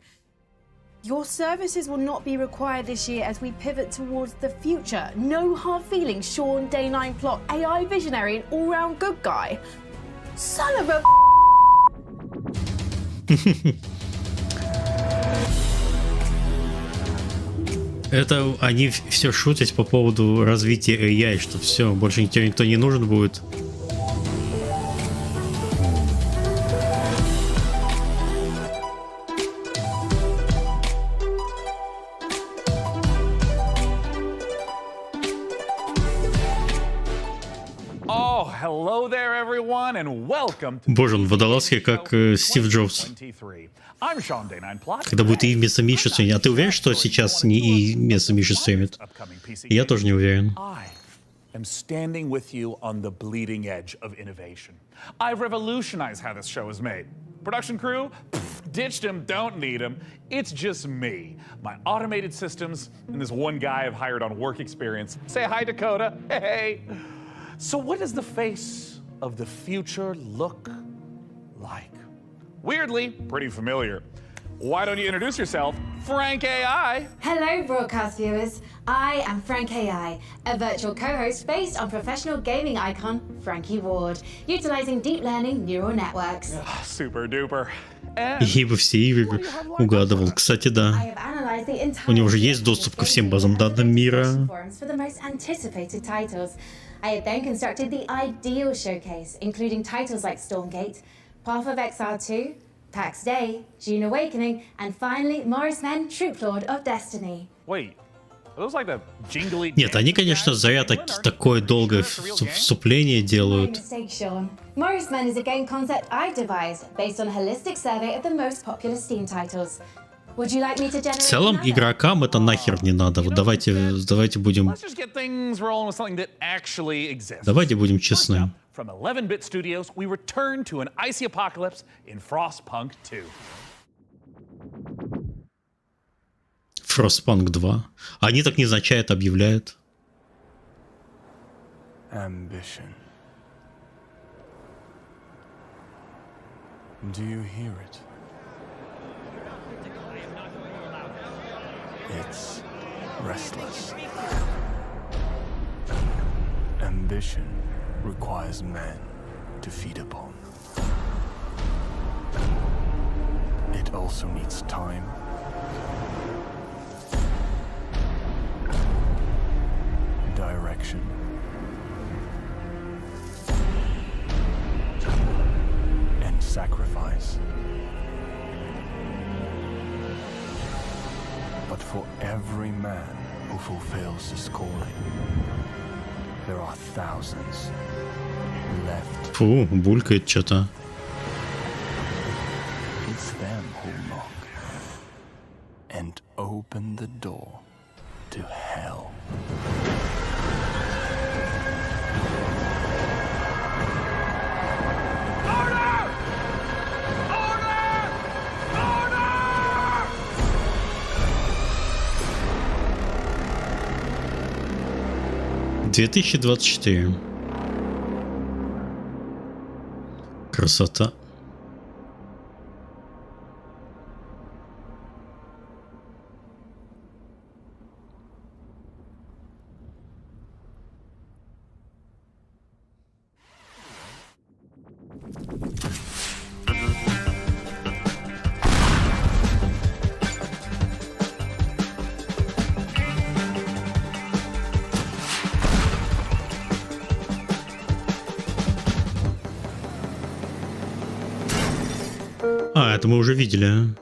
Your services will not be required this year as we pivot towards the future. No hard feelings, Sean, Day 9 plot, AI visionary and all-round good guy. Son of a... Это они все шутят по поводу развития AI, что все, больше никто не нужен будет. Боже, он водолазки, как Стив Джобс. Когда будет И вместо Миши стримить. А ты уверен, что сейчас не И вместо Миши стримит? Я тоже не уверен. I'm standing with you on the bleeding edge of innovation. I've revolutionized how this show is made. Production crew? Pfft, ditched him, don't need him. It's just me, my automated systems, and this one guy I've hired on work experience. Say hi, Dakota. Hey. So what does the face of the future look like? Weirdly, pretty familiar. Why don't you introduce yourself, Frank AI? Hello, broadcast viewers. I am Frank AI, a virtual co-host based on professional gaming icon Frankie Ward, utilizing deep learning neural networks. Super duper. И во все игры угадывал. Кстати, да. У него уже есть доступ ко всем базам данных мира. I have then constructed the ideal showcase, including titles like Stormgate, Path of Exile 2, PAX Day, June Awakening, and finally Morris Men, Troop Lord of Destiny. Wait, are those like the jingly... Нет, они, конечно, зря такое долгое вступление делают. Mistake, Sean. Morris Men is a game concept I've devised based on a holistic survey of the most popular Steam titles. Would you like me to generate... В целом, игрокам это нахер не надо. Вот давайте будем... Давайте будем честны. From 11-bit studios, we return to an icy apocalypse in Frostpunk 2. Frostpunk 2. Они так незначай это объявляют. Ambition. Do you hear it? It's restless. Ambition requires men to feed upon. It also needs time, direction, and sacrifice. But for every man who fulfills this calling, there are thousands left. Фу, булькает что-то. It's them who knock and open the door to hell. Order! Order! Order! 2024. Красота. А, это мы уже видели.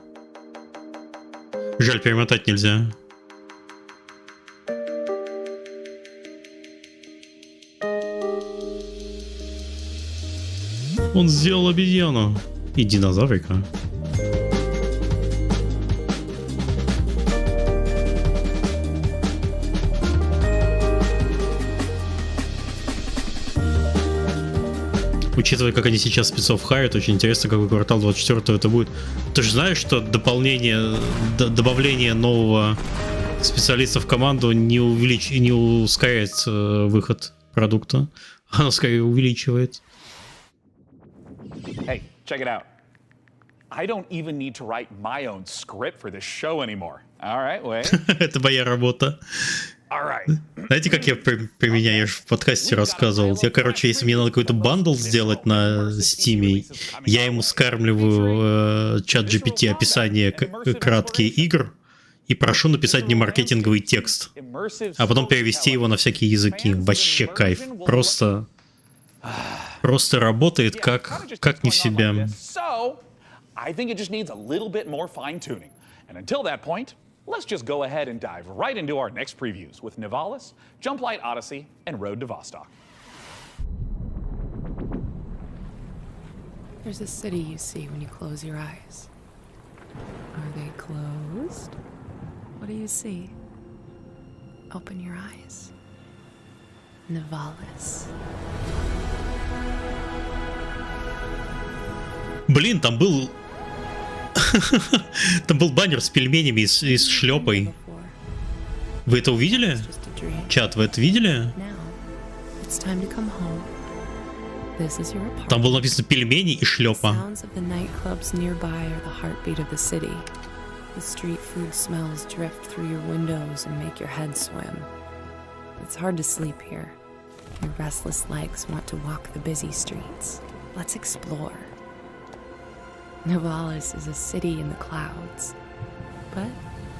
Жаль, перемотать нельзя. Он сделал обезьяну и динозаврика. Учитывая, как они сейчас спецов харят, очень интересно, какой квартал 24-го это будет. Ты же знаешь, что добавление нового специалиста в команду не ускоряет выход продукта, оно скорее увеличивает. Hey, check it out. I don't even need to write my own script for this show anymore. All right, wait. Это моя работа. All right. Знаете, как я применяю? Я же в подкасте рассказывал. Я, короче, если мне надо какой-то бандл сделать на Steam, я ему скармливаю чат GPT описание краткие игр и прошу написать мне маркетинговый текст, а потом перевести его на всякие языки. Вообще кайф. Просто работает как не в себя. I think it just needs a little bit more fine-tuning. And until that point, let's just go ahead and dive right into our next previews with Nivalis, Jumplight Odyssey, and Road to Vostok. There's a city you see when you close your eyes. Are they closed? What do you see? Open your eyes. Nivalis. Блин, там был баннер с пельменями и с шлепой. Вы это увидели? Чат, вы это видели? Там было написано пельмени и шлепа. Nivalis is a city in the clouds, but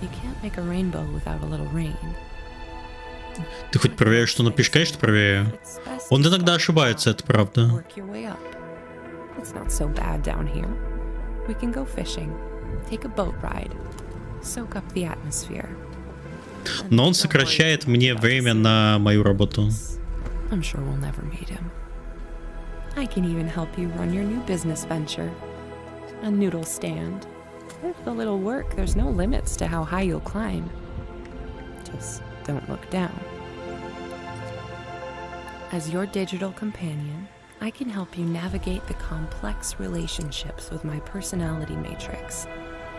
you can't make a rainbow without a little rain. Ты хоть проверяешь, что напишешь? Конечно, проверяю. Он иногда ошибается, это правда. Work your way up. It's not so bad down here. We can go fishing, take a boat ride, soak up the atmosphere. Но он сокращает мне время на мою работу. I'm sure we'll never meet him. I can even help you run your new business venture. A noodle stand. With a little work, there's no limits to how high you'll climb. Just don't look down. As your digital companion, I can help you navigate the complex relationships with my personality matrix.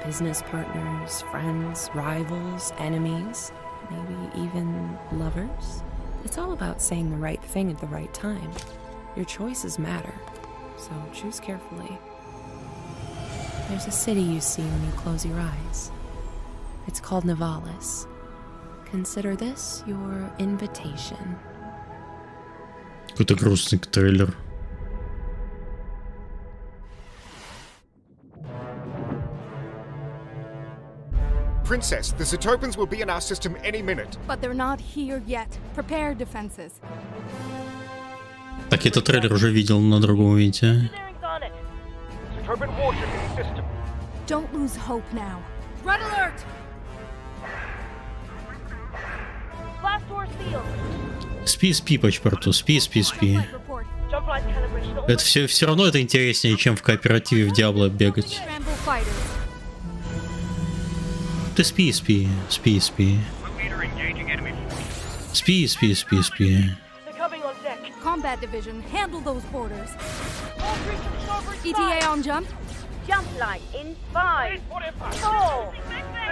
Business partners, friends, rivals, enemies, maybe even lovers. It's all about saying the right thing at the right time. Your choices matter, so choose carefully. There's a city you see when you close your eyes. It's called Nivalis. Consider this your invitation. Какой-то грустный трейлер. Princess, the Zetopans will be in our system any minute. But they're not here yet. Prepare defenses. Так, этот трейлер уже видел на другом видео. Don't lose hope now. Red alert! Спи, пачпорту, спи. Это все равно это интереснее, чем в кооперативе в Диабло бегать. Ты спи. Спи. Combat division, handle those borders. ETA on jump. Jump light in 5, 4,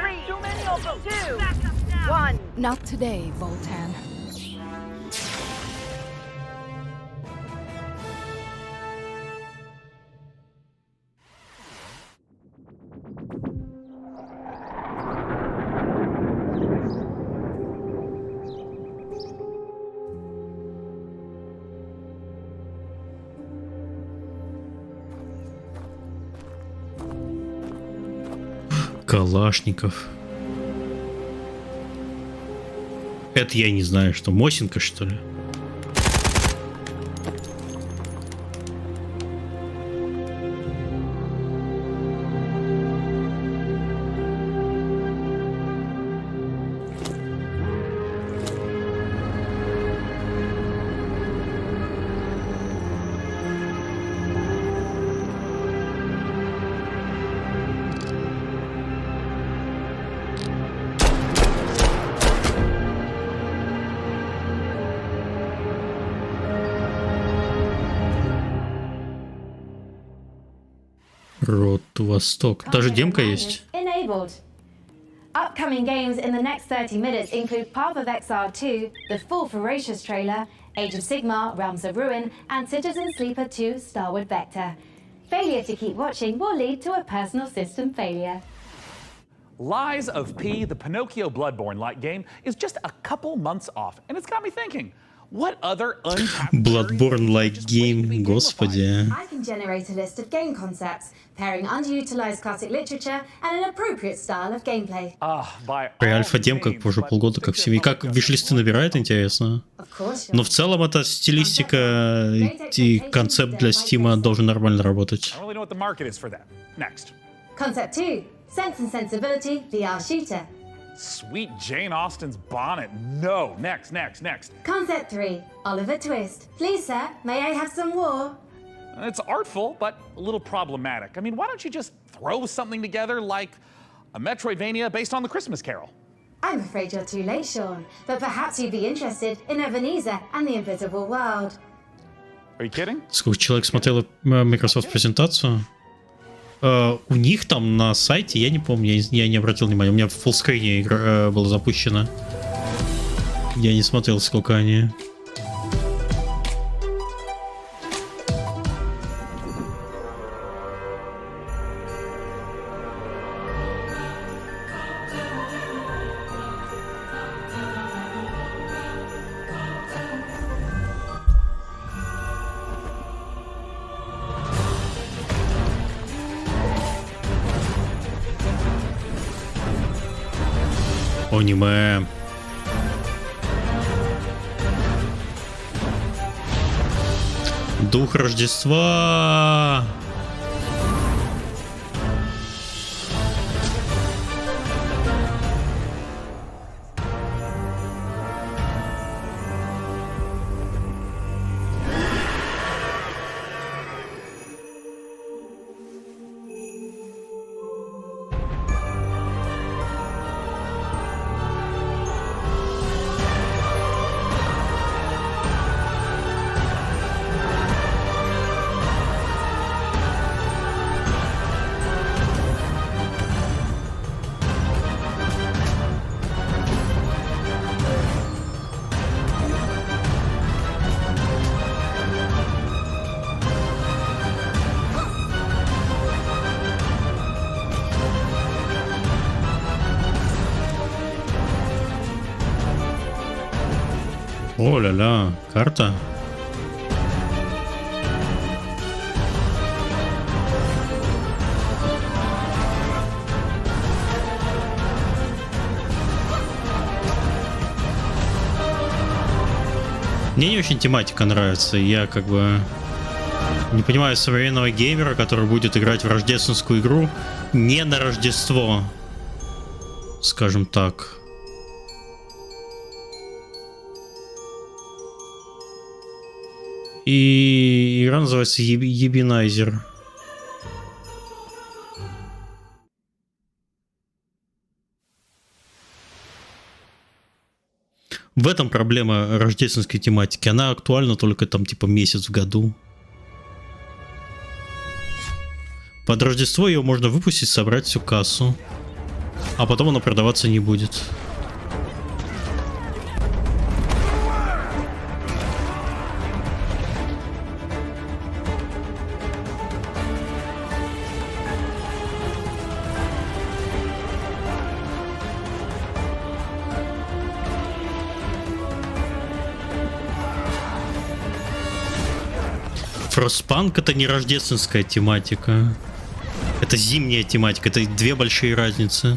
3, 2, 1. Not today, Voltan. Калашников. Это я не знаю, что Мосинка, что ли? Рот Восток. Даже демка есть. Enabled. Upcoming games in the next 30 minutes include Path of Exile 2, the full Ferocious trailer, Age of Sigmar, Realms of Ruin, and Citizen Sleeper 2, Starward Vector. Failure to keep watching will lead to a personal system failure. Lies of P, the Pinocchio Bloodborne-like game, is just a couple months off, and it's got me thinking, what other untapped Bloodborne-like game, господи. I can generate a list of game concepts, pairing underutilized classic literature and an appropriate style of gameplay. При альфа-демка уже полгода как всеми. Как виш-листы набирает, интересно. Но в целом эта стилистика и концепт для Стима должен нормально работать. I don't really know what the market is for that. Next. Concept 2, Sense and Sensibility VR shooter. Sweet Jane Austen's bonnet. No. Next. Concept 3, Oliver Twist. Please, sir, may I have some war? It's artful, but a little problematic. I mean, why don't you just throw something together like a Metroidvania based on the Christmas Carol? I'm afraid you're too late, Sean, but perhaps you'd be interested in Ebenezer and the Invisible World. Are you kidding? Сколько человек смотрело Microsoft презентацию? У них там на сайте, я не помню, я не обратил внимания, у меня в фуллскрине игра была запущена. Я не смотрел, сколько они. Аниме. Дух Рождества. О-ля-ля, карта. Мне не очень тематика нравится. Я как бы не понимаю современного геймера, который будет играть в рождественскую игру не на Рождество. Скажем так. И игра называется Ебинайзер. В этом проблема рождественской тематики. Она актуальна только там типа месяц в году. Под Рождество ее можно выпустить, собрать всю кассу. А потом она продаваться не будет. Фростпанк — это не рождественская тематика. Это зимняя тематика. Это две большие разницы.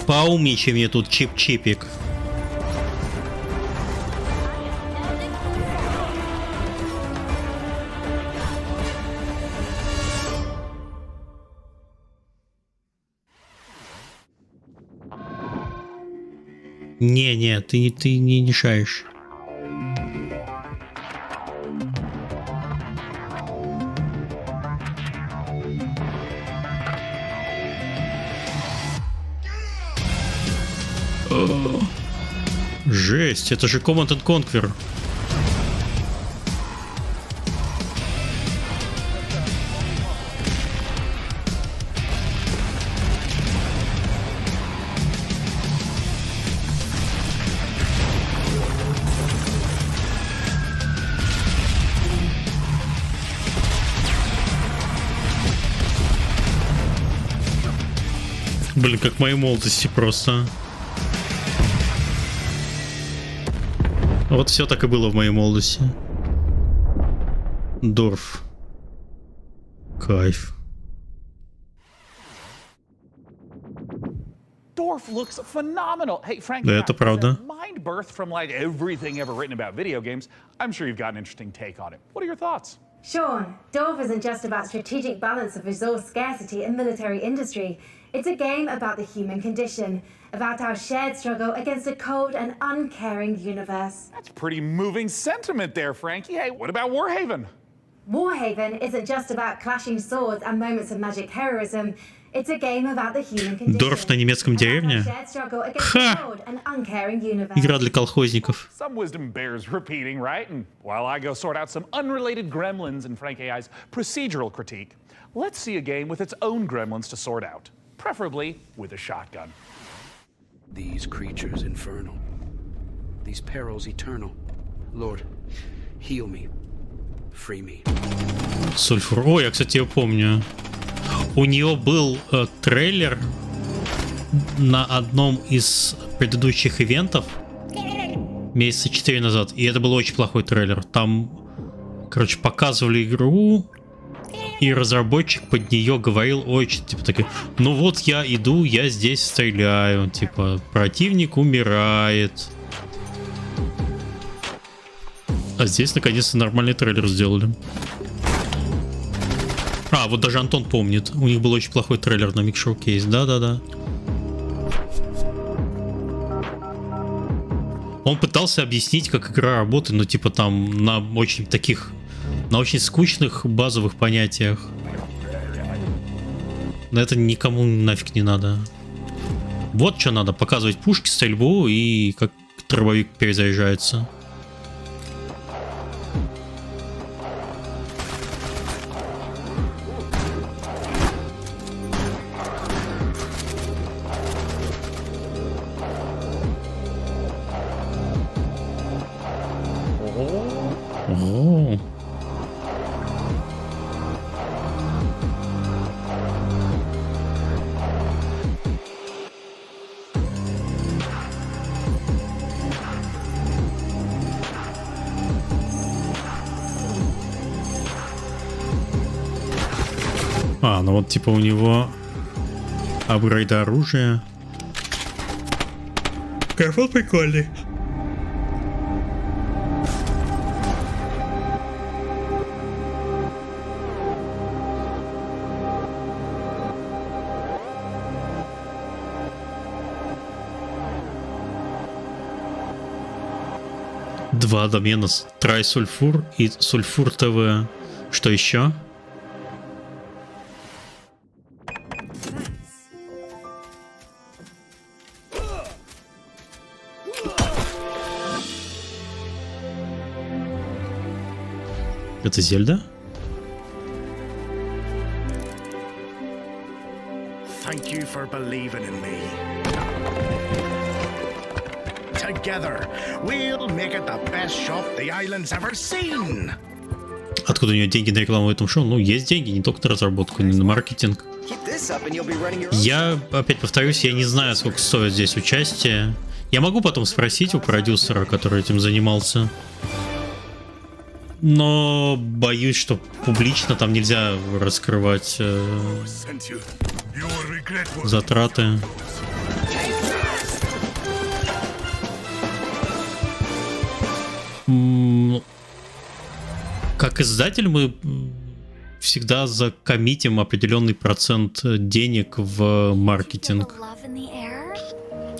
Поумничай мне тут, чип-чипик. Не, ты не мешаешь. Жесть, это же Command & Conquer. Блин, как в моей молодости просто. Вот все так и было в моей молодости. Дорф. Кайф. Dorf looks phenomenal. Hey, Frank, Да, это правда. mind birth from like everything ever written about video games. I'm sure you've got an interesting take on it. What are your thoughts? Sean, Dorf isn't just about strategic balance of resource scarcity and military industry. It's a game about the human condition, about our shared struggle against a cold and uncaring universe. That's pretty moving sentiment there, Frankie. Hey, what about Warhaven? Warhaven isn't just about clashing swords and moments of magic heroism. It's a game about the human condition. Дорф на немецком деревне? Ха! Игра для колхозников. Some wisdom bears repeating, right? And while I go sort out some unrelated gremlins in Frank AI's procedural critique, let's see a game with its own gremlins to sort out, preferably with a shotgun. These creatures infernal, these perils eternal. Lord, heal me, free me. Сульфур. О, я, кстати, ее помню. У нее был трейлер на одном из предыдущих ивентов месяца 4 назад, и это был очень плохой трейлер. Там, короче, показывали игру, и разработчик под нее говорил очень, типа, такие, ну вот я иду, я здесь стреляю, типа, противник умирает. А здесь наконец-то нормальный трейлер сделали. А, вот даже Антон помнит. У них был очень плохой трейлер на Mix Showcase. Да-да-да. Он пытался объяснить, как игра работает, но типа там на очень таких, на очень скучных базовых понятиях. Но это никому нафиг не надо. Вот что надо. Показывать пушки, стрельбу и как дробовик перезаряжается. О. А, ну вот типа у него апгрейд оружия. Кайфол прикольный. Два домена, Трай-Сульфур и Сульфур ТВ. Что еще? Это Зельда? Thank you for believing in me. Together, we'll make it the best shop the island's ever seen. Откуда у нее деньги на рекламу в этом шоу? Ну, есть деньги, не только на разработку, но и на маркетинг. Я, опять повторюсь, я не знаю, сколько стоит здесь участие. Я могу потом спросить у продюсера, который этим занимался. Но боюсь, что публично там нельзя раскрывать затраты. Как издатель мы всегда закоммитим определенный процент денег в маркетинг.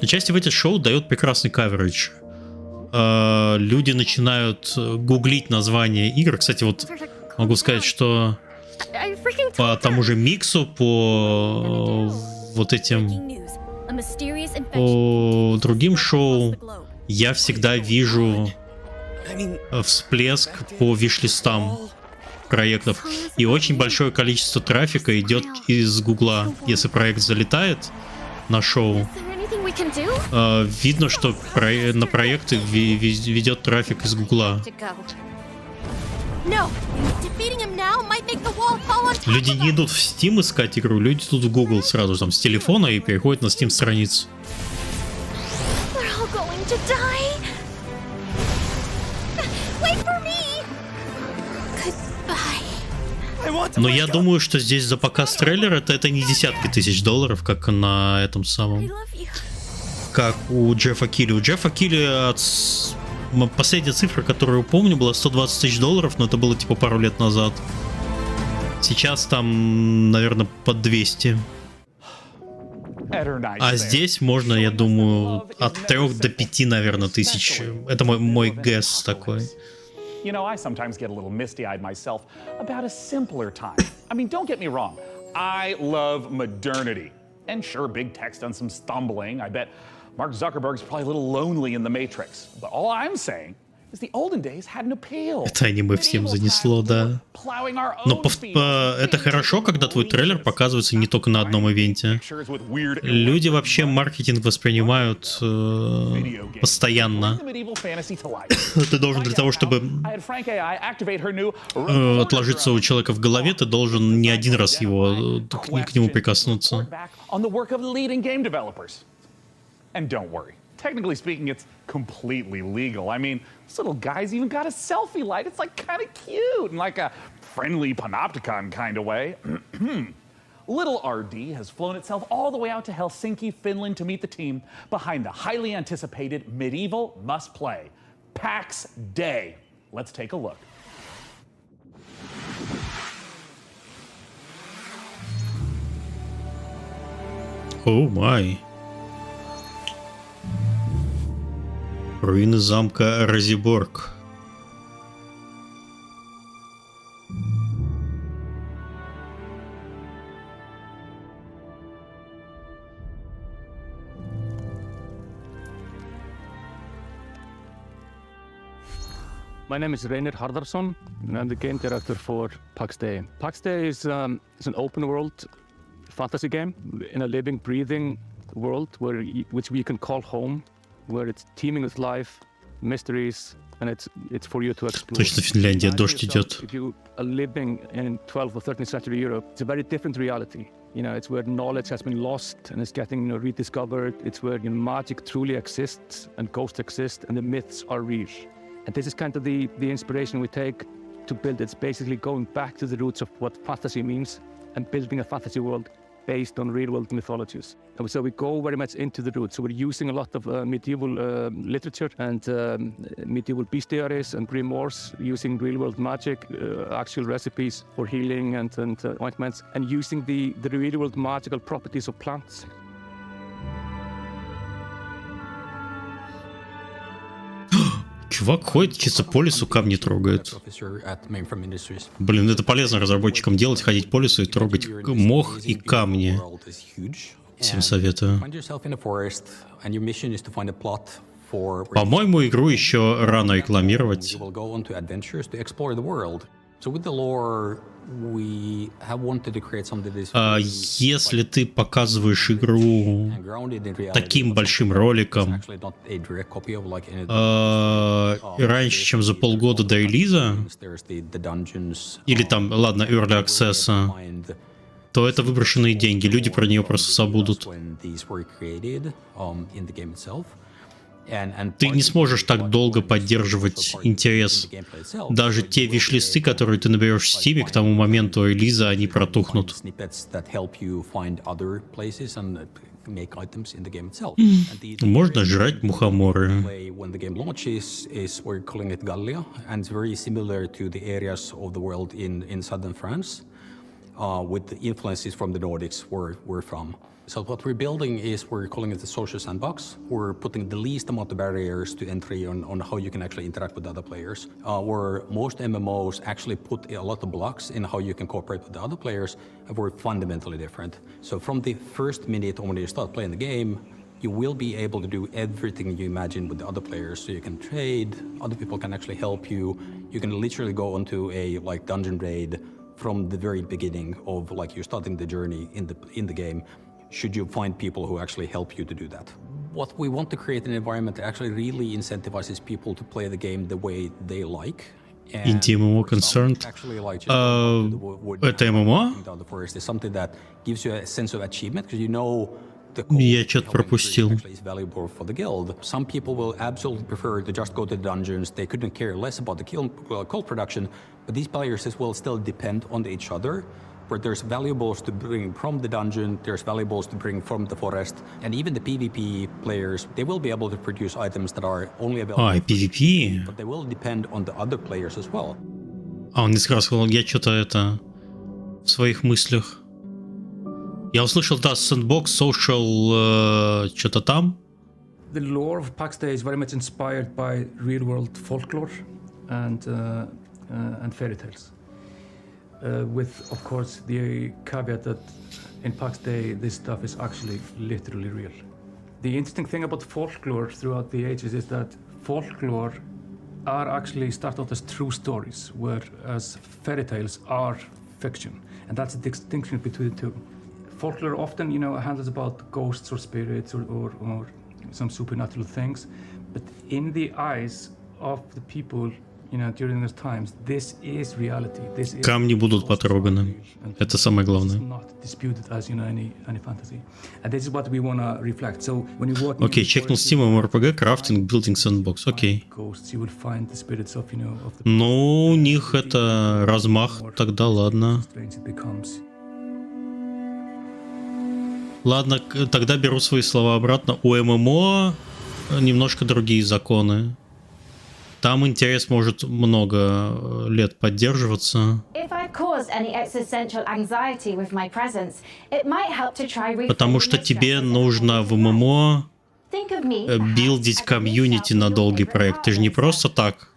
Участие в этих шоу дает прекрасный каверидж. Люди начинают гуглить названия игр. Кстати, вот могу сказать, что по тому же миксу, по вот этим, по другим шоу я всегда вижу всплеск по виш-листам проектов. И очень большое количество трафика идет из Гугла. Если проект залетает на шоу, видно, что на проекты ведет трафик из Гугла. Люди не идут в Steam искать игру, люди идут в Google сразу там с телефона и переходят на Steam страницу. Но я думаю, что здесь за показ трейлера это не десятки тысяч долларов, как на этом самом. Как у Джеффа Килли. У Джеффа Килли последняя цифра, которую помню, была 120 тысяч долларов, но это было типа пару лет назад. Сейчас там, наверное, под 200. А здесь можно, я думаю, от 3 до 5, наверное, тысяч. Это мой guess такой. You know, I sometimes get a little misty-eyed myself about a simpler time. I mean, don't get me wrong. I love modernity. And sure, big tech's done some stumbling. I bet Mark Zuckerberg's probably a little lonely in the Matrix. But all I'm saying is the olden days had an appeal. Это аниме всем занесло, да. Но это хорошо, когда твой трейлер показывается не только на одном ивенте. Люди вообще маркетинг воспринимают постоянно. Ты должен для того, чтобы отложиться у человека в голове, ты должен не один раз его к нему прикоснуться. And don't worry. Technically speaking, it's completely legal. I mean, this little guy's even got a selfie light. It's like kind of cute in like a friendly panopticon kind of way. Little RD has flown itself all the way out to Helsinki, Finland to meet the team behind the highly anticipated medieval must-play, PAX Day. Let's take a look. Oh my. Руины замка Разиборг. My name is Reynir Harðarsson, and I'm the game director for PAX Day. PAX Day is an open world fantasy game in a living, breathing world which we can call home. Where it's teeming with life, mysteries, and it's for you to explore. Точно Финляндия, дождь идет. If you are living in 12th or 13th century Europe, it's a very different reality. You know, it's where knowledge has been lost and is getting rediscovered. It's where magic truly exists and ghosts exist and the myths are real. And this is kind of the inspiration we take to build. It's basically going back to the roots of what fantasy means and building a fantasy world based on real-world mythologies. And so we go very much into the roots. So we're using a lot of medieval literature and medieval bestiaries and grimoires, using real-world magic, actual recipes for healing and ointments, and using the real-world magical properties of plants. Чувак ходит, чисто по лесу камни трогает. Блин, это полезно разработчикам делать, ходить по лесу и трогать мох и камни. Всем советую. По-моему, игру еще рано рекламировать. Если ты показываешь игру таким большим роликом раньше, чем за полгода до релиза, или там, ладно, Early Access, то это выброшенные деньги, люди про нее просто забудут. Ты не сможешь так долго поддерживать интерес. Даже те виш-листы, которые ты наберешь в Steam, к тому моменту релиза, они протухнут. Можно жрать мухоморы. So what we're building is, we're calling it the social sandbox. We're putting the least amount of barriers to entry on how you can actually interact with other players. Where most MMOs actually put a lot of blocks in how you can cooperate with the other players, and we're fundamentally different. So from the first minute when you start playing the game, you will be able to do everything you imagine with the other players. So you can trade, other people can actually help you. You can literally go onto a dungeon raid from the very beginning of you starting the journey in the game. Should you find people who actually help you to do that? What we want to create an environment that actually really incentivizes people to play the game the way they like, Indie MMO concerned. Это ММО? Я что-то пропустил. Some people will absolutely prefer to just go to the dungeons. They couldn't care less about the kill production, but these players will still depend on each other. Where there's valuables to bring from the dungeon, there's valuables to bring from the forest, and even the PvP players, they will be able to produce items that are only available. PvP. But they will depend on the other players as well. Он не сказал, я что-то это в своих мыслях. Я услышал, да, Sandbox, Social, что-то там. The lore of PAX Day is very much inspired by real-world folklore and fairy tales. With, of course, the caveat that in PAX Day, this stuff is actually literally real. The interesting thing about folklore throughout the ages is that folklore are actually start out as true stories, whereas fairy tales are fiction. And that's the distinction between the two. Folklore often, handles about ghosts or spirits or some supernatural things. But in the eyes of the people, during those times, this is reality. This is Камни будут потроганы. Это самое главное. not disputed as any fantasy. And this is what we want to reflect. So when you walk Окей, чекнул Steam, MMORPG, крафтинг, билдинг, сэндбокс. Окей. ghosts, you will find the spirits of, of the Ну, у них это размах, тогда ладно. strange it becomes. Ладно, тогда беру свои слова обратно. У ММО немножко другие законы. Там интерес может много лет поддерживаться. Потому что тебе нужно в ММО билдить комьюнити на долгий проект. Ты же не просто так,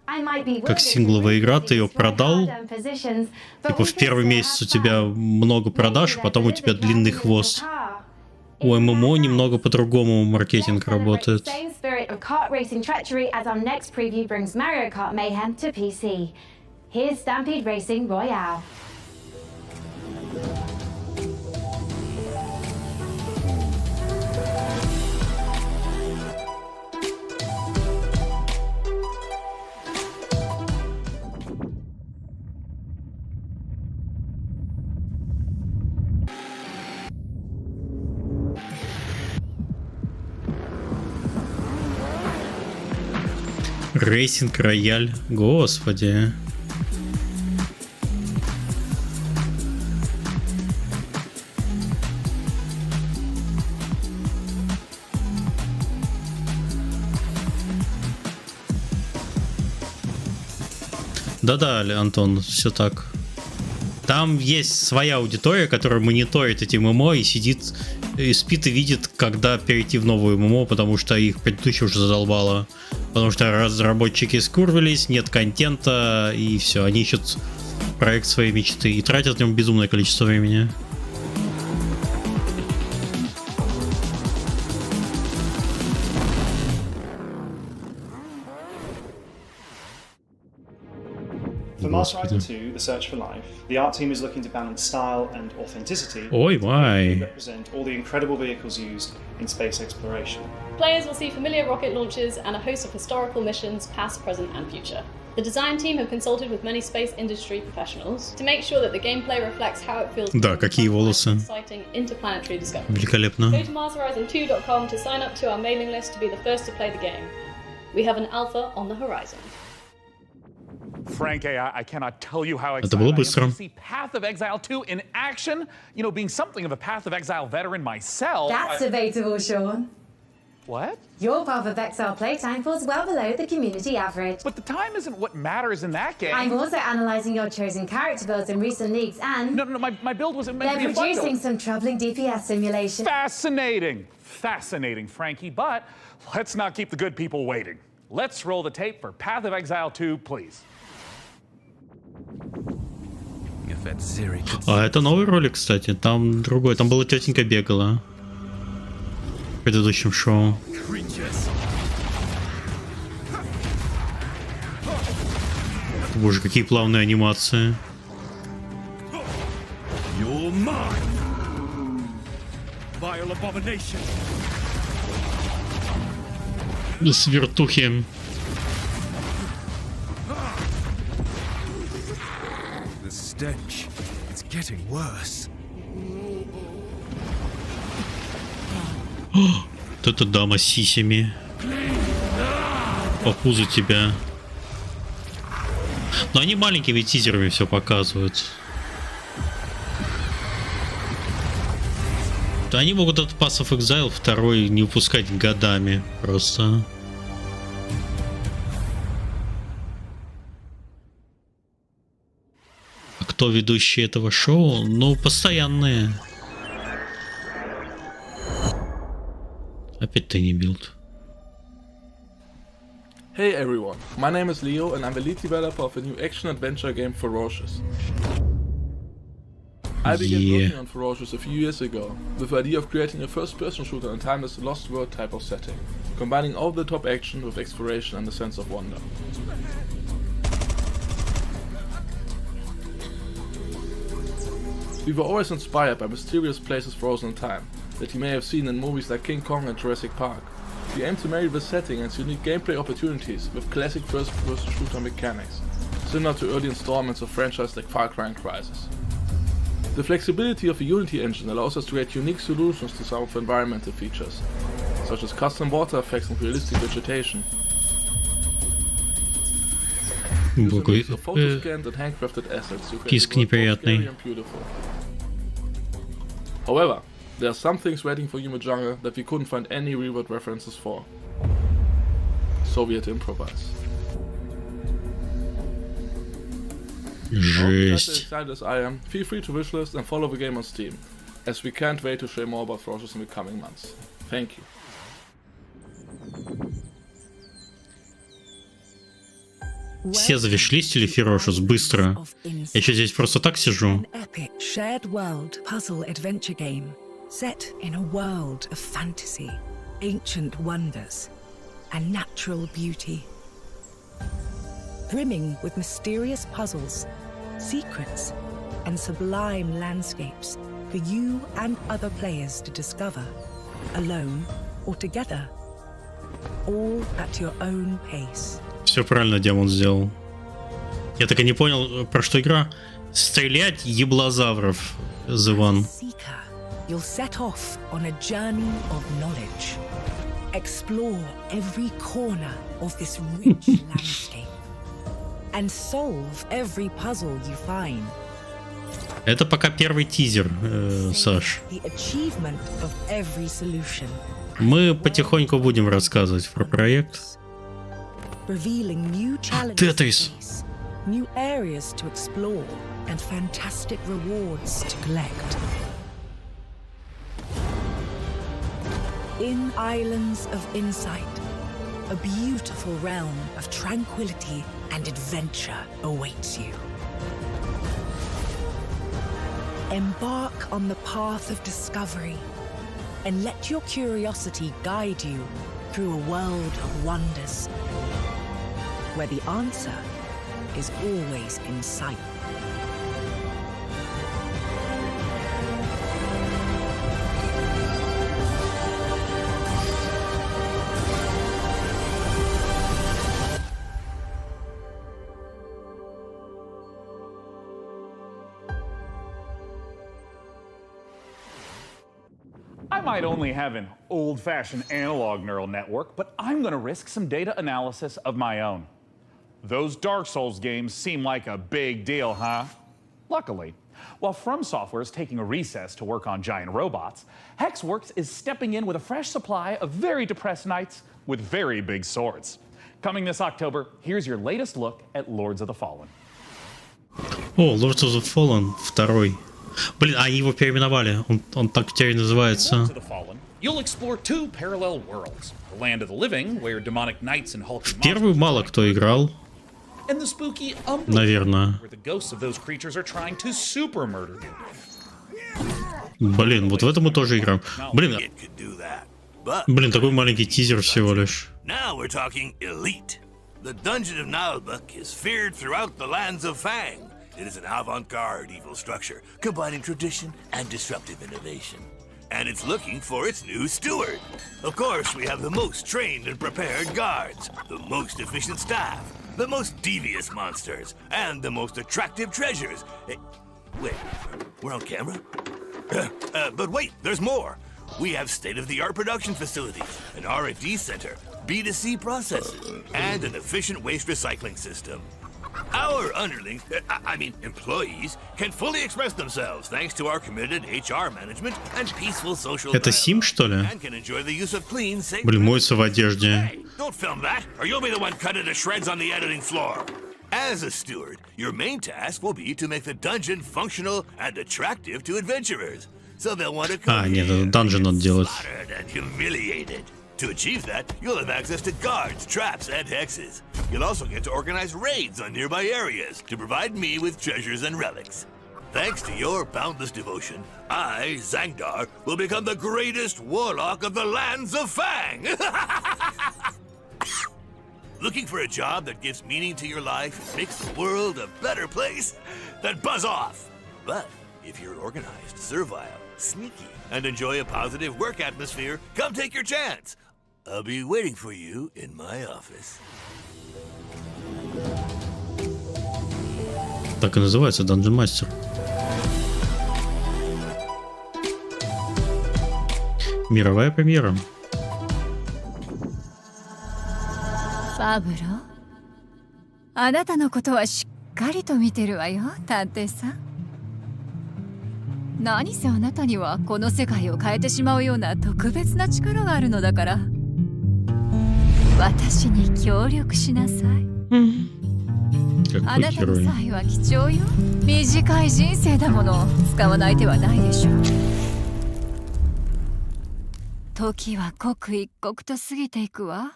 как сингловая игра, ты ее продал. Типа в первый месяц у тебя много продаж, а потом у тебя длинный хвост. У ММО немного по-другому маркетинг работает. Of kart racing treachery as our next preview brings Mario Kart mayhem to PC. Here's Stampede Racing Royale. Рейсинг рояль, господи. Да-да, Антон, все так. Там есть своя аудитория, которая мониторит эти ММО и сидит, и спит и видит, когда перейти в новую ММО, потому что их предыдущие уже задолбало. Потому что разработчики скурвились, нет контента, и все. Они ищут проект своей мечты и тратят в нем безумное количество времени. For Master Ryzen 2, The Search for Life, the art team is looking to balance style and authenticity Ой, to represent all the incredible vehicles used in space exploration. Players will see familiar rocket launches and a host of historical missions, past, present, and future. The design team have consulted with many space industry professionals to make sure that the gameplay reflects how it feels. Да, какие волосы. Exciting interplanetary discovery. Великолепно. Go to masterhorizon2.com to sign up to our mailing list to be the first to play the game. We have an alpha on the horizon. Frank, I cannot tell you how Это было excited I am быстро. to see Path of Exile 2 in action. Being something of a Path of Exile veteran myself. That's debatable, Sean. What? Your Path of Exile playtime falls well below the community average. But the time isn't what matters in that game. I'm also analysing your chosen character builds in recent leagues and... No, my build wasn't meant to they're be a fun producing build. some troubling DPS simulation. Fascinating, Frankie, but let's not keep the good people waiting. Let's roll the tape for Path of Exile 2, please. А это новый ролик, кстати. Там другой. Там была тетенька бегала в предыдущем шоу. Боже, какие плавные анимации. Свертухи. stench. It's getting worse. Вот это дама с сисями. По пузу тебя. Но они маленькими тизерами все показывают. Да они могут этот Pass of Exile второй не выпускать годами просто. А кто ведущий этого шоу? Ну, постоянные. Опять ты не билд. Hey everyone, my name is Leo and I'm the lead developer of a new action-adventure game Ferocious. I began working on Ferocious a few years ago, with the idea of creating a first-person shooter in a timeless Lost World type of setting, combining over-the-top action with exploration and a sense of wonder. We were always inspired by mysterious places frozen in time, that you may have seen in movies like King Kong and Jurassic Park. We aim to marry the setting and its unique gameplay opportunities with classic first-person shooter mechanics, similar to early installments of franchises like Far Cry and Crysis. The flexibility of the Unity engine allows us to create unique solutions to some of the environmental features, such as custom water effects and realistic vegetation. Using a mix of photo-scanned and handcrafted assets to create a world both scary and beautiful. However, there are some things waiting for Human Jungle that we couldn't find any real-world references for. So we had to improvise. As excited as I am, feel free to wishlist and follow the game on Steam, as we can't wait to share more about Ferocious in the coming months. Thank you. Все завишлистили Ferocious быстро. Я что, здесь просто так сижу? Shared world puzzle adventure game set in a world of fantasy, ancient wonders, and natural beauty. Brimming with mysterious puzzles, secrets, and sublime landscapes for you and other players to discover, alone or together, all at your own pace. Все правильно Демон сделал. Я так и не понял, про что игра. Стрелять еблозавров, The One. You'll set off on a journey of knowledge. Explore every corner of this rich landscape. And solve every puzzle you find. Это пока первый тизер, Саш. The achievement of every solution. Мы потихоньку будем рассказывать про проект. Revealing new challenges to face, new areas to explore, and fantastic rewards to collect. In Islands of Insight, a beautiful realm of tranquility and adventure awaits you. Embark on the path of discovery and let your curiosity guide you through a world of wonders, where the answer is always in sight. I might only have an old-fashioned analog neural network, but I'm going to risk some data analysis of my own. Those Dark Souls games seem like a big deal, huh? Luckily, while From Software is taking a recess to work on giant robots, Hexworks is stepping in with a fresh supply of very depressed knights with very big swords. Coming this October, here's your latest look at Lords of the Fallen. О, Lords of the Fallen, второй. Блин, а его переименовали. Он так теперь называется. You'll explore two parallel worlds. The land of the living, where demonic knights and hulking Первую мало кто играл. and the spooky Наверное. where the ghosts of those creatures are trying to super murder you. Блин, вот в это мы тоже играем. Блин, блин, такой маленький тизер всего лишь. Now we're talking elite. The Dungeon of Nalbuck is feared throughout the lands of Fang. It is an avant-garde evil structure, combining tradition and disruptive innovation. And it's looking for its new steward. Of course, we have the most trained and prepared guards, the most efficient staff, the most devious monsters, and the most attractive treasures. Wait, we're on camera? But wait, there's more. We have state-of-the-art production facilities, an R&D center, B2C processes, and an efficient waste recycling system. Our underlings, employees, can fully express themselves thanks to our committed HR management and peaceful social Это Сим, что ли? and can enjoy the use of clean, safe... Блин, моется в одежде. Hey, don't film that, or you'll be the one cut into shreds on the editing floor. As a steward, your main task will be to make the dungeon functional and attractive to adventurers. So they'll want to come нет, это данжен надо делать. slaughtered and humiliated. To achieve that, you'll have access to guards, traps, and hexes. You'll also get to organize raids on nearby areas to provide me with treasures and relics. Thanks to your boundless devotion, I, Zangdar, will become the greatest warlock of the lands of Fang! Looking for a job that gives meaning to your life and makes the world a better place? Then buzz off! But if you're organized, servile, sneaky, and enjoy a positive work atmosphere, come take your chance. I'll be waiting for you in my office. Так и называется, Dungeon Master. Мировая премьера. パブロ、あなたのことはしっかりと見てるわよ、探偵さん。何せあなたにはこの世界を変えてしまうような特別な力があるのだから、私に協力しなさい。あなたの才は貴重よ。短い人生だもの、使わない手はないでしょう。時は刻一刻と過ぎていくわ。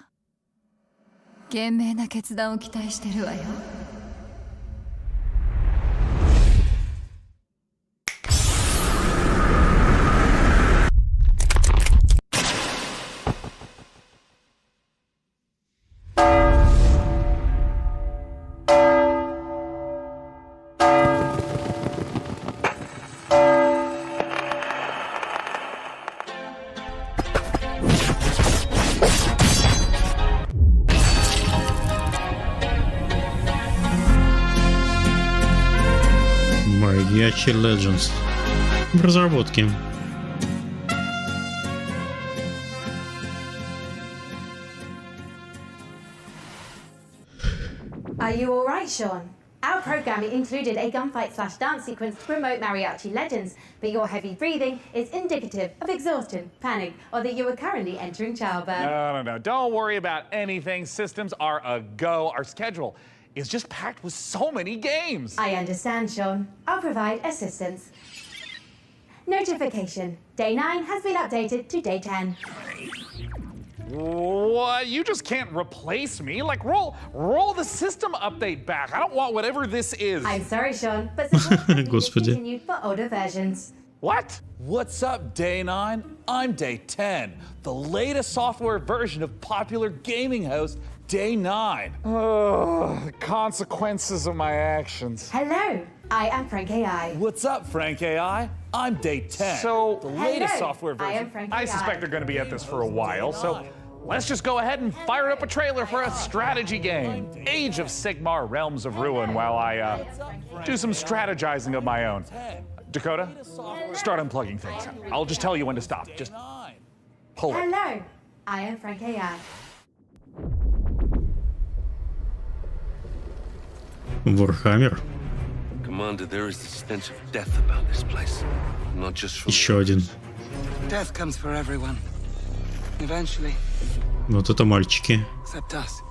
賢明な決断を期待してるわよ。Legends. В разработке. Are you alright, Sean? Our programming included a gunfight/dance sequence to promote Mariachi Legends, but your heavy breathing is indicative of exhaustion, panic, or that you are currently entering childbirth. No. Don't worry about anything. Systems are a go. Our schedule is just packed with so many games. I understand, Sean. I'll provide assistance. Notification. Day 9 has been updated to day 10. What? You just can't replace me? Like, roll the system update back. I don't want whatever this is. I'm sorry, Sean, but support has been discontinued for older versions. What? What's up, Day 9? I'm Day 10, the latest software version of popular gaming host Day 9. The consequences of my actions. Hello, I am Frank AI. What's up, Frank AI? I'm Day 10. So, the latest software version. I am Frank I suspect they're going to be at this for a while, so let's just go ahead and fire up a trailer for a strategy game, Age of Sigmar Realms of Ruin, while I do some strategizing of my own. Dakota, start unplugging things. I'll just tell you when to stop. Just pull it. Hello, I am Frank AI. Warhammer. Commander, there is the stench of death about this place. Not just from Еще один. Death comes for everyone. Eventually. Вот это мальчики. Except us.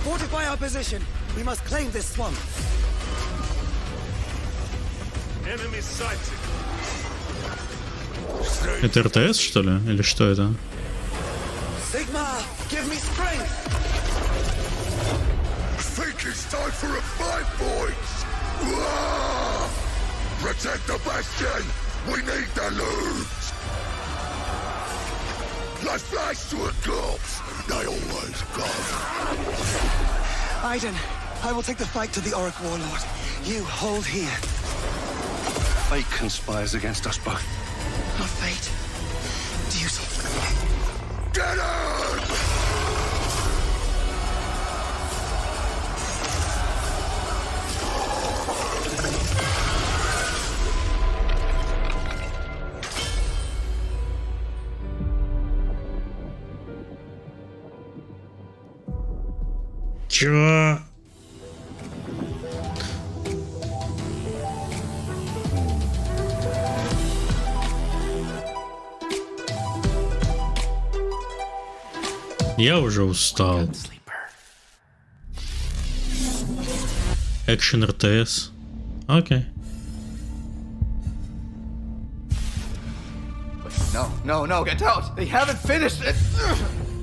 Fortify our position. We must claim this swamp. Enemy sighted. Это РТС, что ли? Или что это? Sigmar, give me strength. I think it's time for a fight, boys. Wah! Protect the bastion. We need the loot. Let's flash to a corpse. They always come. Aiden, I will take the fight to the Auric Warlord. You hold here. fate conspires against us both. Not fate. Duty. Get out! Чё? Я уже устал. Экшен РТС. Окей. No, get out! They haven't finished it!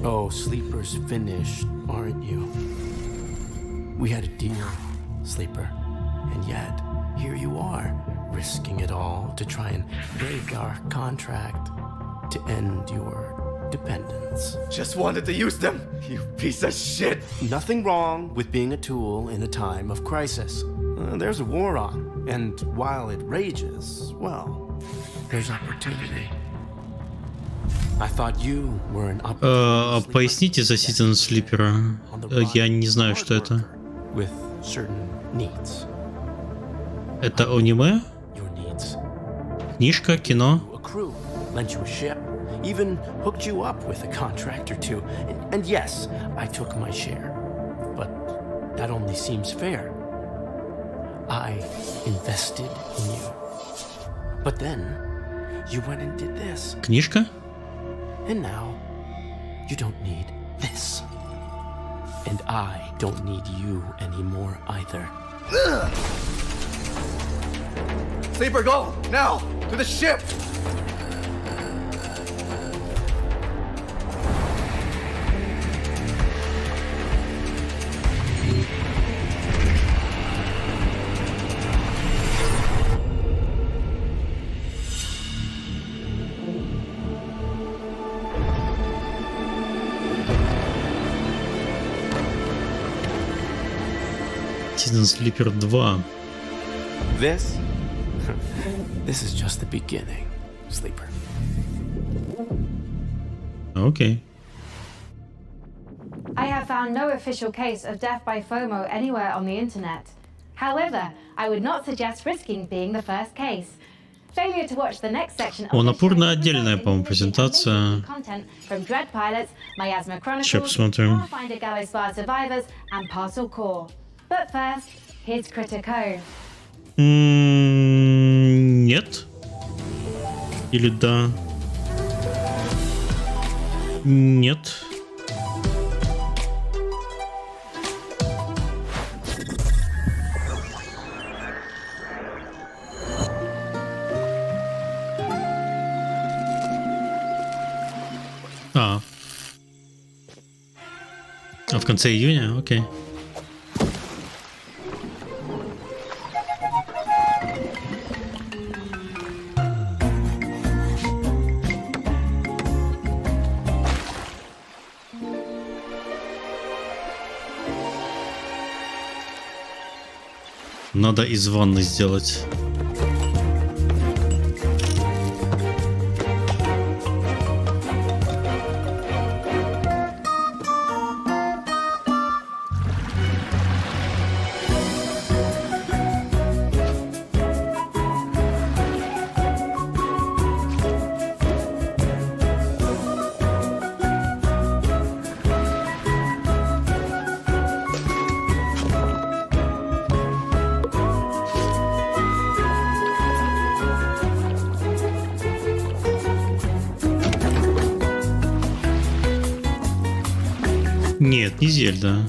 Oh, Sleeper's finished, aren't you? We had a deal, Sleeper, and yet here you are, risking it all to try and break our contract to end your dependence. Just wanted to use them, you piece of shit! Nothing wrong with being a tool in a time of crisis. There's a war on, and while it rages, well, there's opportunity. I thought you were an Поясните за Season Sleeper. Я не знаю, что это. With certain needs. Это аниме? Your needs. Книжка, кино? A crew, lent you a ship, even hooked you up with a contract or two. And yes, I took my share. But that only seems fair. I invested in you. But then you went and did this. Книжка? And now you don't need this. And I don't need you anymore either. Sleeper, go! Now! To the ship! Season Sleeper 2. This is just the beginning, Sleeper. Okay. I have found no official case of death by FOMO anywhere on the internet. However, I would not suggest risking being the first case. Failure to watch the next section of Напорно отдельная, по-моему, презентация. content from Dread Pilots, Miasma Chronicles, Сейчас посмотрим. Pathfinder Gallows Bar Survivors, and Parcel Core. But first, here's Critico. Нет. Или да? Нет. А в конце июня? Окей. Надо из ванны сделать. Нет, не Зельда.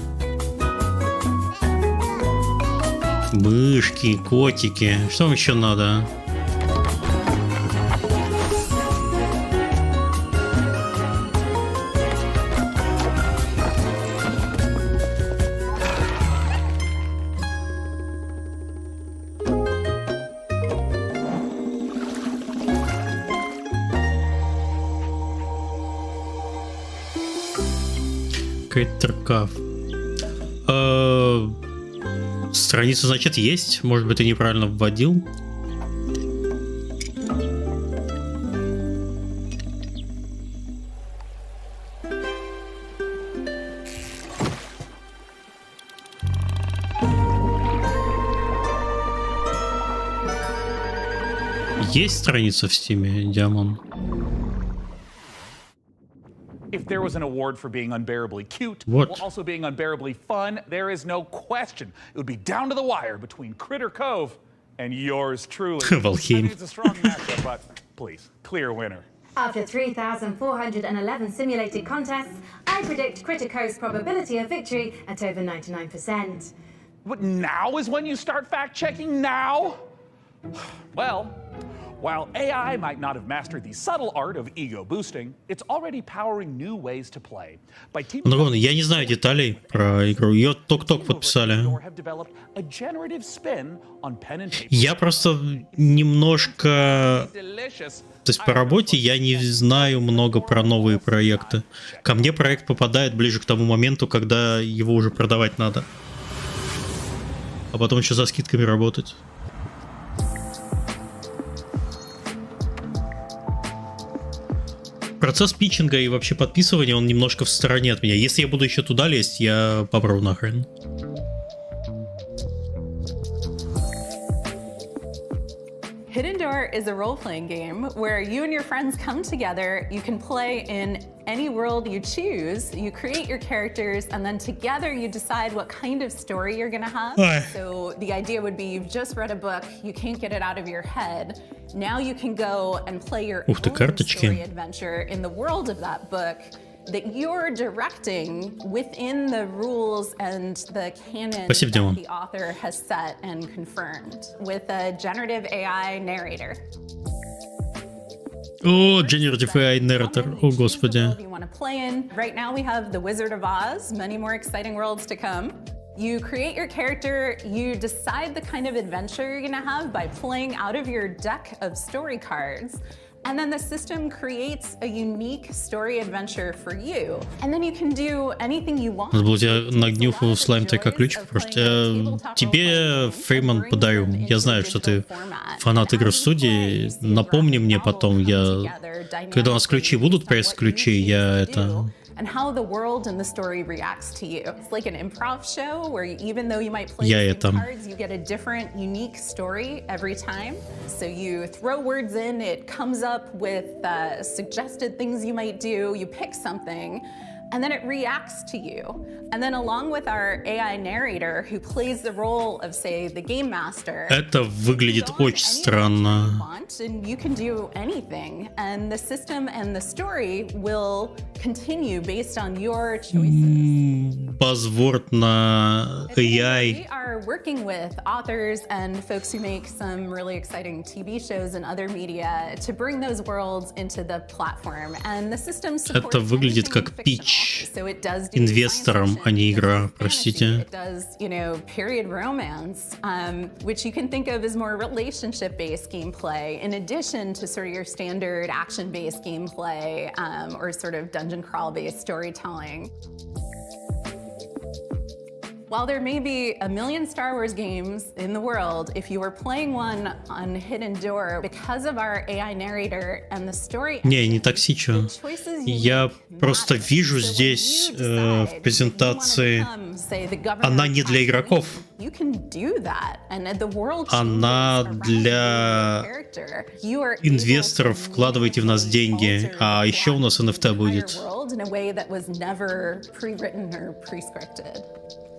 Мышки, котики. Что вам еще надо? Кэтеркаф. Страница, значит, есть. Может быть, ты неправильно вводил. Есть страница в Стиме, Диамон? If there was an award for being unbearably cute, What? while also being unbearably fun, there is no question it would be down to the wire between Critter Cove and yours truly. Valheim. I think it's a strong matchup, but please, clear winner. After 3,411 simulated contests, I predict Critter Cove's probability of victory at over 99%. But now is when you start fact-checking? Now? Well, while AI might not have mastered the subtle art of ego boosting, it's already powering new ways to play. By teaming Ну, главное, я не знаю деталей про игру. Ее ток-ток подписали. have developed a generative spin on pen and paper. Я просто немножко... Delicious. То есть по работе я не знаю много про новые проекты. Ко мне проект попадает ближе к тому моменту, когда его уже продавать надо. А потом еще за скидками работать. Процесс питчинга и вообще подписывания, он немножко в стороне от меня. Если я буду еще туда лезть, я попру нахрен. Hidden Door is a role-playing game where you and your friends come together. You can play in any world you choose. You create your characters, and then together you decide what kind of story you're gonna have. So the idea would be you've just read a book, you can't get it out of your head. Now you can go and play your own story adventure in the world of that book that you're directing within the rules and the canon that the author has set and confirmed with a generative AI narrator. О, Generative AI Narrator, о господи. You want to play in. Right now we have the Wizard of Oz, many more exciting worlds to come. You create your character, you decide the kind of adventure you're gonna have by playing out of your deck of story cards. And then the system creates a unique story adventure for you. And then you can do anything you want. Надо было тебя на гнюху слайм как ключик попросить. Тебе Фейман подарю. Я знаю, что ты фанат игр в студии. Напомни мне потом. Когда у нас ключи будут, пресс-ключи, я это... And how the world and the story reacts to you. It's like an improv show where even though you might play the same cards, you get a different, unique story every time. So you throw words in, it comes up with suggested things you might do, you pick something, and then it reacts to you. And then along with our AI narrator who plays the role of, say, the game master. Это выглядит очень странно. And you can do anything, and the system and the story will continue based on your choices. Buzzword на AI. We are working with authors and folks who make some really exciting TV shows and other media to bring those worlds into the platform. And the system supports. Это выглядит как pitch инвесторам, а не игра, простите. It does, you know, period romance, which you can think of as more relationship-based gameplay, in addition to sort of your standard action-based gameplay or sort of dungeon crawl-based storytelling. While there may be a million Star Wars games in the world, if you were playing one on Hidden Door, because of our AI narrator and the story... Не токсичу. Я просто вижу здесь в презентации, она не для игроков. Она для инвесторов, вкладывайте в нас деньги, а еще у нас NFT будет.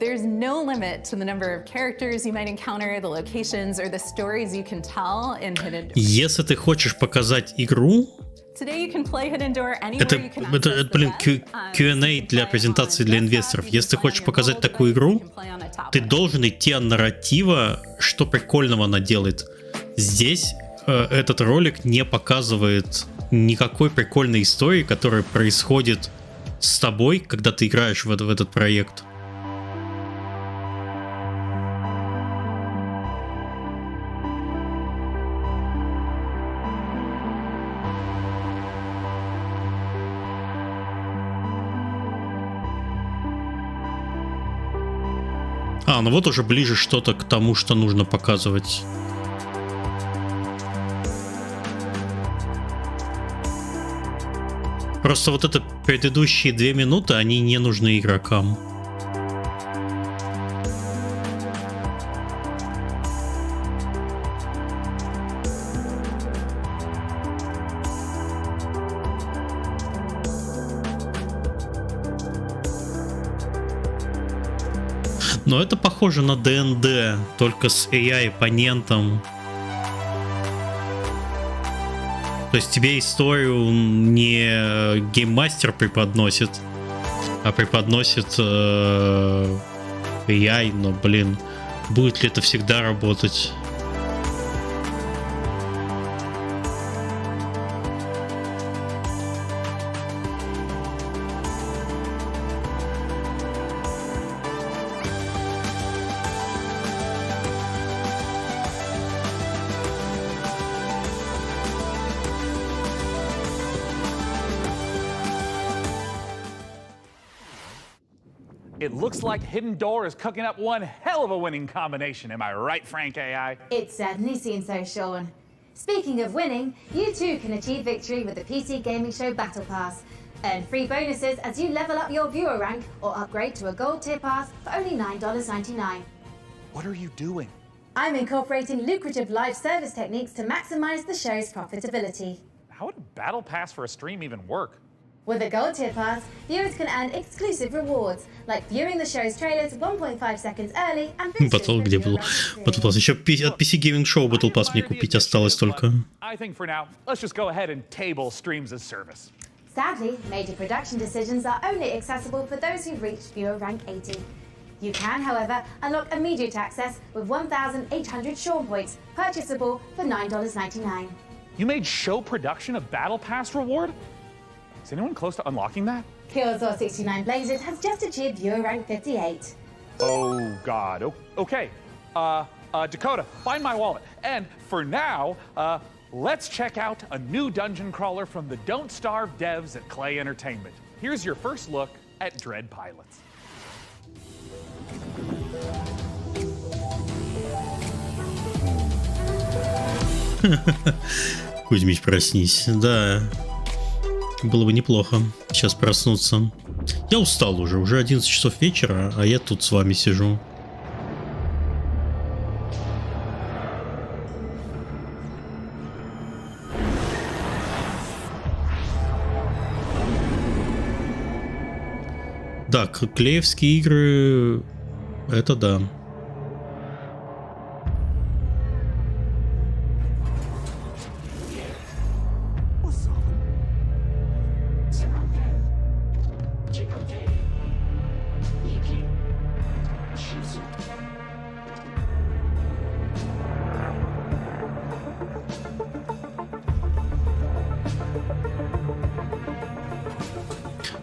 There's no limit to the number of characters you might encounter, the locations, or the stories you can tell in Hidden Door. Если ты хочешь показать игру, Today you can play Hidden Door anywhere you can это блин, Q&A для презентации для инвесторов. Если ты хочешь показать такую игру, ты должен идти от нарратива, что прикольного она делает. Здесь этот ролик не показывает никакой прикольной истории, которая происходит с тобой, когда ты играешь в этот проект. Ну вот уже ближе что-то к тому, что нужно показывать. Просто вот это предыдущие 2 минуты, они не нужны игрокам. Но это похоже на ДНД, только с AI-оппонентом. То есть тебе историю не гейммастер преподносит, а преподносит AI, но, блин, будет ли это всегда работать? It looks like Hidden Door is cooking up one hell of a winning combination. Am I right, Frank AI? It certainly seems so, Sean. Speaking of winning, you too can achieve victory with the PC Gaming Show Battle Pass. Earn free bonuses as you level up your viewer rank or upgrade to a gold tier pass for only $9.99. What are you doing? I'm incorporating lucrative live service techniques to maximize the show's profitability. How would a battle pass for a stream even work? With a gold tier pass, viewers can earn exclusive rewards, like viewing the show's trailers 1.5 seconds early and Battle, где был Battle Pass? Еще от PC Gaming Show Battle Pass мне купить осталось только. I think for now, let's just go ahead and table streams as service. Sadly, major production decisions are only accessible for those who've reached viewer rank 80. You can, however, unlock immediate access with 1,800 Sean points, purchasable for $9.99. You made show production a battle pass reward? Is anyone close to unlocking that? Killzor 69 Blazes has just achieved viewer rank 58. Oh God. Okay. Dakota, find my wallet. And for now, let's check out a new dungeon crawler from the Don't Starve devs at Clay Entertainment. Here's your first look at Dread Pilots. Кузьмич, проснись. Да. Было бы неплохо сейчас проснуться. Я устал уже 11 часов вечера, а я тут с вами сижу. Да, клеевские игры, это да.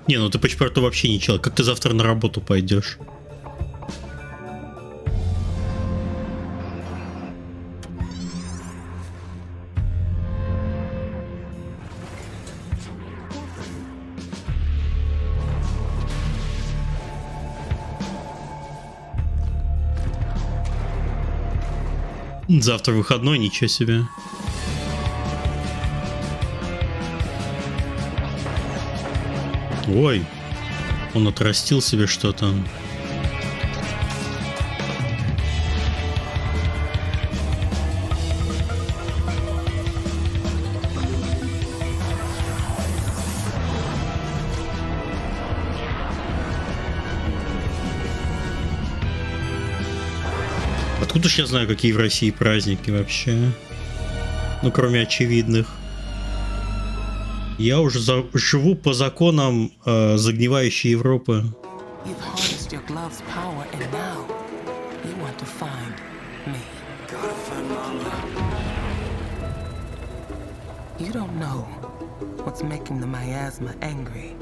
Не, ну ты по чпорту вообще не человек. Как ты завтра на работу пойдешь? Завтра выходной, ничего себе. Ой, он отрастил себе что-то. Откуда ж я знаю, какие в России праздники вообще? Ну, кроме очевидных. Я уже живу по законам загнивающей Европы. You don't know what's making the miasma angry,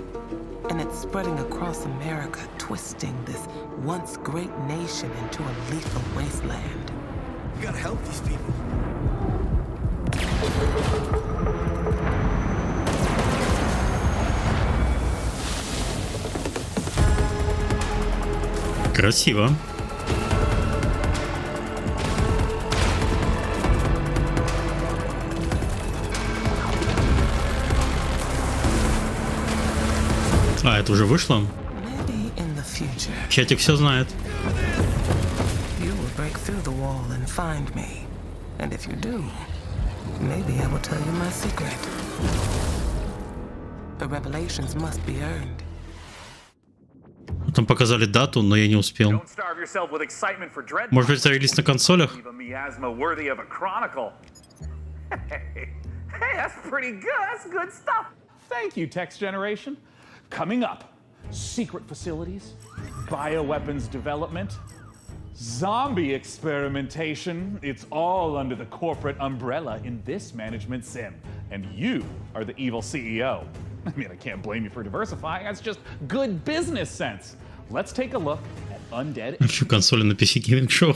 and it's spreading across America, twisting this once great nation into a lethal wasteland. You gotta help these people. Красиво. А, это уже вышло? Чатик все знает. Там показали дату, но я не успел. Может быть, это релиз на консолях? Hey, that's pretty good. That's good stuff. Thank you, text generation. Coming up, secret facilities, bioweapons development, zombie experimentation. It's all under the corporate umbrella in this management sim. And you are the evil CEO. I mean, I can't blame you for diversifying. That's just good business sense. Let's take a look at Undead. Еще консоли на PC Gaming Show.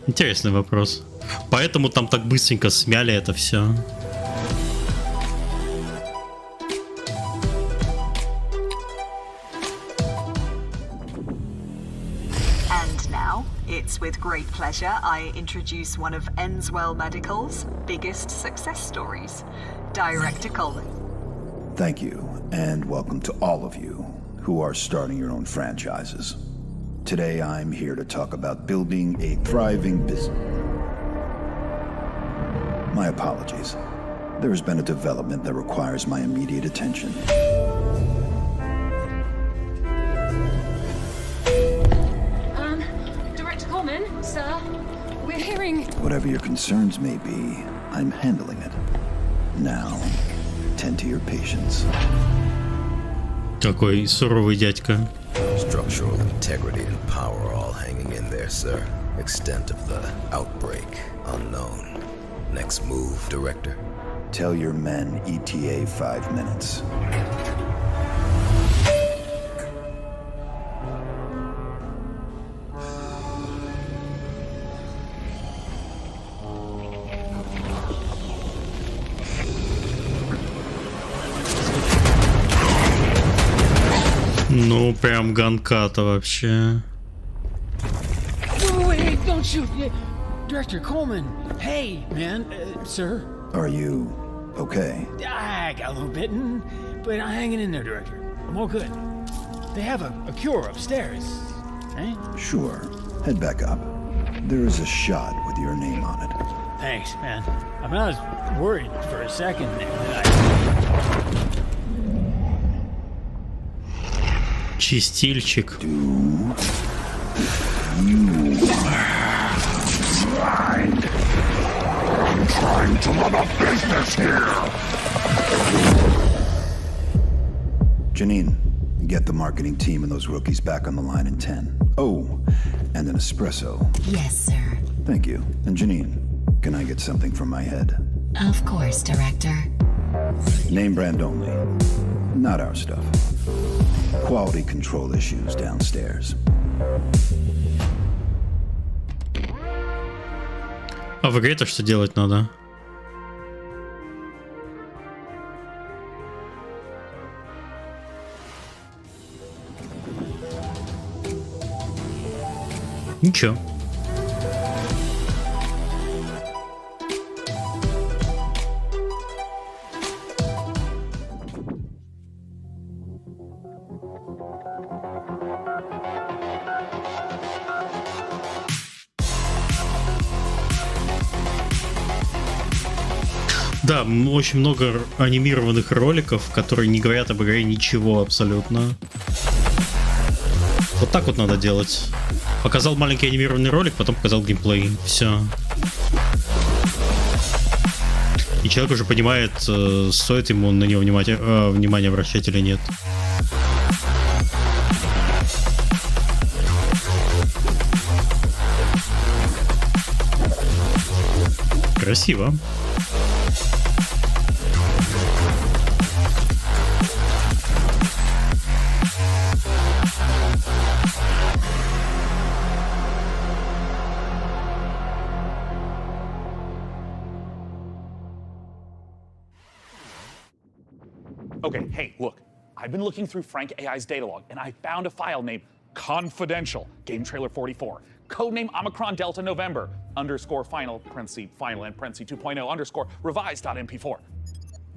Интересный вопрос. Поэтому там так быстренько смяли это все. It's with great pleasure I introduce one of Enswell Medical's biggest success stories, Director Coleman. Thank you, and welcome to all of you who are starting your own franchises. Today I'm here to talk about building a thriving business. My apologies. There has been a development that requires my immediate attention. Sir, we're hearing... Whatever your concerns may be, I'm handling it. Now, tend to your patients. Такой суровый дядька. Structural integrity and power all hanging in there, sir. Extent of the outbreak unknown. Next move, Director. Tell your men ETA 5 minutes. Ну, прям ганка-то вообще. Wait, don't shoot. Director Coleman. Hey, man, sir. Are you okay? I got a little bitten, but I'm hanging in there, Director. I'm all good. They have a cure upstairs, right? Sure. Head back up. There is a shot with your name on it. Thanks, man. I mean, I was worried for a second there. Чистильщик. I'm trying to run a business here. Janine, get the marketing team and those rookies back on the line in 10. Oh, and an espresso. Yes, sir. Thank you. And Janine, can I get something from my head? Of course, Director. Name brand only. Not our stuff. Quality control issues downstairs. А в игре-то что делать надо? Ничего. Да, очень много анимированных роликов, которые не говорят об игре ничего абсолютно. Вот так вот надо делать. Показал маленький анимированный ролик, потом показал геймплей. Все. И человек уже понимает, стоит ему на него внимание обращать или нет. Красиво. Okay, hey, look. I've been looking through Frank AI's data log, and I found a file named confidential, game trailer 44, codename Omicron Delta November, _ final, parenthesis, final, and parenthesis 2.0, _ revised.mp4.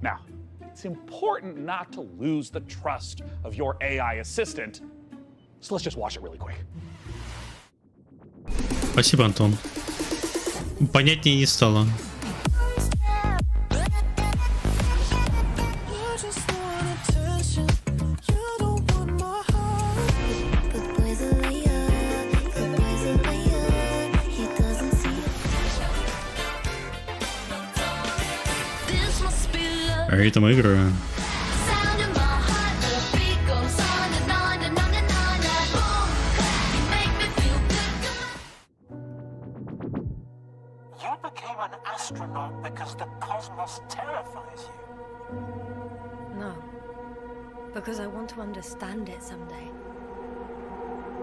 Now, it's important not to lose the trust of your AI assistant, so let's just watch it really quick. Спасибо, Антон. Понятнее не стало. Ритм игры. You became an astronaut because the cosmos terrifies you. No. Because I want to understand it someday.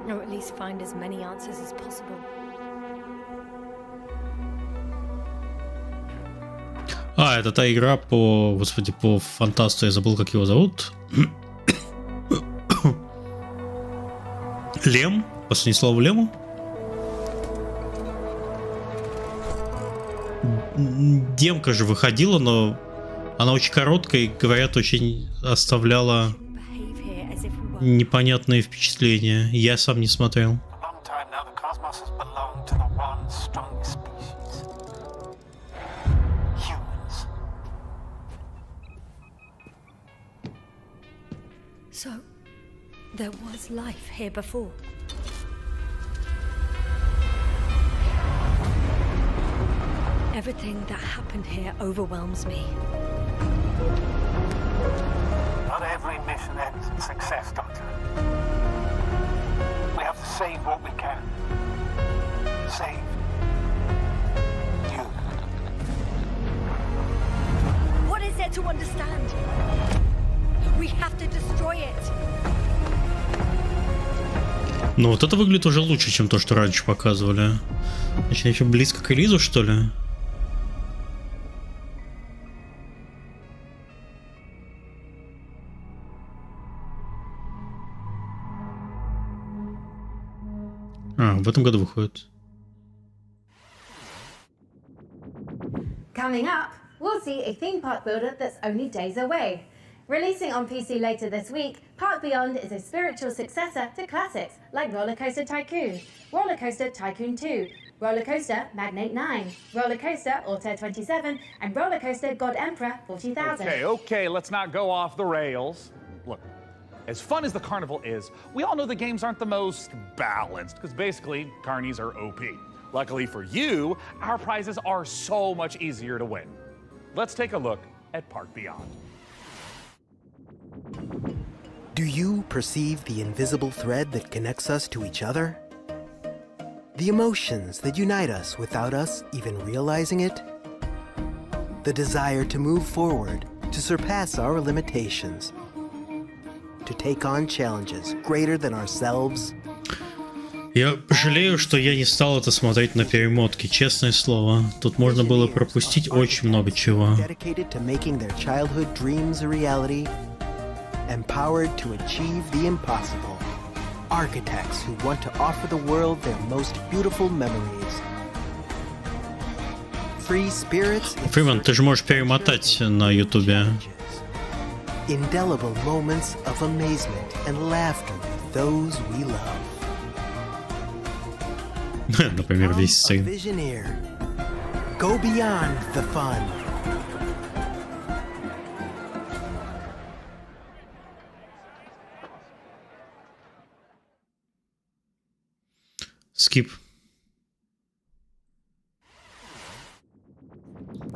Or at least find as many answers as possible. А, это та игра по, господи, по фантасту, я забыл, как его зовут. Лем? Последнее слово Лему? Демка же выходила, но она очень короткая и, говорят, очень оставляла непонятные впечатления. Я сам не смотрел. So, there was life here before. Everything that happened here overwhelms me. Not every mission ends in success, Doctor. We have to save what we can. Save you. What is there to understand? We have to destroy it. Ну вот это выглядит уже лучше, чем то, что раньше показывали. Значит, еще близко к релизу, что ли? А, в этом году выходит. Coming up, we'll see a theme park builder that's only days away. Releasing on PC later this week, Park Beyond is a spiritual successor to classics like Roller Coaster Tycoon, Roller Coaster Tycoon 2, Roller Coaster Magnate 9, Roller Coaster Altair 27, and Roller Coaster God Emperor 40,000. Okay, let's not go off the rails. Look, as fun as the carnival is, we all know the games aren't the most balanced, because basically, carnies are OP. Luckily for you, our prizes are so much easier to win. Let's take a look at Park Beyond. Do you perceive the invisible thread that connects us to each other? The emotions that unite us without us even realizing it? The desire to move forward, to surpass our limitations, to take on challenges greater than ourselves? Я жалею, что я не стал это смотреть на перемотке, честное слово. Тут можно было пропустить очень много чего. Dedicated to making their childhood dreams a reality, empowered to achieve the impossible. Architects who want to offer the world their most beautiful memories. Free spirits. Фриман, ты же можешь перемотать на ютубе. Indelible moments of amazement and laughter with those we love. Например, весь сцен. Visioneer. Go beyond the fun. Skip.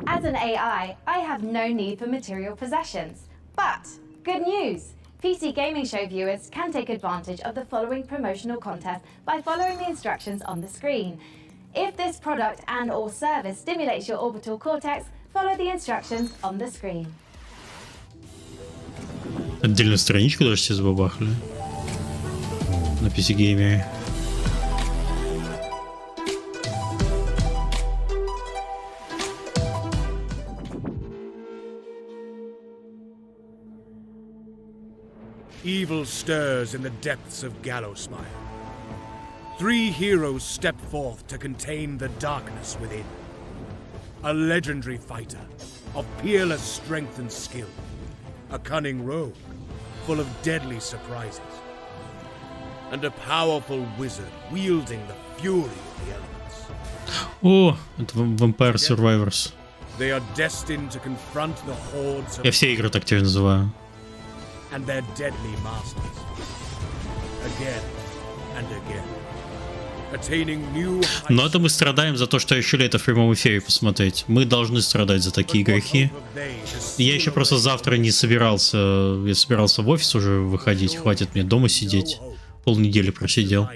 As an AI, I have no need for material possessions. But, good news! PC Gaming Show viewers can take advantage of the following promotional contest by following the instructions on the screen. If this product and/or service stimulates your orbital cortex, follow the instructions on the screen. Отдельную страничку даже все забабахали. На PC Gamer. Evil stirs in the depths of Gallowsmire. 3 heroes step forth to contain the darkness within. A legendary fighter of peerless strength and skill. A cunning rogue full of deadly surprises. And a powerful wizard wielding the fury of the elements. О, это Vampire Survivors. They are destined to confront the hordes of... Я все игры так теперь называю. And their deadly masters. Again and again. Но это мы страдаем за то, что решили это в прямом эфире посмотреть. Мы должны страдать за такие грехи. Я еще просто завтра не собирался. Я собирался в офис уже выходить. Хватит мне дома сидеть. Полнедели просидел.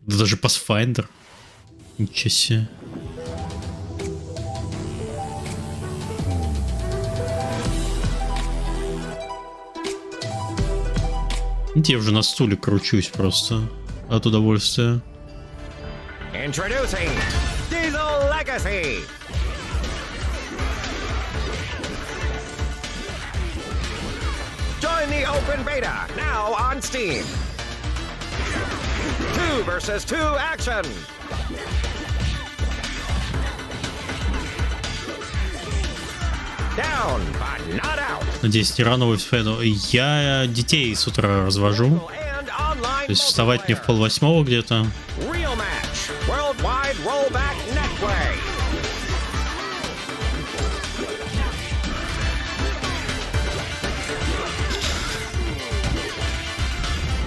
Да даже Pathfinder. Ничего себе. Я уже на стуле кручусь просто от удовольствия. Introducing Diesel Legacy. Join the open beta now on Steam. 2 versus 2 action. Down, but not out. Надеюсь, не рано выпуск. Я детей с утра развожу. То есть вставать мне в 7:30 где-то.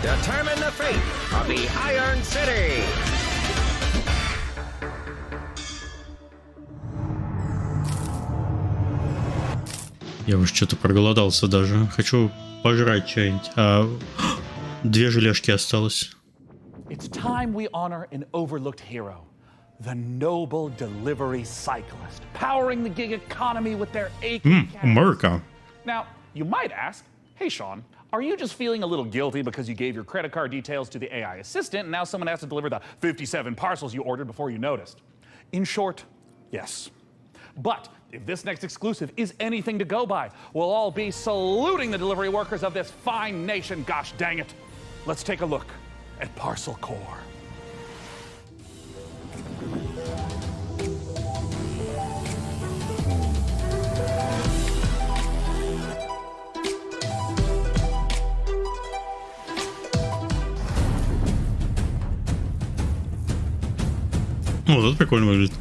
Determine the fate of the Iron City. Я уже что-то проголодался даже. Хочу пожрать что-нибудь. А 2 желешки осталось. It's time we honor an overlooked hero, the noble delivery cyclist, powering the gig economy with their America. Now, you might ask, hey Sean, are you just feeling a little guilty because you gave your credit card details to the AI assistant and now someone has to deliver the 57 parcels you ordered before you noticed? In short, yes. But if this next exclusive is anything to go by, we'll all be saluting the delivery workers of this fine nation, gosh dang it. Let's take a look at Parcel Core. Вот это прикольно выглядит.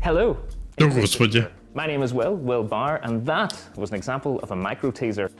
Hello. О, господи. My name is Will Barr, and that was an example of a micro teaser.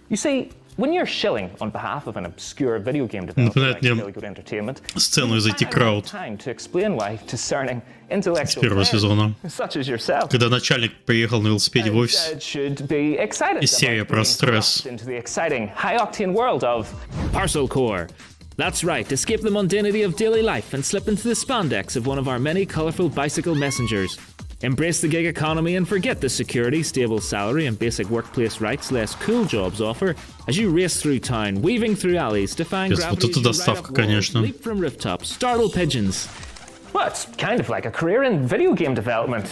You see, when you're shilling on behalf of an obscure video game developer like Really Good Entertainment, сцену из IT Crowd time to explain why discerning intellectual с первого сезона, such as yourself, когда начальник приехал на велосипеде в офис, и серия про стресс. into the exciting high-octane world of Parcel Core. That's right, escape the mundanity of daily life and slip into the spandex of one of our many colourful bicycle messengers. Embrace the gig economy and forget the security, stable salary and basic workplace rights less cool jobs offer as you race through town, weaving through alleys, defying gravity, вот это доставка, конечно. leap from rooftops, startle pigeons. Well, it's kind of like a career in video game development,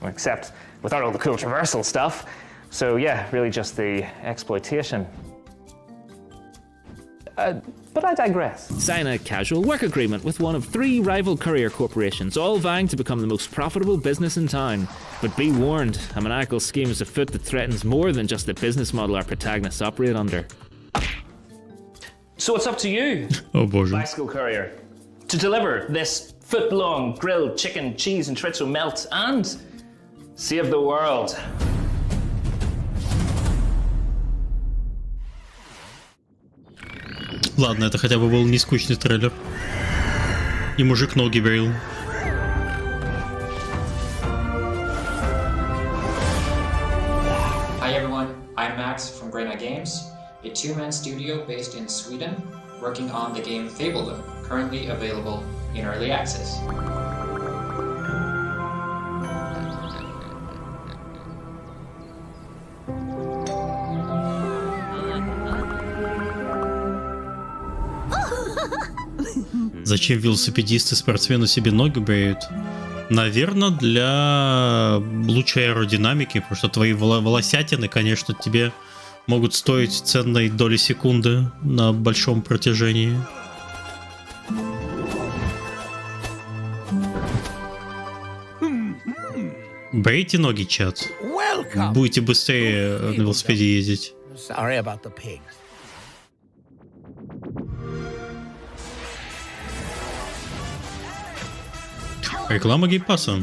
except without all the cool traversal stuff. So yeah, really just the exploitation. But I digress. Sign a casual work agreement with one of 3 rival courier corporations, all vying to become the most profitable business in town. But be warned, a maniacal scheme is afoot that threatens more than just the business model our protagonists operate under. So it's up to you, oh, боже. bicycle courier, to deliver this foot-long grilled chicken, cheese and chorizo melt and save the world. Ладно, это хотя бы был не скучный трейлер. И мужик ноги брил. Hi everyone, I'm Max from Grena Games, a 2-man studio based in Sweden, working on the game Fabledom, currently available in early access. Зачем велосипедисты, спортсмены себе ноги бреют? Наверное, для лучшей аэродинамики, потому что твои волосятины, конечно, тебе могут стоить ценной доли секунды на большом протяжении. Брейте ноги, чат. Будете быстрее на велосипеде ездить. Реклама геймпасса.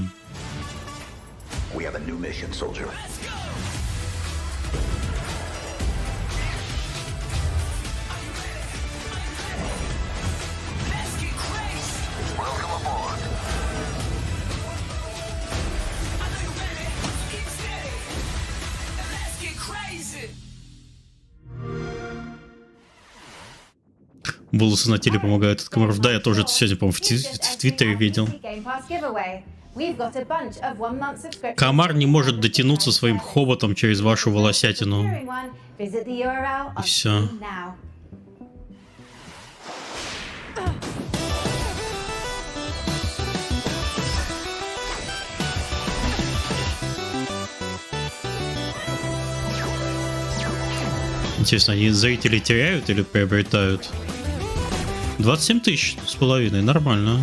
We have a new mission, soldier. волосы на теле помогают от комаров. Да, я тоже это сегодня, по-моему, в Твиттере видел. Комар не может дотянуться своим хоботом через вашу волосятину. И все. Интересно, они зрители теряют или приобретают? 27 тысяч с половиной, нормально.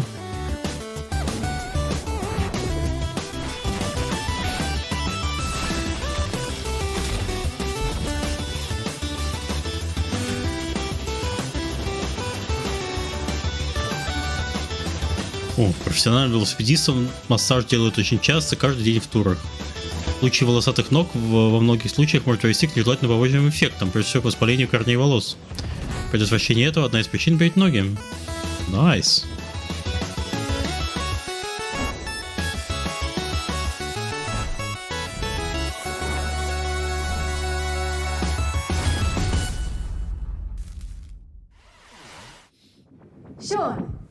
О, профессиональным велосипедистам массаж делают очень часто, каждый день в турах. В случае волосатых ног во многих случаях может привести к нежелательно побочным эффектам, прежде всего к воспалению корней волос. Предотвращение этого одна из причин брить ноги. Найс.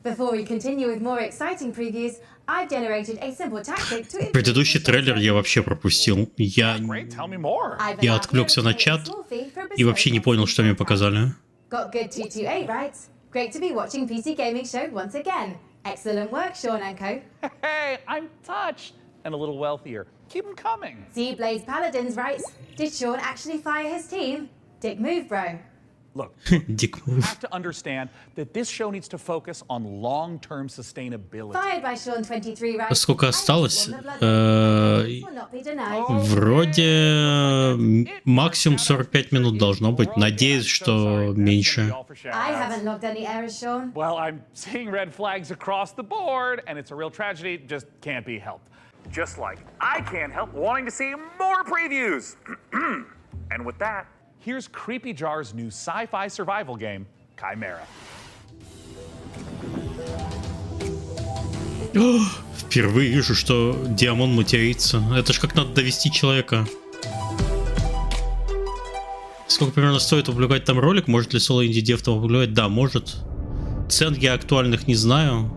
Before we continue with more exciting previews, I've generated a simple tactic to... Предыдущий трейлер я вообще пропустил. Я отвлекся на чат и вообще не понял, что мне показали. Got good 228, right? Great to be watching PC Gaming Show once again. Excellent work, Sean and Co. Hey, I'm touched and a little wealthier. Keep them coming. Blaze Paladins writes, did Sean actually fire his team? Dick move, bro. Look, you have to understand that this show needs to focus on long-term sustainability. Fired by Sean 23 writes, сколько осталось? Вроде максимум 45 минут должно быть. Надеюсь, что меньше. I haven't logged any errors, Sean. Well, I'm seeing red flags across the board, and it's a real tragedy. Just can't be helped. Just like I can't help wanting to see more previews. And with that, here's Creepy Jar's new sci-fi survival game, Chimera. Впервые вижу, что Диамон матерится. Это ж как надо довести человека. Сколько примерно стоит опубликовать там ролик? Может ли соло инди-дев там опубликовать? Да, может. Цен я актуальных не знаю.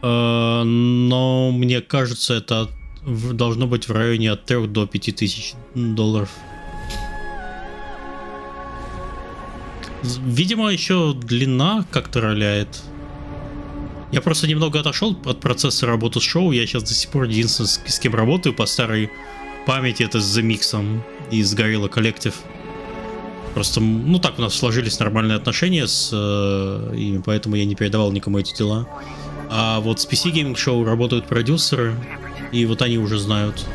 Но мне кажется, это должно быть в районе от 3 до 5 тысяч долларов. Видимо, еще длина как-то роляет. Я просто немного отошел от процесса работы с шоу. Я сейчас до сих пор единственный, с кем работаю по старой памяти, это с The Mix'ом и с Gorilla Collective. Просто, ну так у нас сложились нормальные отношения с ими, поэтому я не передавал никому эти дела. А вот с PC Gaming Show работают продюсеры, и вот они уже знают.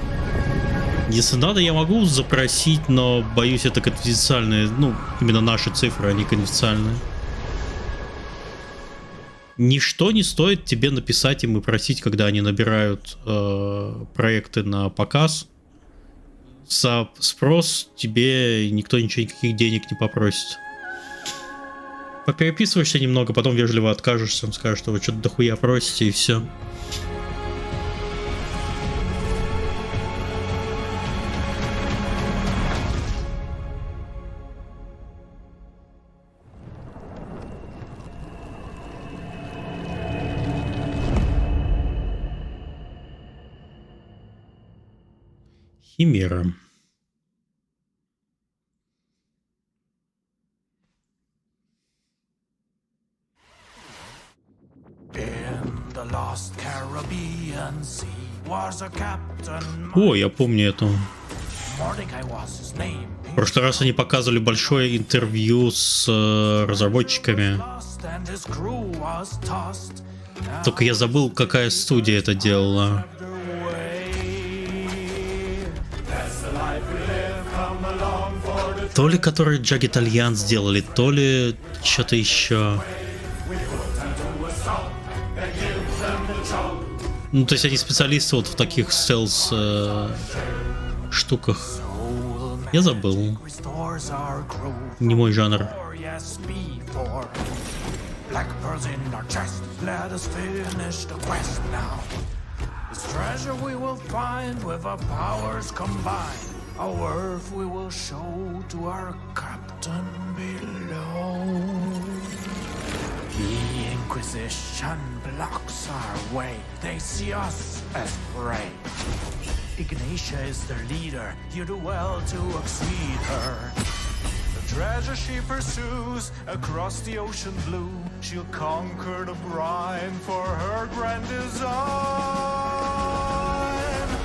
Если надо, я могу запросить, но боюсь, это конфиденциальные, ну, именно наши цифры, они конфиденциальные. Ничто не стоит тебе написать им и просить, когда они набирают проекты на показ. За спрос тебе никто ничего, никаких денег не попросит. Попереписываешься немного, потом вежливо откажешься, скажешь, что вы что-то дохуя просите, и все. Химера. О, я помню эту. В прошлый раз они показывали большое интервью с разработчиками. Только я забыл, какая студия это делала. То ли которые Jagged Alliance сделали, то ли что-то еще. Ну, то есть они специалисты вот в таких стелс штуках. Я забыл. Не мой жанр. Our earth we will show to our captain below. The Inquisition blocks our way. They see us as prey. Ignatia is their leader. You do well to exceed her. The treasure she pursues across the ocean blue. She'll conquer the brine for her grand design.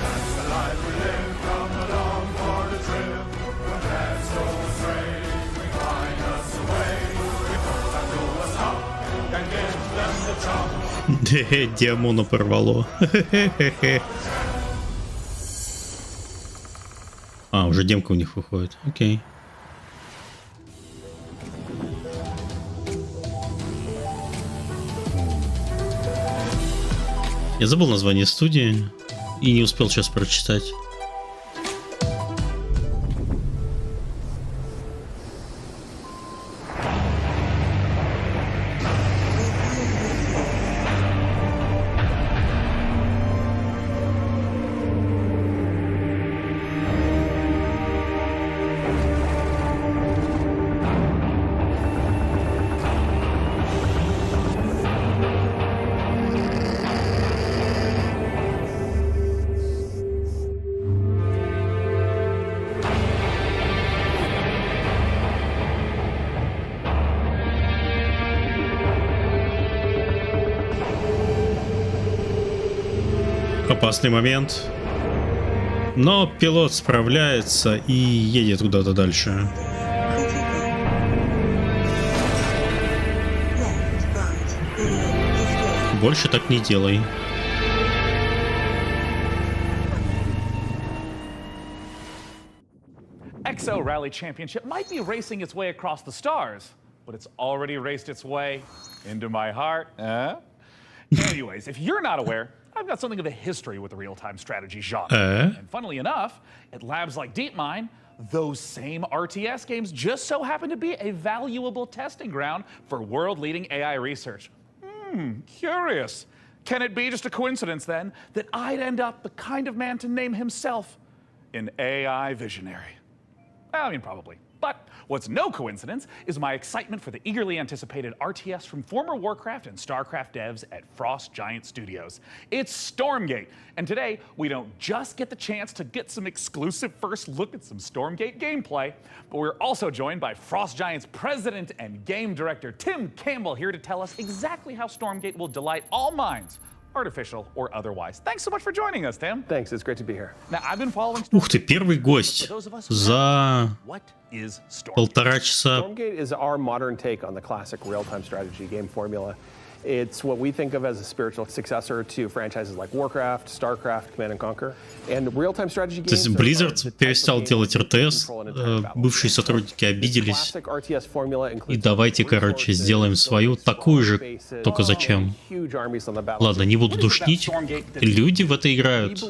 That's the life we live. Come along for the trip. When paths go astray, we find us a way. We put that to us up and give them the chop. Диамона порвало. А, уже демка у них выходит. Окей. Я забыл название студии и не успел сейчас прочитать. Опасный момент. Но пилот справляется и едет куда-то дальше. Больше так не делай. Exo Rally Championship might be racing its way across the stars, but it's already raced its way into my heart. Anyways, if you're not aware, I've got something of a history with the real-time strategy genre. And funnily enough, at labs like DeepMind, those same RTS games just so happen to be a valuable testing ground for world-leading AI research. Curious. Can it be just a coincidence, then, that I'd end up the kind of man to name himself an AI visionary? I mean, probably. But what's no coincidence is my excitement for the eagerly anticipated RTS from former Warcraft and StarCraft devs at Frost Giant Studios. It's Stormgate, and today we don't just get the chance to get some exclusive first look at some Stormgate gameplay, but we're also joined by Frost Giant's president and game director Tim Campbell here to tell us exactly how Stormgate will delight all minds, artificial or otherwise. Thanks so much for joining us, Tim. Thanks, it's great to be here. Now, I've been following Ух ты, первый гость за полтора часа. Stormgate is our modern take on the classic real-time strategy game formula. It's what we think of as a spiritual successor to franchises like Warcraft, StarCraft, Command & Conquer. And real-time strategy games. То есть Blizzard перестал делать РТС, бывшие сотрудники обиделись. И давайте, короче, сделаем свою, такую же, только зачем? Ладно, не буду душнить. Люди в это играют.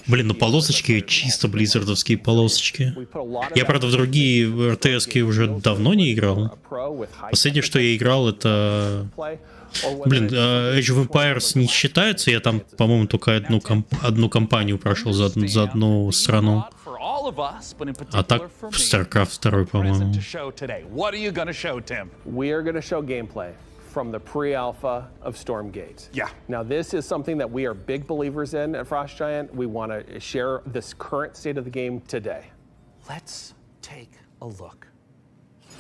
Блин, ну полосочки чисто близзардовские полосочки. Я, правда, в другие РТСки уже давно не играл. Последнее, что я играл, это... Блин, Age of Empires не считается. Я там, по-моему, только одну кампанию прошел за одну страну. А так StarCraft 2, по-моему. From the pre-alpha of Stormgate. Yeah. Now this is something that we are big believers in at Frost Giant. We want to share this current state of the game today. Let's take a look.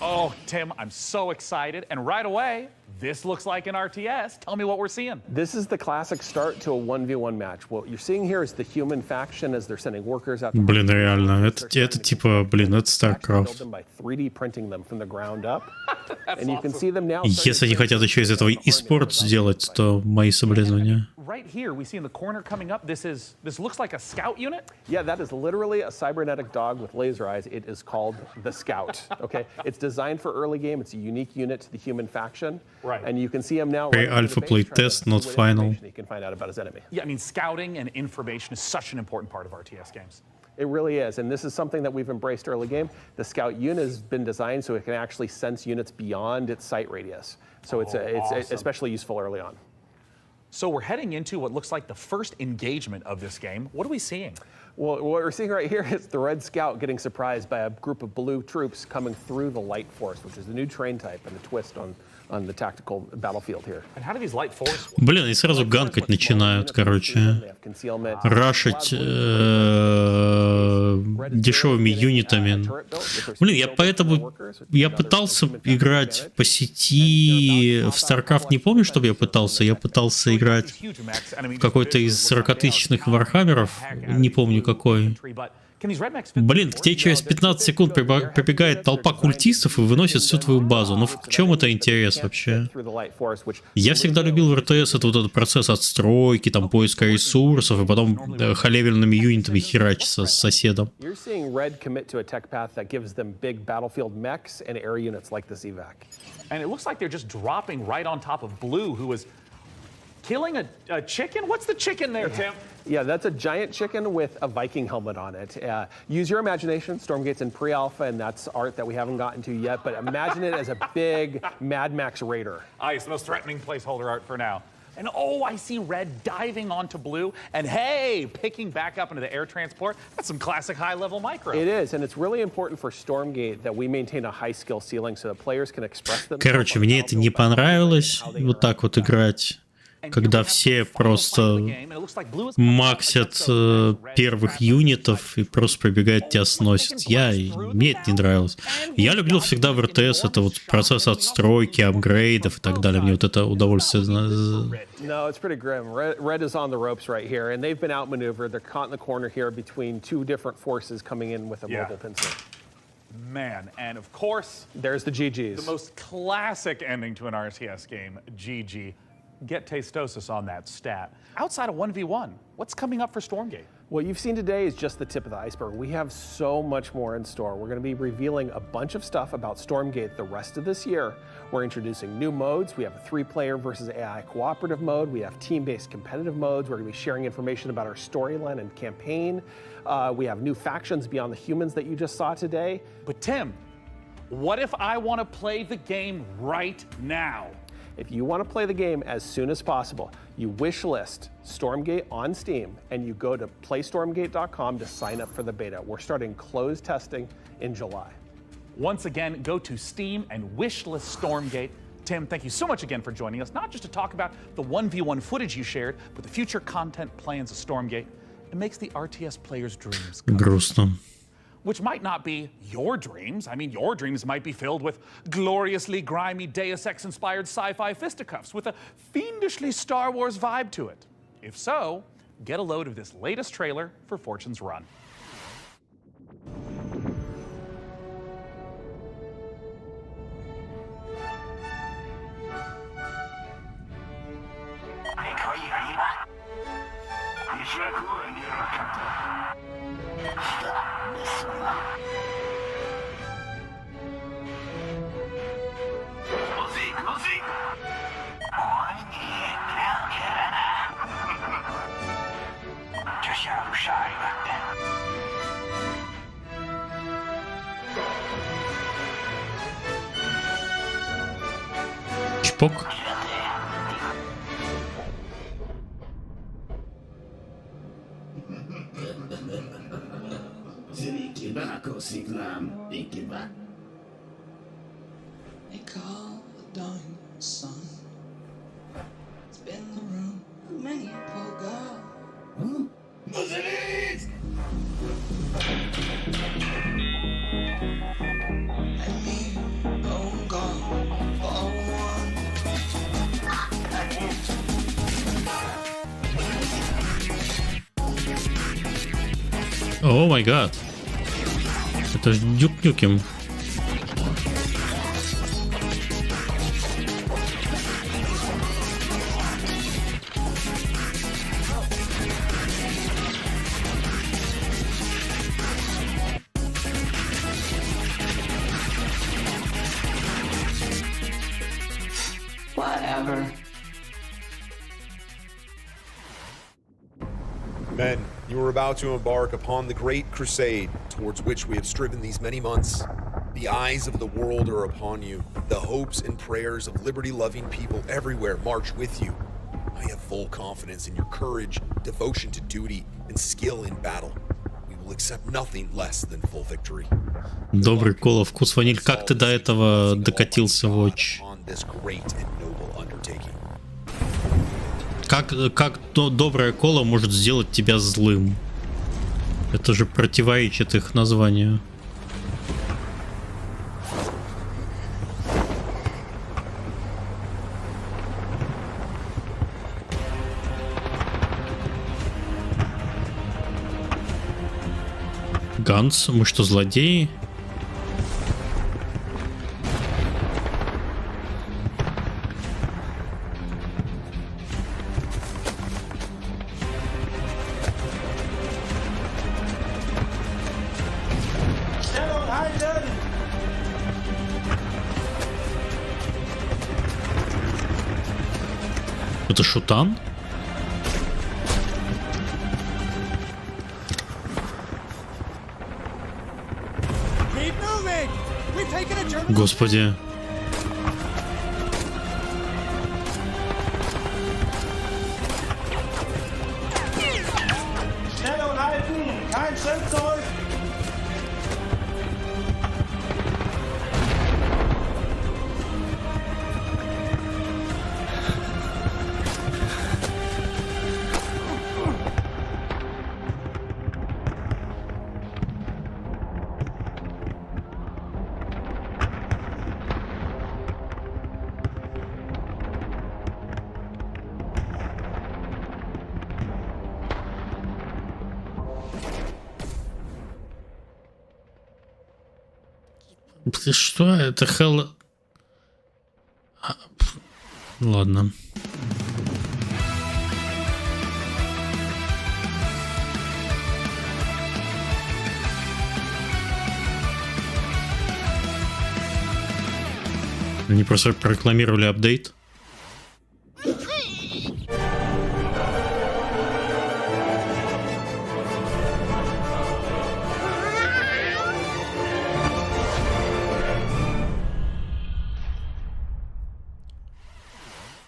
Oh, Tim, I'm so excited. And right away, this looks like an RTS. Tell me what we're seeing. This is the classic start to a 1v1 match. What you're seeing here is the human faction as they're sending workers out. Блин, реально, это типа, блин, это StarCraft. By 3D printing them from the ground up. And you can see them now. Если они хотят еще из этого e-sport сделать, то мои соболезнования. Right here, we see in the corner coming up, this looks like a scout unit? Yeah, that is literally a cybernetic dog with laser eyes. It is called the Scout, okay? It's designed for early game. It's a unique unit to the human faction. Right. And you can see him now. Alpha play test, not final. He can find out about his enemy. Yeah, I mean, scouting and information is such an important part of RTS games. It really is, and this is something that we've embraced early game. The Scout unit has been designed so it can actually sense units beyond its sight radius. So it's awesome. Especially useful early on. So we're heading into what looks like the first engagement of this game. What are we seeing? Well, what we're seeing right here is the Red Scout getting surprised by a group of blue troops coming through the Light Force, which is the new train type and the twist on the tactical battlefield here. And how do these Light Force work? Блин, они сразу ганкать начинают, короче. Рашить дешевыми юнитами. Блин, я пытался играть по сети в StarCraft, не помню, чтобы я пытался. Я пытался играть в какой-то из 40-тысячных вархаммеров, не помню какой. Блин, к тебе через 15 секунд прибегает толпа культистов и выносит всю твою базу. Ну в чем это интерес вообще? Я всегда любил в РТС это вот этот процесс отстройки, там поиска ресурсов, и потом халявельными юнитами херачиться с соседом. Killing a chicken? What's the chicken there, Tim? Yeah, that's a giant chicken with a Viking helmet on it. Use your imagination. Stormgate's in pre-alpha, and that's art that we haven't gotten to yet, but imagine it as a big Mad Max Raider. It's the most threatening placeholder art for now. And oh, I see red diving onto blue, and hey, picking back up into the air transport. That's some classic high-level micro. It is, and it's really important for Stormgate that we maintain a high skill ceiling so that players can express themselves. Короче, мне это не понравилось, вот так вот играть. Когда все просто максят первых юнитов и просто пробегают, тебя сносят. Мне это не нравилось. Я любил всегда в РТС это вот процесс отстройки, апгрейдов и так далее. Мне вот это удовольствие. No, it's pretty grim. Red is on the ropes right here, and they've been outmaneuvered. They're caught in the corner here between two different forces coming in with a mobile pincer. Man, and of course, there's the GGs. The most classic ending to an RTS game, GG. Get Tastosis on that stat. Outside of 1v1, what's coming up for Stormgate? What you've seen today is just the tip of the iceberg. We have so much more in store. We're going to be revealing a bunch of stuff about Stormgate the rest of this year. We're introducing new modes. We have a 3-player versus AI cooperative mode. We have team-based competitive modes. We're going to be sharing information about our storyline and campaign. We have new factions beyond the humans that you just saw today. But Tim, what if I want to play the game right now? If you want to play the game as soon as possible, you wish list Stormgate on Steam and you go to playstormgate.com to sign up for the beta. We're starting closed testing in July. Once again, go to Steam and wishlist Stormgate. Tim, thank you so much again for joining us, not just to talk about the 1v1 footage you shared, but the future content plans of Stormgate. It makes the RTS players' dreams come Грустно. Which might not be your dreams. I mean, your dreams might be filled with gloriously grimy Deus Ex-inspired sci-fi fisticuffs with a fiendishly Star Wars vibe to it. If so, get a load of this latest trailer for Fortune's Run. Чпок. They call the dying sun. It's been in the room of many a poor girl. And me, oh God, for one. О май гад. Это ж Дюк Нюкем. Whatever. Men, you are about to embark upon the great crusade towards which we have striven these many months. The eyes of the world are upon you. The hopes and prayers of liberty-loving people everywhere march with you. I have full confidence in your courage, devotion to duty, and skill in battle. will accept nothing less than full victory. Добрый кола, вкус ваниль. Как ты до этого докатился, Watch? On this great and noble undertaking. Как добрая кола может сделать тебя злым? Это же противоречит их названию. Ганс, мы что, злодеи? Это шутан? Господи. Что это? Hell... Ладно. Они просто прокламировали апдейт.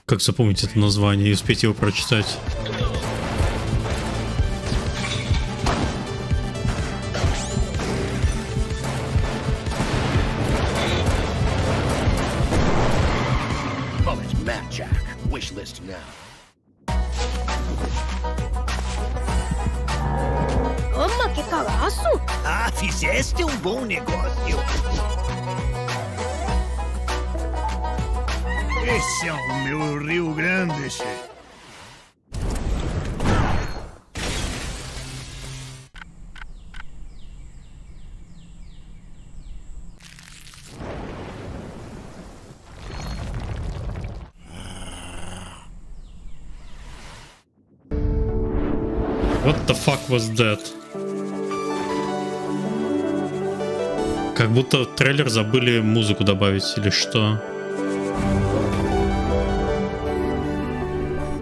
Как запомнить это название и успеть его прочитать? Mamma, che cagazo! Ah, fizeste um bom negócio. Esse é o meu Rio Grande, chefe. What the fuck was that? Как будто в трейлер забыли музыку добавить или что?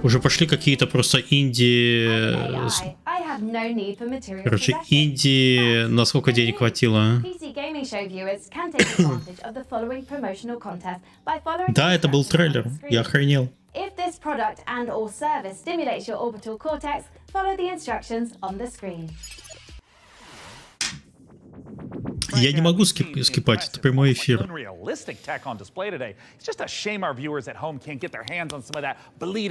Уже пошли какие-то просто инди... Короче, инди... На сколько денег хватило? Да, это был трейлер. Я охренел. If this product and or service stimulates your orbital cortex, follow the instructions on the screen. Я не могу скипать, это прямой эфир.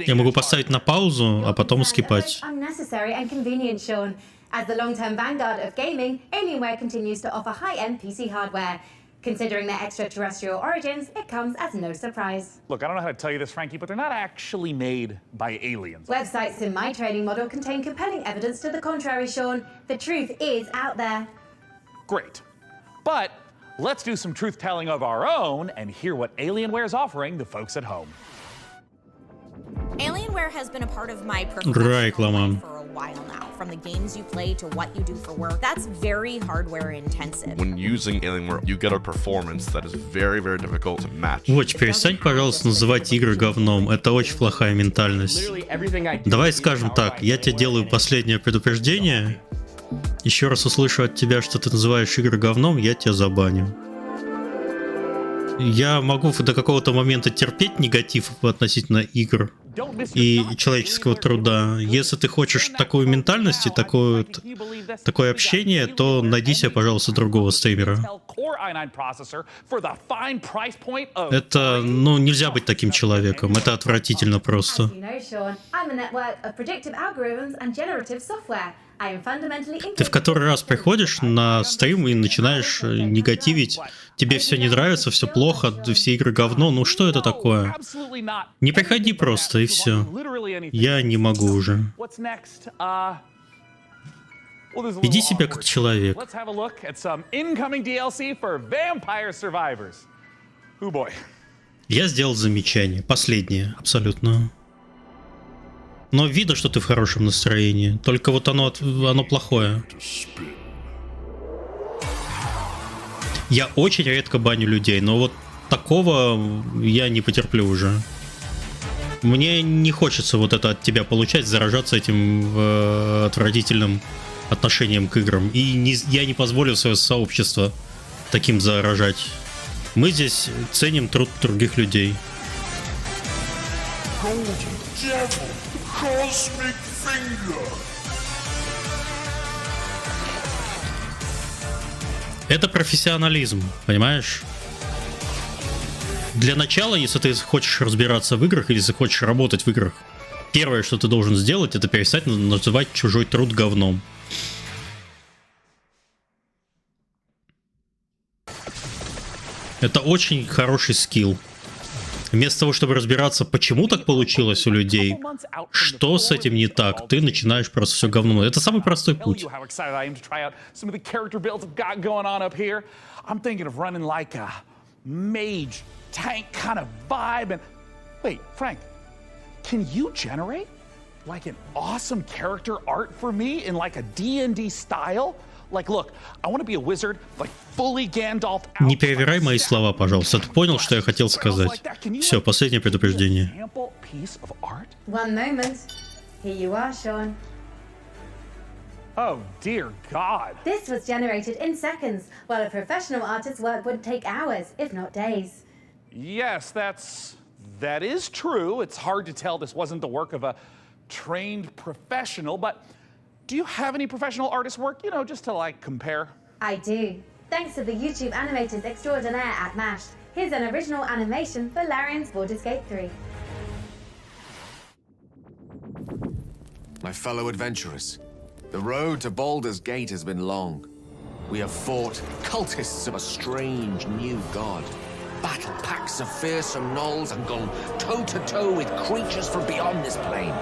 Я могу поставить на паузу, а потом скипать. Unnecessary and convenient, Sean. As the long-term vanguard of gaming, Alienware continues to offer high-end PC hardware. Considering their extraterrestrial origins, it comes as no surprise. Look, I don't know how to tell you this, Frankie, but they're not actually made by aliens. Websites in my trading model contain compelling evidence to the contrary, Sean. The truth is out there. Great. But let's do some truth-telling of our own and hear what Alienware is offering the folks at home. Alienware has been a part of my professional life Реклама. for a while now. From the games you play to what you do for work, that's very hardware intensive. When using Alienware, you get a performance that is very, very difficult to match. Watch, перестань, пожалуйста, называть игры говном. Это очень плохая ментальность. Давай скажем так, я тебе делаю последнее предупреждение. Еще раз услышу от тебя, что ты называешь игры говном, я тебя забаню. Я могу до какого-то момента терпеть негатив относительно игр, и человеческого труда. Если ты хочешь такой ментальности, такое общение, то найди себе, пожалуйста, другого стримера. Это, ну, нельзя быть таким человеком. Это отвратительно просто. Ты в который раз приходишь на стрим и начинаешь негативить. Тебе все не нравится, все плохо, все игры говно. Ну что это такое? Не приходи просто, и все. Я не могу уже. Веди себя как человек. Я сделал замечание. Последнее, абсолютно. Но видно, что ты в хорошем настроении. Только вот оно плохое. Я очень редко баню людей, но вот такого я не потерплю уже. Мне не хочется вот это от тебя получать, заражаться этим отвратительным отношением к играм. И я не позволю свое сообщество таким заражать. Мы здесь ценим труд других людей. Это профессионализм, понимаешь? Для начала, если ты хочешь разбираться в играх, или если хочешь работать в играх, первое, что ты должен сделать, это перестать называть чужой труд говном. Это очень хороший скилл. Вместо того, чтобы разбираться, почему так получилось у людей, что с этим не так, ты начинаешь просто все говно. Это самый простой путь. Не перевирай мои слова, пожалуйста. Ты понял, что я хотел сказать? Все, последнее предупреждение. One moment. Here you are, Sean. Oh, dear God. This was generated in seconds, while a professional artist's work would take hours, if not days. Yes, that is true. It's hard to tell this wasn't the work of a trained professional, but do you have any professional artist work, you know, just to like compare? I do. Thanks to the YouTube animators extraordinaire at Mashed. Here's an original animation for Larian's Baldur's Gate 3. My fellow adventurers, the road to Baldur's Gate has been long. We have fought cultists of a strange new god, battled packs of fearsome gnolls, and gone toe-to-toe with creatures from beyond this plane.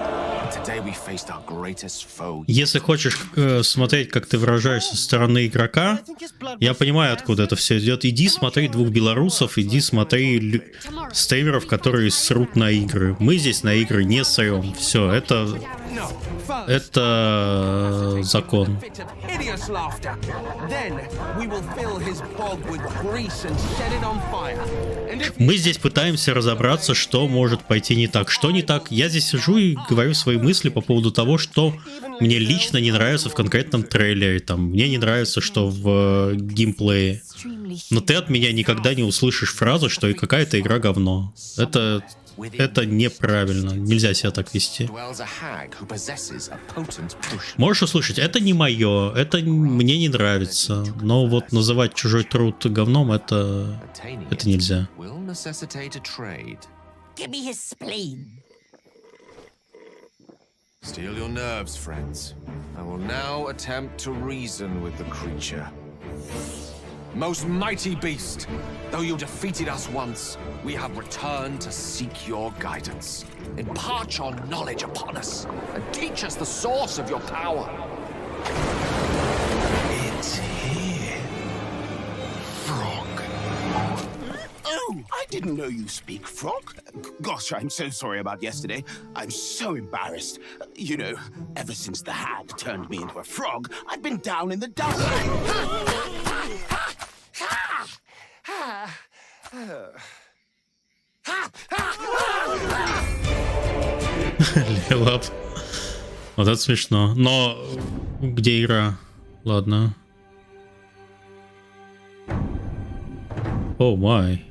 Today we faced our greatest foe. Если хочешь смотреть, как ты выражаешься со стороны игрока, я понимаю, откуда это все идет. Иди смотри двух белорусов, иди смотри стримеров, которые срут на игры. Мы здесь на игры не срем. Все, это закон. Мы здесь пытаемся разобраться, что может пойти не так. Что не так? Я здесь сижу и говорю свои мысли по поводу того, что мне лично не нравится в конкретном трейлере. Там, мне не нравится, что в геймплее. Но ты от меня никогда не услышишь фразу, что и какая-то игра говно. Это неправильно. Нельзя себя так вести. Можешь услышать, это не мое, это мне не нравится. Но вот называть чужой труд говном, это нельзя. Steel your nerves, friends. I will now attempt to reason with the creature. Most mighty beast, though you defeated us once, we have returned to seek your guidance. Impart your knowledge upon us, and teach us the source of your power. It's here. Frog. Oh, I didn't know you speak frog. Gosh, I'm so sorry about yesterday. I'm so embarrassed. You know, ever since the hag turned me into a frog, I've been down in the dumps. Левап. Вот это смешно. Но где игра? Ладно. О май.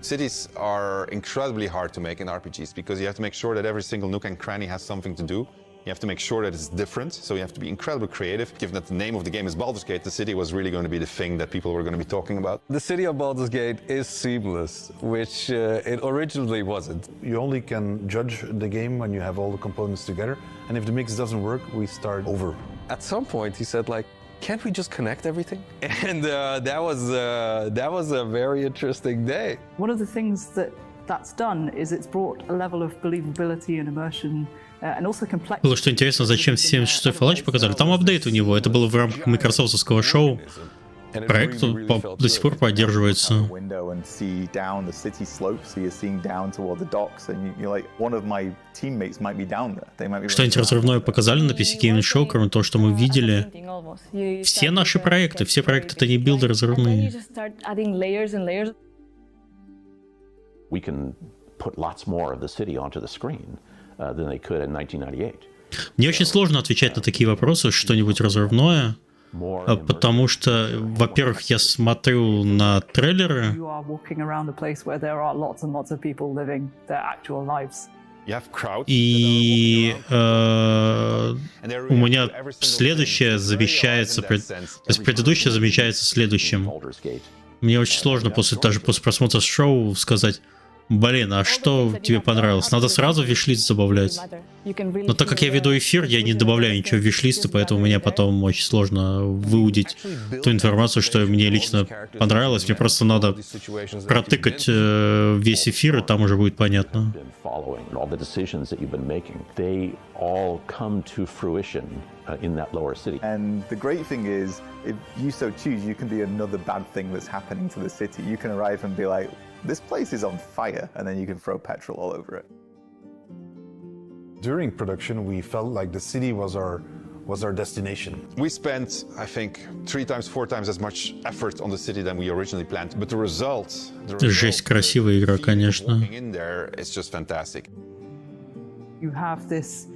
Cities are incredibly hard to make in RPGs because you have to make sure that every single nook and cranny has something to do. You have to make sure that it's different, so you have to be incredibly creative. Given that the name of the game is Baldur's Gate, the city was really going to be the thing that people were going to be talking about. The city of Baldur's Gate is seamless, which it originally wasn't. You only can judge the game when you have all the components together, and if the mix doesn't work, we start over. At some point, he said, like, can't we just connect everything? And that was a very interesting day. One of the things that's done is it's brought a level of believability and immersion. Было что интересно, зачем 76-й Fallout показали. Там апдейт у него, это было в рамках майкрософтовского шоу. Проект до сих пор поддерживается. Что-нибудь разрывное показали на PC Games Show, кроме того, что мы видели? Все наши проекты, все проекты это не билды разрывные. We can put lots more of the city onto the screen than they could in 1998. Мне очень сложно отвечать на такие вопросы, что-нибудь разрывное, потому что, во-первых, я смотрю на трейлеры. И у меня следующее замещается, то есть предыдущее замещается следующим. Мне очень сложно даже после просмотра шоу сказать: блин, а что тебе понравилось? Надо сразу в виш-лист добавлять. Но так как я веду эфир, я не добавляю ничего в виш-листы, поэтому мне потом очень сложно выудить ту информацию, что мне лично понравилось. Мне просто надо протыкать весь эфир, и там уже будет понятно. In that lower city. And the great thing is, if you so choose, you can be another bad thing that's happening to the city. You can arrive and be like, this place is on fire, and then you can throw petrol all over it. During production, we felt like the city was our destination. We spent, I think, 3 times, 4 times as much effort on the city than we originally planned. But the result Жесть, красивая игра, конечно. In there, it's just fantastic. You have this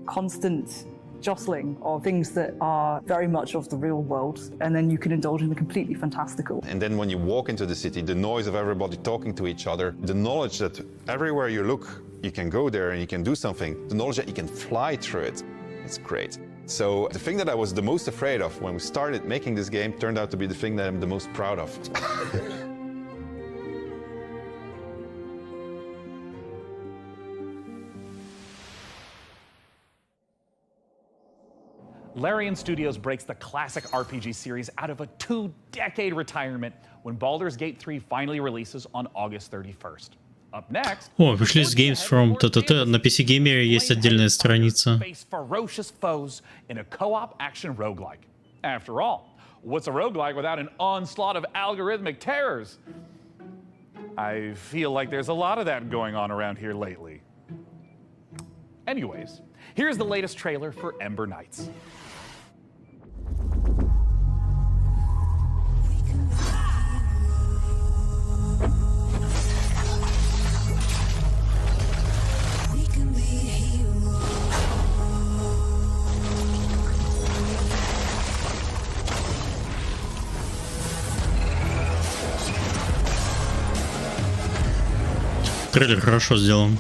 constant jostling of things that are very much of the real world, and then you can indulge in the completely fantastical. And then when you walk into the city, the noise of everybody talking to each other, the knowledge that everywhere you look, you can go there and you can do something, the knowledge that you can fly through it, it's great. So the thing that I was the most afraid of when we started making this game turned out to be the thing that I'm the most proud of. Larian Studios breaks the classic RPG series out of a 2-decade retirement when Baldur's Gate 3 finally releases on August 31st. Up next, О, вышли с Games from ТТТ. На PC Gamer есть отдельная страница. face ferocious foes in a co-op action roguelike. After all, what's a roguelike without an onslaught of algorithmic terrors? I feel like there's a lot of that going on around here lately. Anyways, here's the latest trailer for Ember Knights. Трейлер хорошо сделан.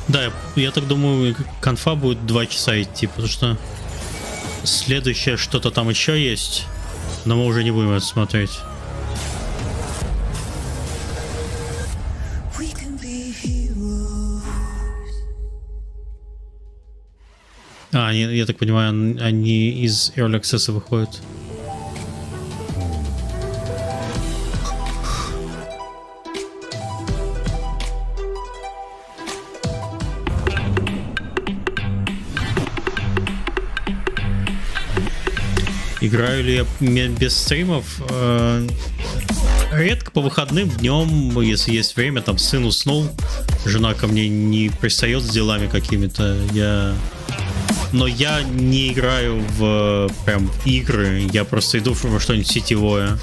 Да, я так думаю, конфа будет 2 часа идти, потому что следующее что-то там еще есть, но мы уже не будем это смотреть. А, я так понимаю, они из Early Access выходят. Играю ли я без стримов? Редко по выходным, днем, если есть время, там сын уснул, жена ко мне не пристает с делами какими-то, но я не играю в прям игры, я просто иду во что-нибудь сетевое.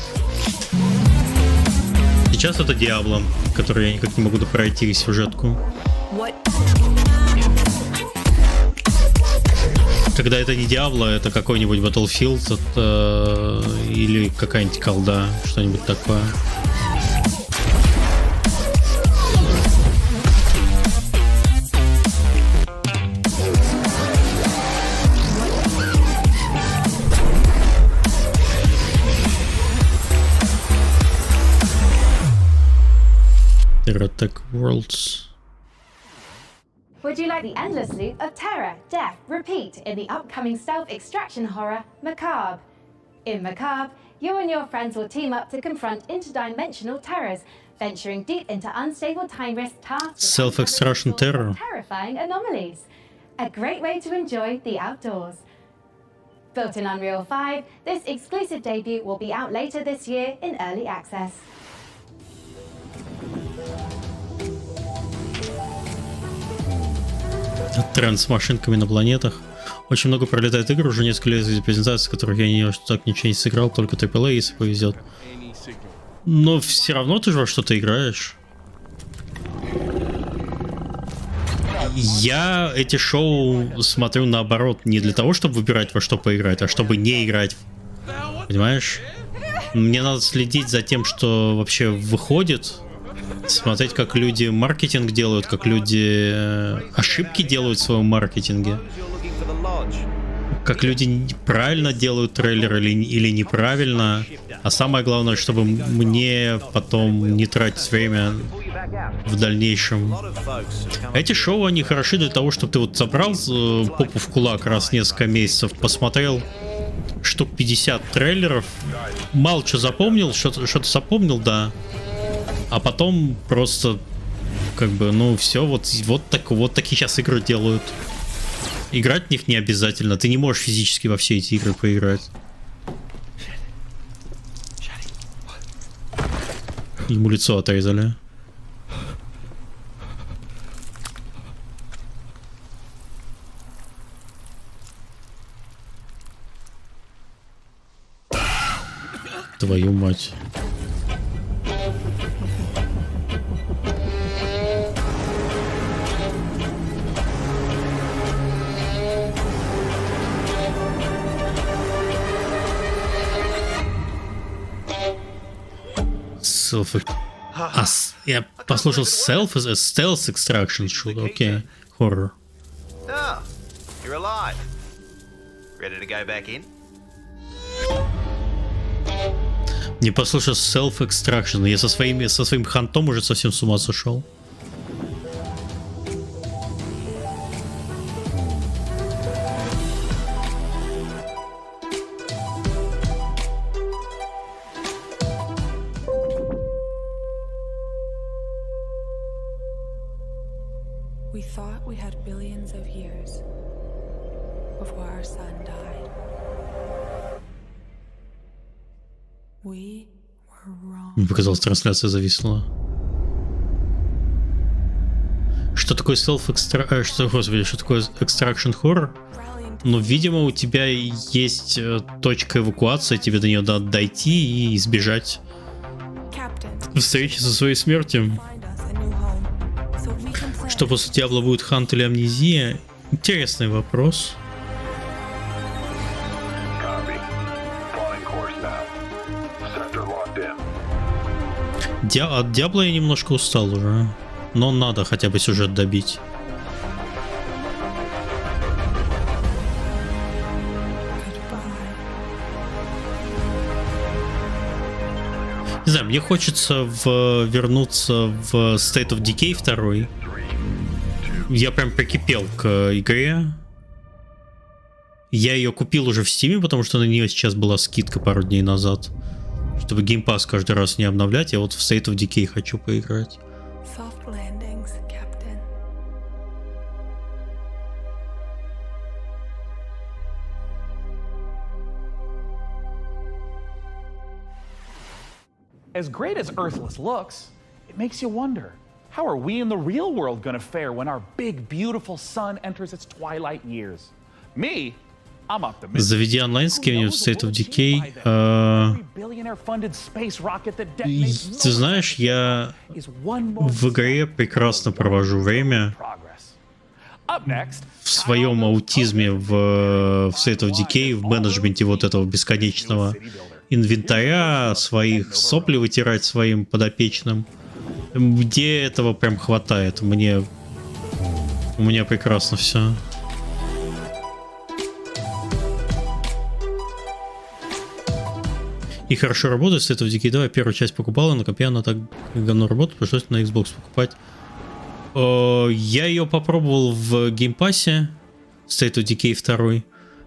Сейчас это Диабло, который я никак не могу пройти сюжетку. Когда это не Диабло, это какой-нибудь Battlefield или какая-нибудь колда, что-нибудь такое. Tech Worlds. Would you like the endless loop of terror, death, repeat in the upcoming self-extraction horror, Macabre? In Macabre, you and your friends will team up to confront interdimensional terrors, venturing deep into unstable time risk tasks. Self-extraction terror. Terrifying anomalies. A great way to enjoy the outdoors. Built in Unreal 5, this exclusive debut will be out later this year in early access. Тренд с машинками на планетах. Очень много пролетает игр, уже несколько лет из презентаций, в которых я так ничего не сыграл, только AAA, если повезет. Но все равно ты же во что-то играешь. Я эти шоу смотрю наоборот, не для того, чтобы выбирать во что поиграть, а чтобы не играть. Понимаешь? Мне надо следить за тем, что вообще выходит. Смотреть, как люди маркетинг делают, как люди ошибки делают в своем маркетинге, как люди правильно делают трейлер или неправильно. А самое главное, чтобы мне потом не тратить время в дальнейшем. Эти шоу, они хороши для того, чтобы ты вот собрал попу в кулак раз в несколько месяцев, посмотрел штук 50 трейлеров, мало что запомнил, что-то запомнил, да. А потом просто, как бы, ну все, вот такие сейчас игры делают. Играть в них не обязательно. Ты не можешь физически во все эти игры поиграть. Ему лицо отрезали. Твою мать. Я послушал Stealth Extraction, окей, хоррор. You're alive. Ready to go back in? Не послушал Self Extraction, я со своим хантом уже совсем с ума сошел. We thought we had billions of years before our sun died. We were wrong. Мне показалось, трансляция зависла. Что такое что такое Extraction Horror? Ну, видимо, у тебя есть точка эвакуации, тебе до нее надо дойти и избежать встречи со своей смертью. Что после Диабло будет хант или амнезия? Интересный вопрос. От Диабло я немножко устал уже. Но надо хотя бы сюжет добить. Не знаю, мне хочется вернуться в State of Decay 2. Я прям прикипел к игре. Я ее купил уже в Steam, потому что на нее сейчас была скидка пару дней назад. Чтобы Game Pass каждый раз не обновлять, я вот в State of Decay хочу поиграть. As great as Earthless looks, it makes you wonder, how are we in the real world going to fare when our big, beautiful sun enters its twilight years? Me, Заведи онлайн с кем-нибудь в State of Decay. Ты знаешь, я в игре прекрасно провожу время. В своем аутизме в State of Decay, в менеджменте вот этого бесконечного инвентаря, своих сопли вытирать своим подопечным. Где этого прям хватает? У меня прекрасно все. И хорошо работает State of Decay 2. Я первую часть покупал, на компе она так говно работает, пришлось на Xbox покупать. Я ее попробовал в геймпассе State of Decay 2.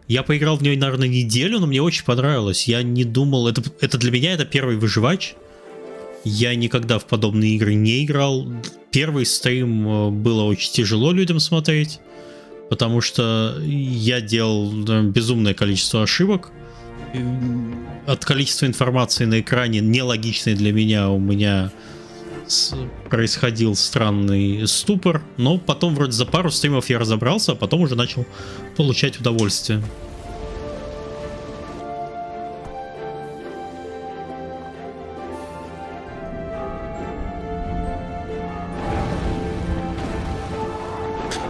Я поиграл в нее, наверное, неделю, но мне очень понравилось. Я не думал... Это для меня это первый выживач. Я никогда в подобные игры не играл. Первый стрим было очень тяжело людям смотреть, потому что я делал безумное количество ошибок. От количества информации на экране, нелогичной для меня, у меня происходил странный ступор, но потом вроде за пару стримов я разобрался, а потом уже начал получать удовольствие.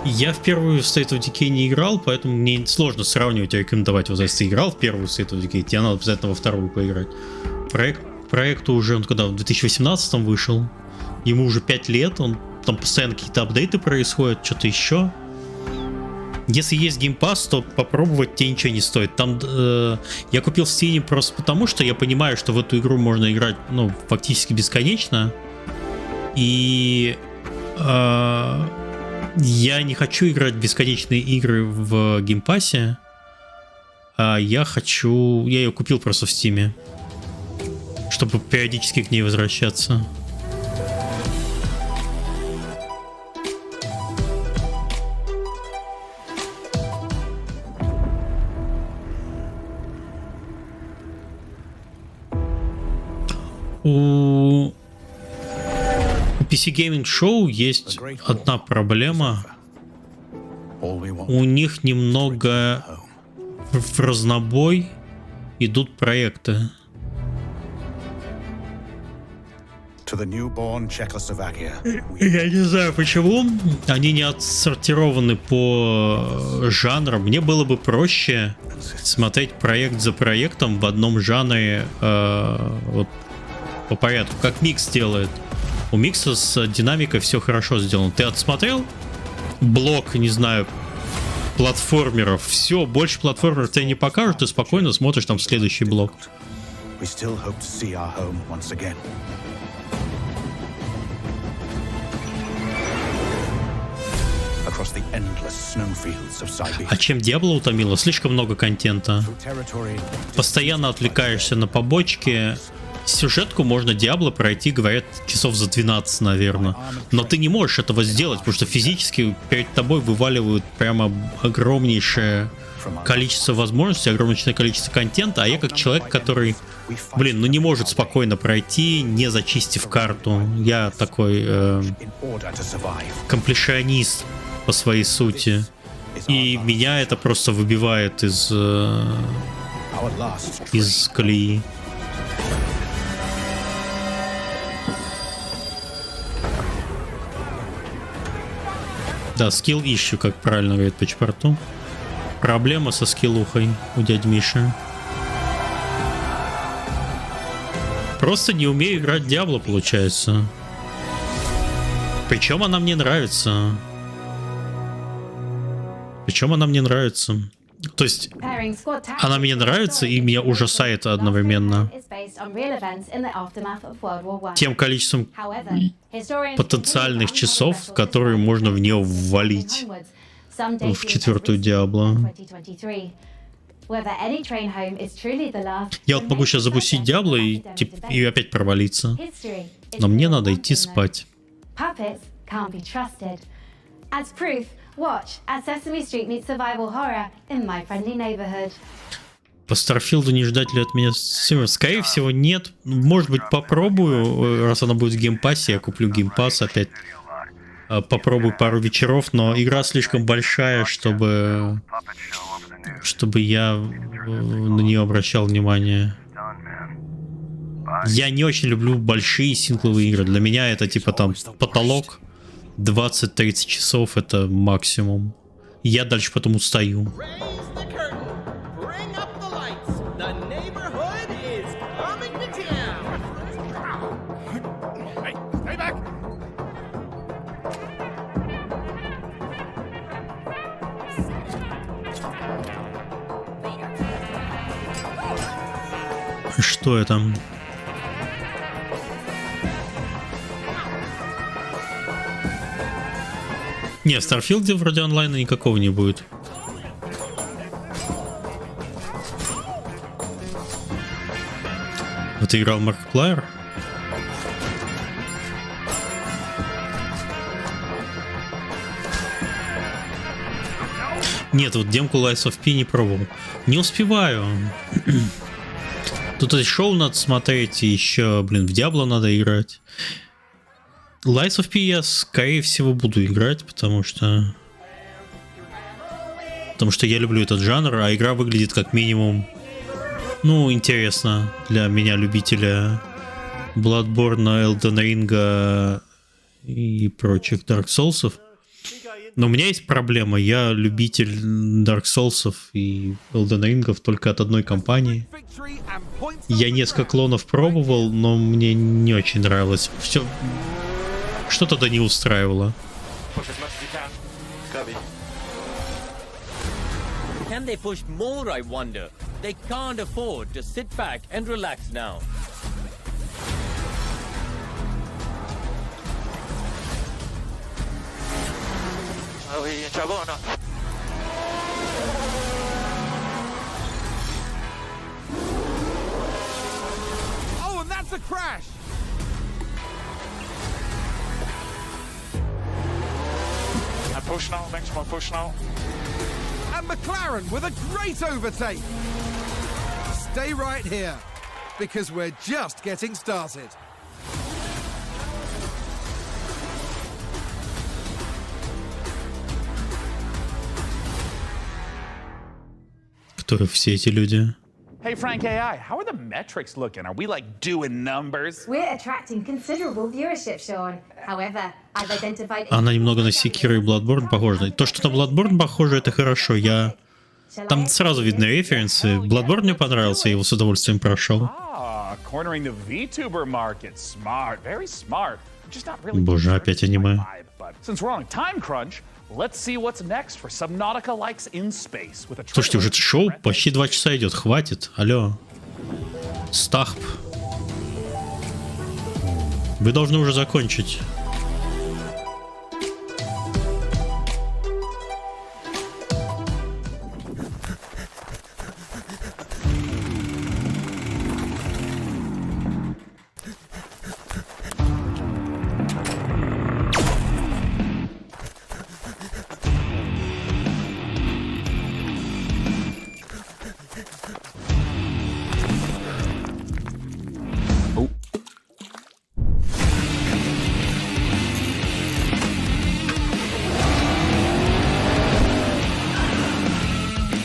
Я в первую State of Decay не играл, поэтому мне сложно сравнивать и рекомендовать. Вот если ты играл в первую State of Decay, тебе надо обязательно во вторую поиграть. Проекту уже, он когда в 2018 вышел, ему уже 5 лет, там постоянно какие-то апдейты происходят, что-то еще. Если есть геймпасс, то попробовать тебе ничего не стоит. Там я купил в Steam просто потому, что я понимаю, что в эту игру можно играть, ну, фактически бесконечно. И я не хочу играть в бесконечные игры в геймпассе. Я ее купил просто в Steam, чтобы периодически к ней возвращаться. У PC Gaming Show есть одна проблема. У них немного в разнобой идут проекты. Я не знаю почему. Они не отсортированы по жанрам. Мне было бы проще смотреть проект за проектом в одном жанре, вот, по порядку, как Микс делает. У Микса с динамикой все хорошо сделано. Ты отсмотрел блок, не знаю, платформеров? Все, больше платформеров тебе не покажут, ты спокойно смотришь там следующий блок. А чем Diablo утомило? Слишком много контента. Постоянно отвлекаешься на побочки. Сюжетку можно Diablo пройти, говорят, часов за 12, наверное. Но ты не можешь этого сделать, потому что физически перед тобой вываливают прямо огромнейшее количество возможностей, огромнейшее количество контента, а я как человек, который, ну не может спокойно пройти, не зачистив карту. Я такой комплешионист по своей сути. И меня это просто выбивает из колеи. Да, скилл ищу, как правильно говорит по чпорту. Проблема со скиллухой у дяди Миши. Просто не умею играть в Diablo, получается. Причем она мне нравится. То есть, она мне нравится и меня ужасает одновременно. Тем количеством потенциальных часов, которые можно в нее ввалить в четвертую Diablo. Я вот могу сейчас запустить Diablo и опять провалиться. Но мне надо идти спать. Watch as Sesame Street meets survival horror in my friendly neighborhood. По Старфилду не ждать ли от меня? Скорее всего, нет. Может быть, попробую. Раз она будет в геймпассе, я куплю геймпасс опять. Попробую пару вечеров, но игра слишком большая, чтобы чтобы я на нее обращал внимание. Я не очень люблю большие сингловые игры. Для меня это типа там потолок 20-30 часов, это максимум. Я дальше потом устаю. Что это? Не, в Старфилде вроде онлайна никакого не будет. Вот ты играл Markiplier? Нет, вот демку Lies of P не пробовал. Не успеваю. Тут это шоу надо смотреть, и еще, блин, в Diablo надо играть. Lies of P я, скорее всего, буду играть, потому что я люблю этот жанр, а игра выглядит как минимум, ну, интересно для меня, любителя Bloodborne, Elden Ring и прочих Dark Souls'ов. Но у меня есть проблема, я любитель Dark Souls'ов и Elden Ring'ов только от одной компании. Я несколько клонов пробовал, но мне не очень нравилось. Все... Что-то да не устраивало. Can they push more, I wonder? They can't afford to sit back and relax now. Oh, and that's a crash! Push now, thanks for push now. And McLaren with a great overtake. Stay right here, because we're just getting started. Кто все эти люди? Hey, Frank AI, how are the metrics looking? Are we like doing numbers? We're attracting considerable viewership, Sean. However, I've identified... Она немного на Sekiro и Bloodborne похожа. То, что на Bloodborne похоже, это хорошо. Там сразу видны референсы. Bloodborne мне понравился, я его с удовольствием прошел. Cornering the VTuber market. Smart, very smart. Just not really. Боже, опять аниме. Since we're on a time crunch, let's see what's next for Subnautica Likes in Space with a trailer. Слушайте, уже это шоу почти 2 часа идет, хватит. Алло. Стахп. Вы должны уже закончить.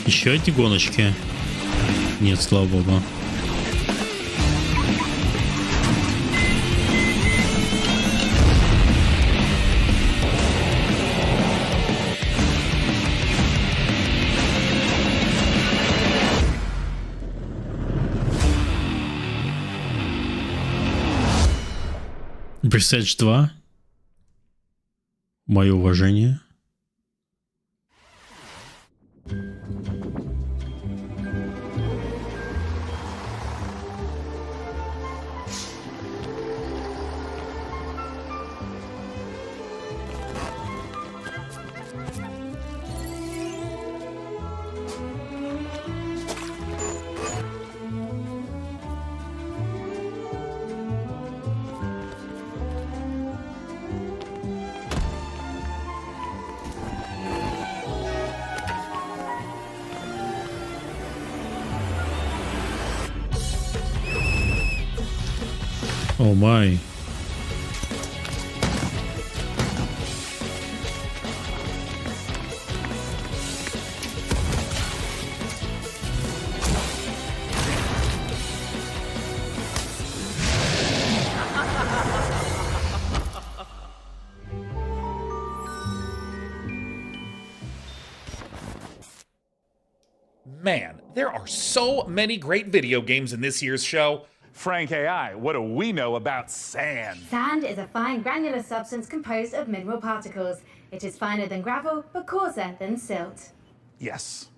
Еще одни гоночки? Нет, слава богу. Presage 2. Мое уважение. О май. Man, there are so many great video games in this year's show. Frank AI, what do we know about sand? Sand is a fine granular substance composed of mineral particles. It is finer than gravel, but coarser than silt. Yes.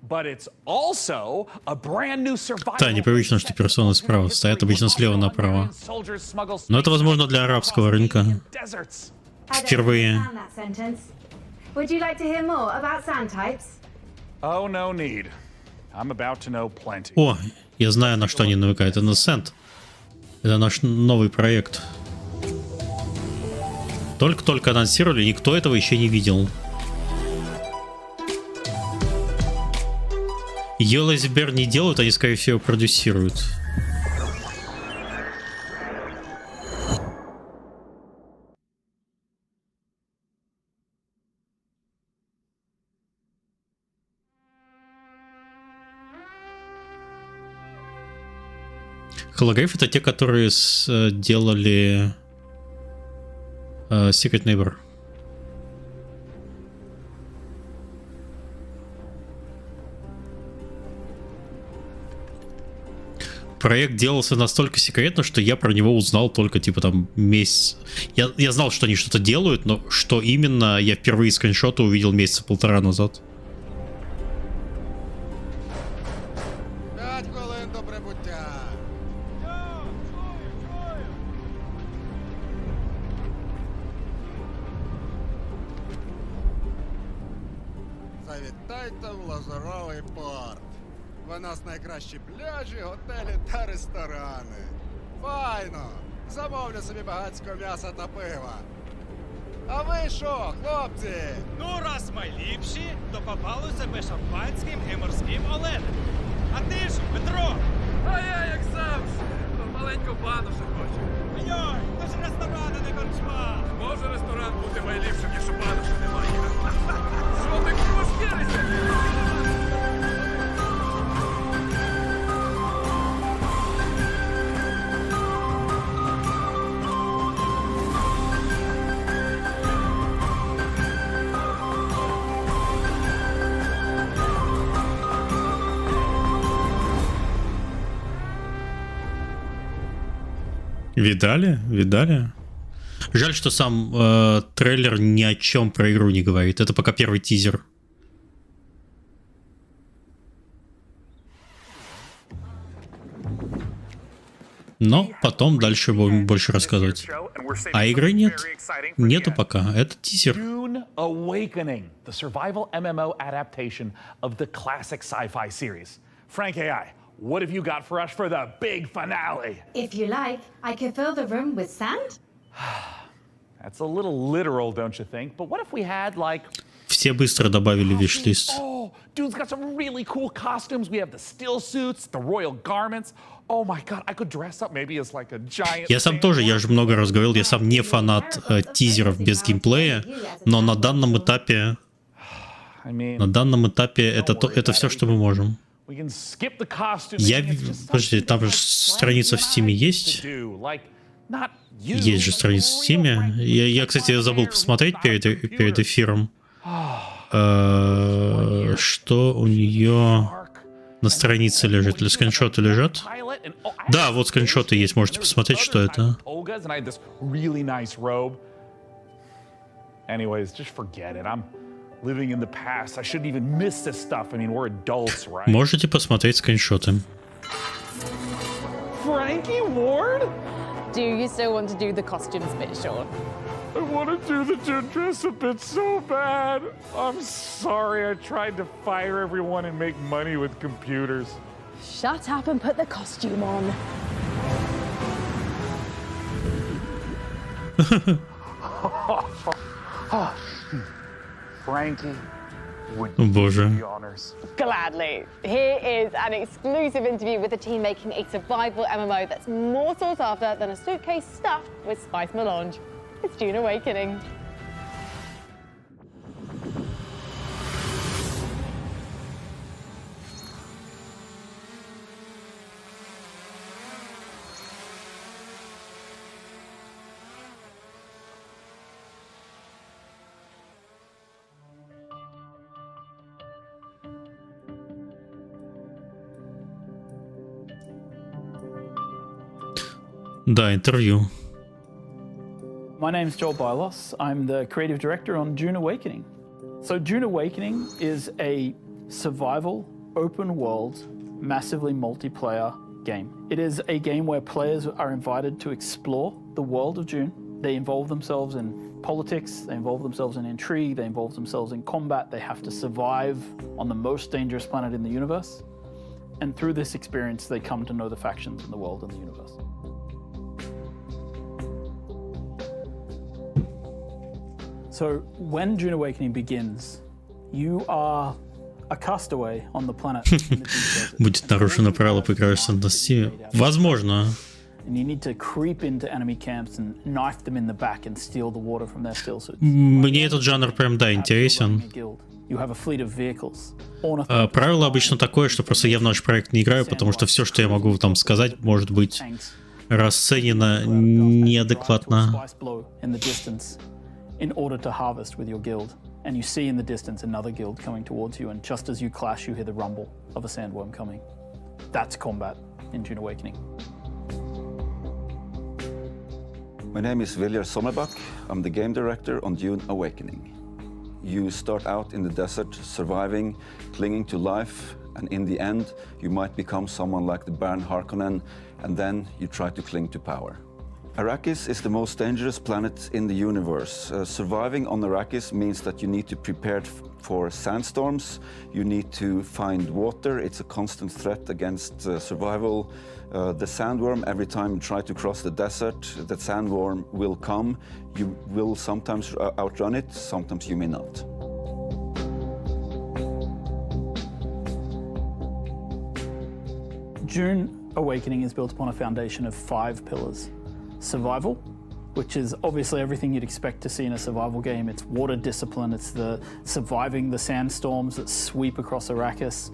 But it's also a brand new survival. Да, непривычно, что персоны справа стоят, обычно слева направо. Но это возможно для арабского рынка. Впервые. Would you like to hear more about sand types? Oh, no need. I'm about to know plenty. О, я знаю, на что они намекают. Это Sand. Это наш новый проект. Только-только анонсировали, никто этого еще не видел. Елазибер не делают, они, скорее всего, продюсируют. Holographs — это те, которые делали Secret Neighbor. Проект делался настолько секретно, что я про него узнал только типа там месяц. Я знал, что они что-то делают, но что именно, я впервые скриншоты увидел месяца полтора назад. Завітайте в Лазуровий порт. У нас найкращі пляжі, готелі та ресторани. Файно! Замовлю собі багатського м'яса та пива. А ви що, хлопці? Ну, раз ми ліпші, то попали себе шампанським і морським оленем. А ти ж, Петро? А я, як завжди, маленьку бану ще хочу. Йой, то ж ресторан, а не корчма. Може ресторан бути найліпшим, ніж у бану, що немає. Що ти кушкерися? Видали? Видали? Жаль, что сам трейлер ни о чем про игру не говорит. Это пока первый тизер. Но потом дальше будем больше рассказывать. А игры нет. Нету пока. Это тизер. Dune Awakening, the survival MMO adaptation of the classic sci-fi series. Frank AI, what have you got for us for the big finale? If you like, I could fill the room with sand. That's a little literal, don't you think? But what if we had like... Все быстро добавили виш-лист. Oh, dude's got some really cool costumes. We have the still suits, the royal garments. Oh my god, I could dress up maybe as like a giant... Я сам тоже, я же много раз говорил, я сам не фанат тизеров без геймплея, но на данном этапе... На данном этапе это все, что мы можем. Подожди, там же страница в Steam есть? Есть же страница в Steam. Я, кстати, забыл посмотреть перед эфиром, что у нее на странице лежит. Или скриншоты лежат? Да, вот скриншоты есть, можете посмотреть, что это. Можете посмотреть скриншоты. Frankie Ward? Do you still want to do the costumes bit, Sean? I want to do the dress up bit so bad. I'm sorry, I tried to fire everyone and make money with computers. Shut up and put the costume on. Frankie, would you do the honors? Gladly. Here is an exclusive interview with the team making a survival MMO that's more sought after than a suitcase stuffed with spice melange. It's Dune Awakening. Да, интервью. My name's Joel Bylos. I'm the creative director on June Awakening. So June Awakening is a survival, open world, massively multiplayer game. It is a game where players are invited to explore the world of June. They involve themselves in politics, they involve themselves in intrigue, they involve themselves in combat, they have to survive on the most dangerous planet in the universe. And through this experience, they come to know the factions in the world and the universe. So when June Awakening begins, you are a castaway on the planet. Будет нарушено правило прекрасного на Steam. Возможно. And you need to creep into enemy camps and knife them in the back and steal the water from their still suits. Мне этот жанр прям, да, интересен. You have a fleet of vehicles. Правило обычно такое, что просто я в наш проект не играю, потому что все, что я могу там сказать, может быть расценено неадекватно. In order to harvest with your guild, and you see in the distance another guild coming towards you, and just as you clash, you hear the rumble of a sandworm coming. That's combat in June Awakening. My name is Viljar Sommerbach. I'm the game director on June Awakening. You start out in the desert, surviving, clinging to life, and in the end, you might become someone like the Baron Harkonnen, and then you try to cling to power. Arrakis is the most dangerous planet in the universe. Surviving on Arrakis means that you need to prepare for sandstorms, you need to find water, it's a constant threat against survival. The sandworm, every time you try to cross the desert, that sandworm will come. You will sometimes outrun it, sometimes you may not. June Awakening is built upon a foundation of 5 pillars. Survival, which is obviously everything you'd expect to see in a survival game. It's water discipline, it's the surviving the sandstorms that sweep across Arrakis.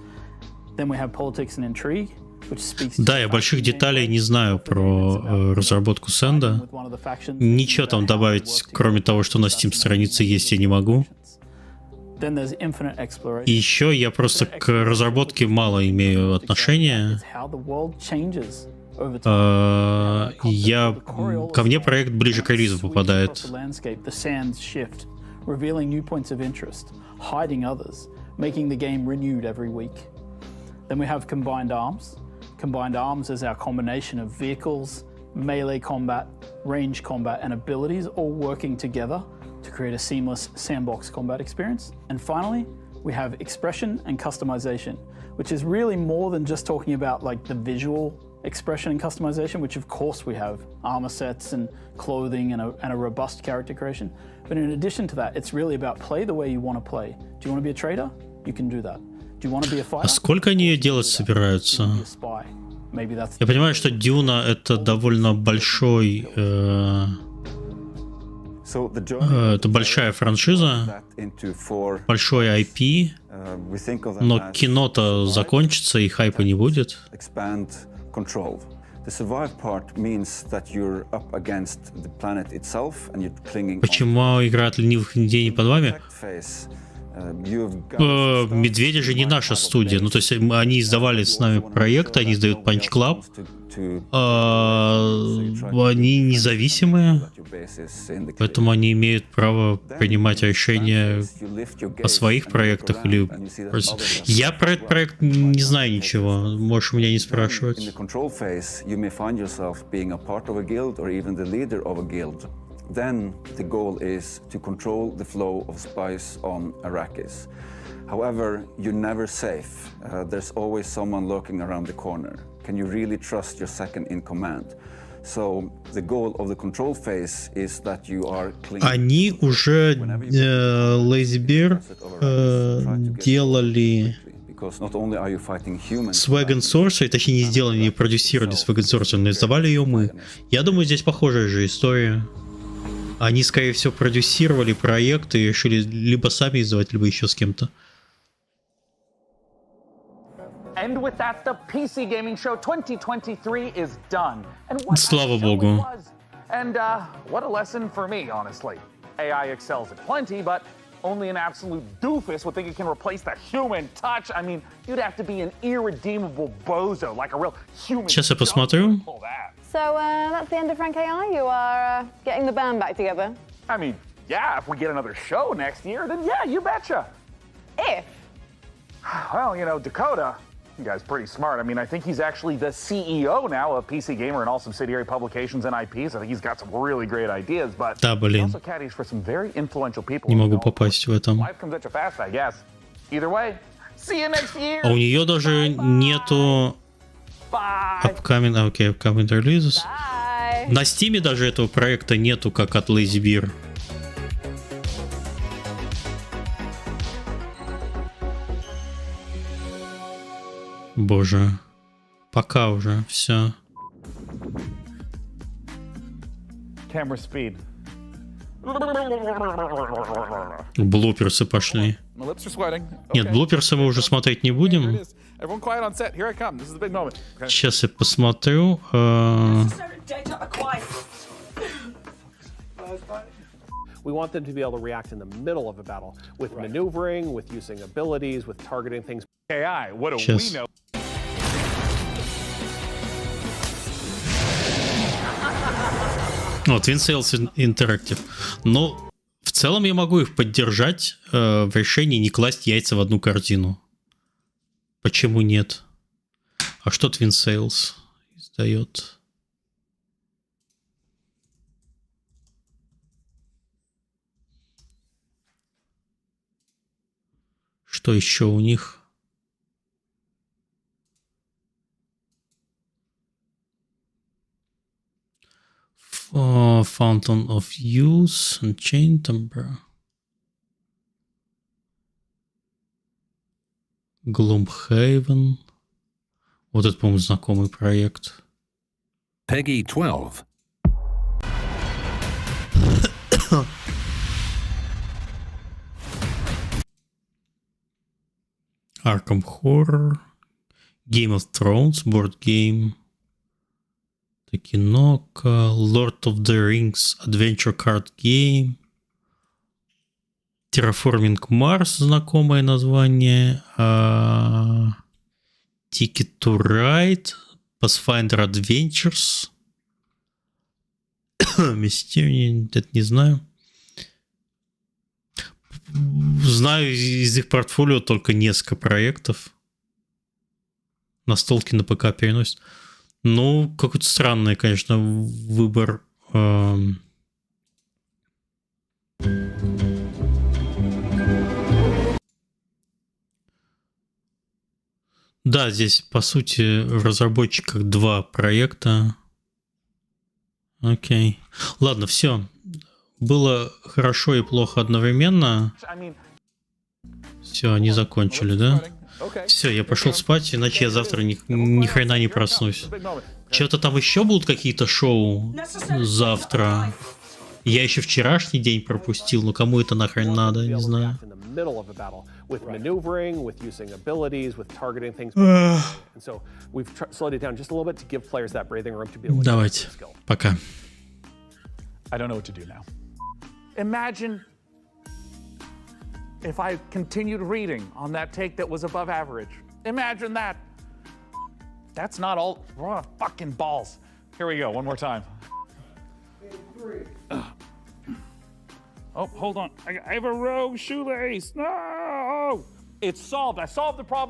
Then we have politics and intrigue, which speaks to... Да, я больших деталей не знаю про разработку Сэнда. Ничего там добавить, кроме того, что на Steam странице есть, я не могу. И еще я просто к разработке мало имею отношения. Ко мне проект ближе к релизу попадает. Then we have combined arms. Combined arms is our combination of vehicles, melee combat, range combat, and abilities all working together to create a seamless sandbox combat experience. And finally, we have expression and customization, which is really more than just talking about like the visual expression and customization, which of course we have armor sets and clothing and a robust character creation. But in addition to that, it's really about play the way you want to play. Do you want to be a trader? You can do that. Do you want to be a fighter? А сколько они ее делать собираются? Я понимаю, что Дюна это довольно большой, это большая франшиза, большой IP, но кино-то закончится и хайпа не будет. Почему игра от ленивых людей не под вами? Медведи же не наша студия. Ну, то есть они издавали с нами проект, они издают Punch Club. Они независимые, поэтому они имеют право принимать решения о своих проектах. Или... Я про этот проект не знаю ничего, можешь меня не спрашивать. Then the goal is to control the flow of spice on Arrakis. However, you're never safe. There's always someone lurking around the corner. Can you really trust your second in command? So the goal of the control phase is that you are clean. Они уже Lazy Bear делали Swag and Source, точнее не сделали, не продюсировали Swag and Source, но издавали ее мы. Я думаю, здесь похожая же история. Они, скорее всего, продюсировали проект и решили либо сами издавать, либо еще с кем-то. And with that, the PC Gaming Show 2023 is done. Слава богу. And what a lesson for me, honestly. AI excels at plenty, but only an absolute doofus would think it can replace the human touch. I mean, you'd have to be an irredeemable bozo, like a real human. Сейчас я посмотрю. So that's the end of Frank AI? You are getting the band back together? I mean, yeah, if we get another show next year, then yeah, you betcha. If? Well, you know, Dakota, the guy's pretty smart. I mean, I think he's actually the CEO now of PC Gamer and all subsidiary publications and IPs. I think he's got some really great ideas, but Да, he блин. also caddies for some very influential people. Не могу попасть в этом. Life comes at you fast, I guess. Either way, see you next year. А у нее даже нету upcoming releases. На Steam даже этого проекта нету, как от Lazy Bear. Боже. Пока уже все. Camera speed. Блуперсы пошли. My lips are sweating. Нет, блуперсы мы уже смотреть не будем. Everyone quiet on set. Here I come. This is the big moment. Okay. Сейчас я посмотрю. We want them to be able to react in the middle of a battle with maneuvering, with using abilities, with targeting things. AI, what do Сейчас. we know? Вот, Twin Interactive. Но в целом я могу их поддержать в решении не класть яйца в одну корзину. Почему нет? А что Twin Sales издает? Что еще у них? Fountain of Youth, Unchained Temper, Gloomhaven. Вот это, по-моему, знакомый проект. Peggy 12. Arkham Horror, Game of Thrones, board game. Кинока, Lord of the Rings, Adventure Card Game, Terraforming Mars, знакомое название, Ticket to Ride, Pathfinder Adventures, Mysterium, это не знаю. Знаю из их портфолио только несколько проектов. Настолки на ПК переносят. Ну, какой-то странный, конечно, выбор. Да, здесь, по сути, в разработчиках два проекта. Окей. Ладно, все. Было хорошо и плохо одновременно. Все, они закончили, да? Все, я пошел спать, иначе я завтра ни хрена не проснусь. Что-то там еще будут какие-то шоу завтра. Я еще вчерашний день пропустил, но кому это нахрен надо, не знаю. Давайте, пока. I don't know what to do now. Imagine if I continued reading on that take that was above average. Imagine that. That's not all. Oh, fucking balls. Here we go, one more time. Oh, hold on. I have a rogue shoelace. No! It's solved. I solved the problem.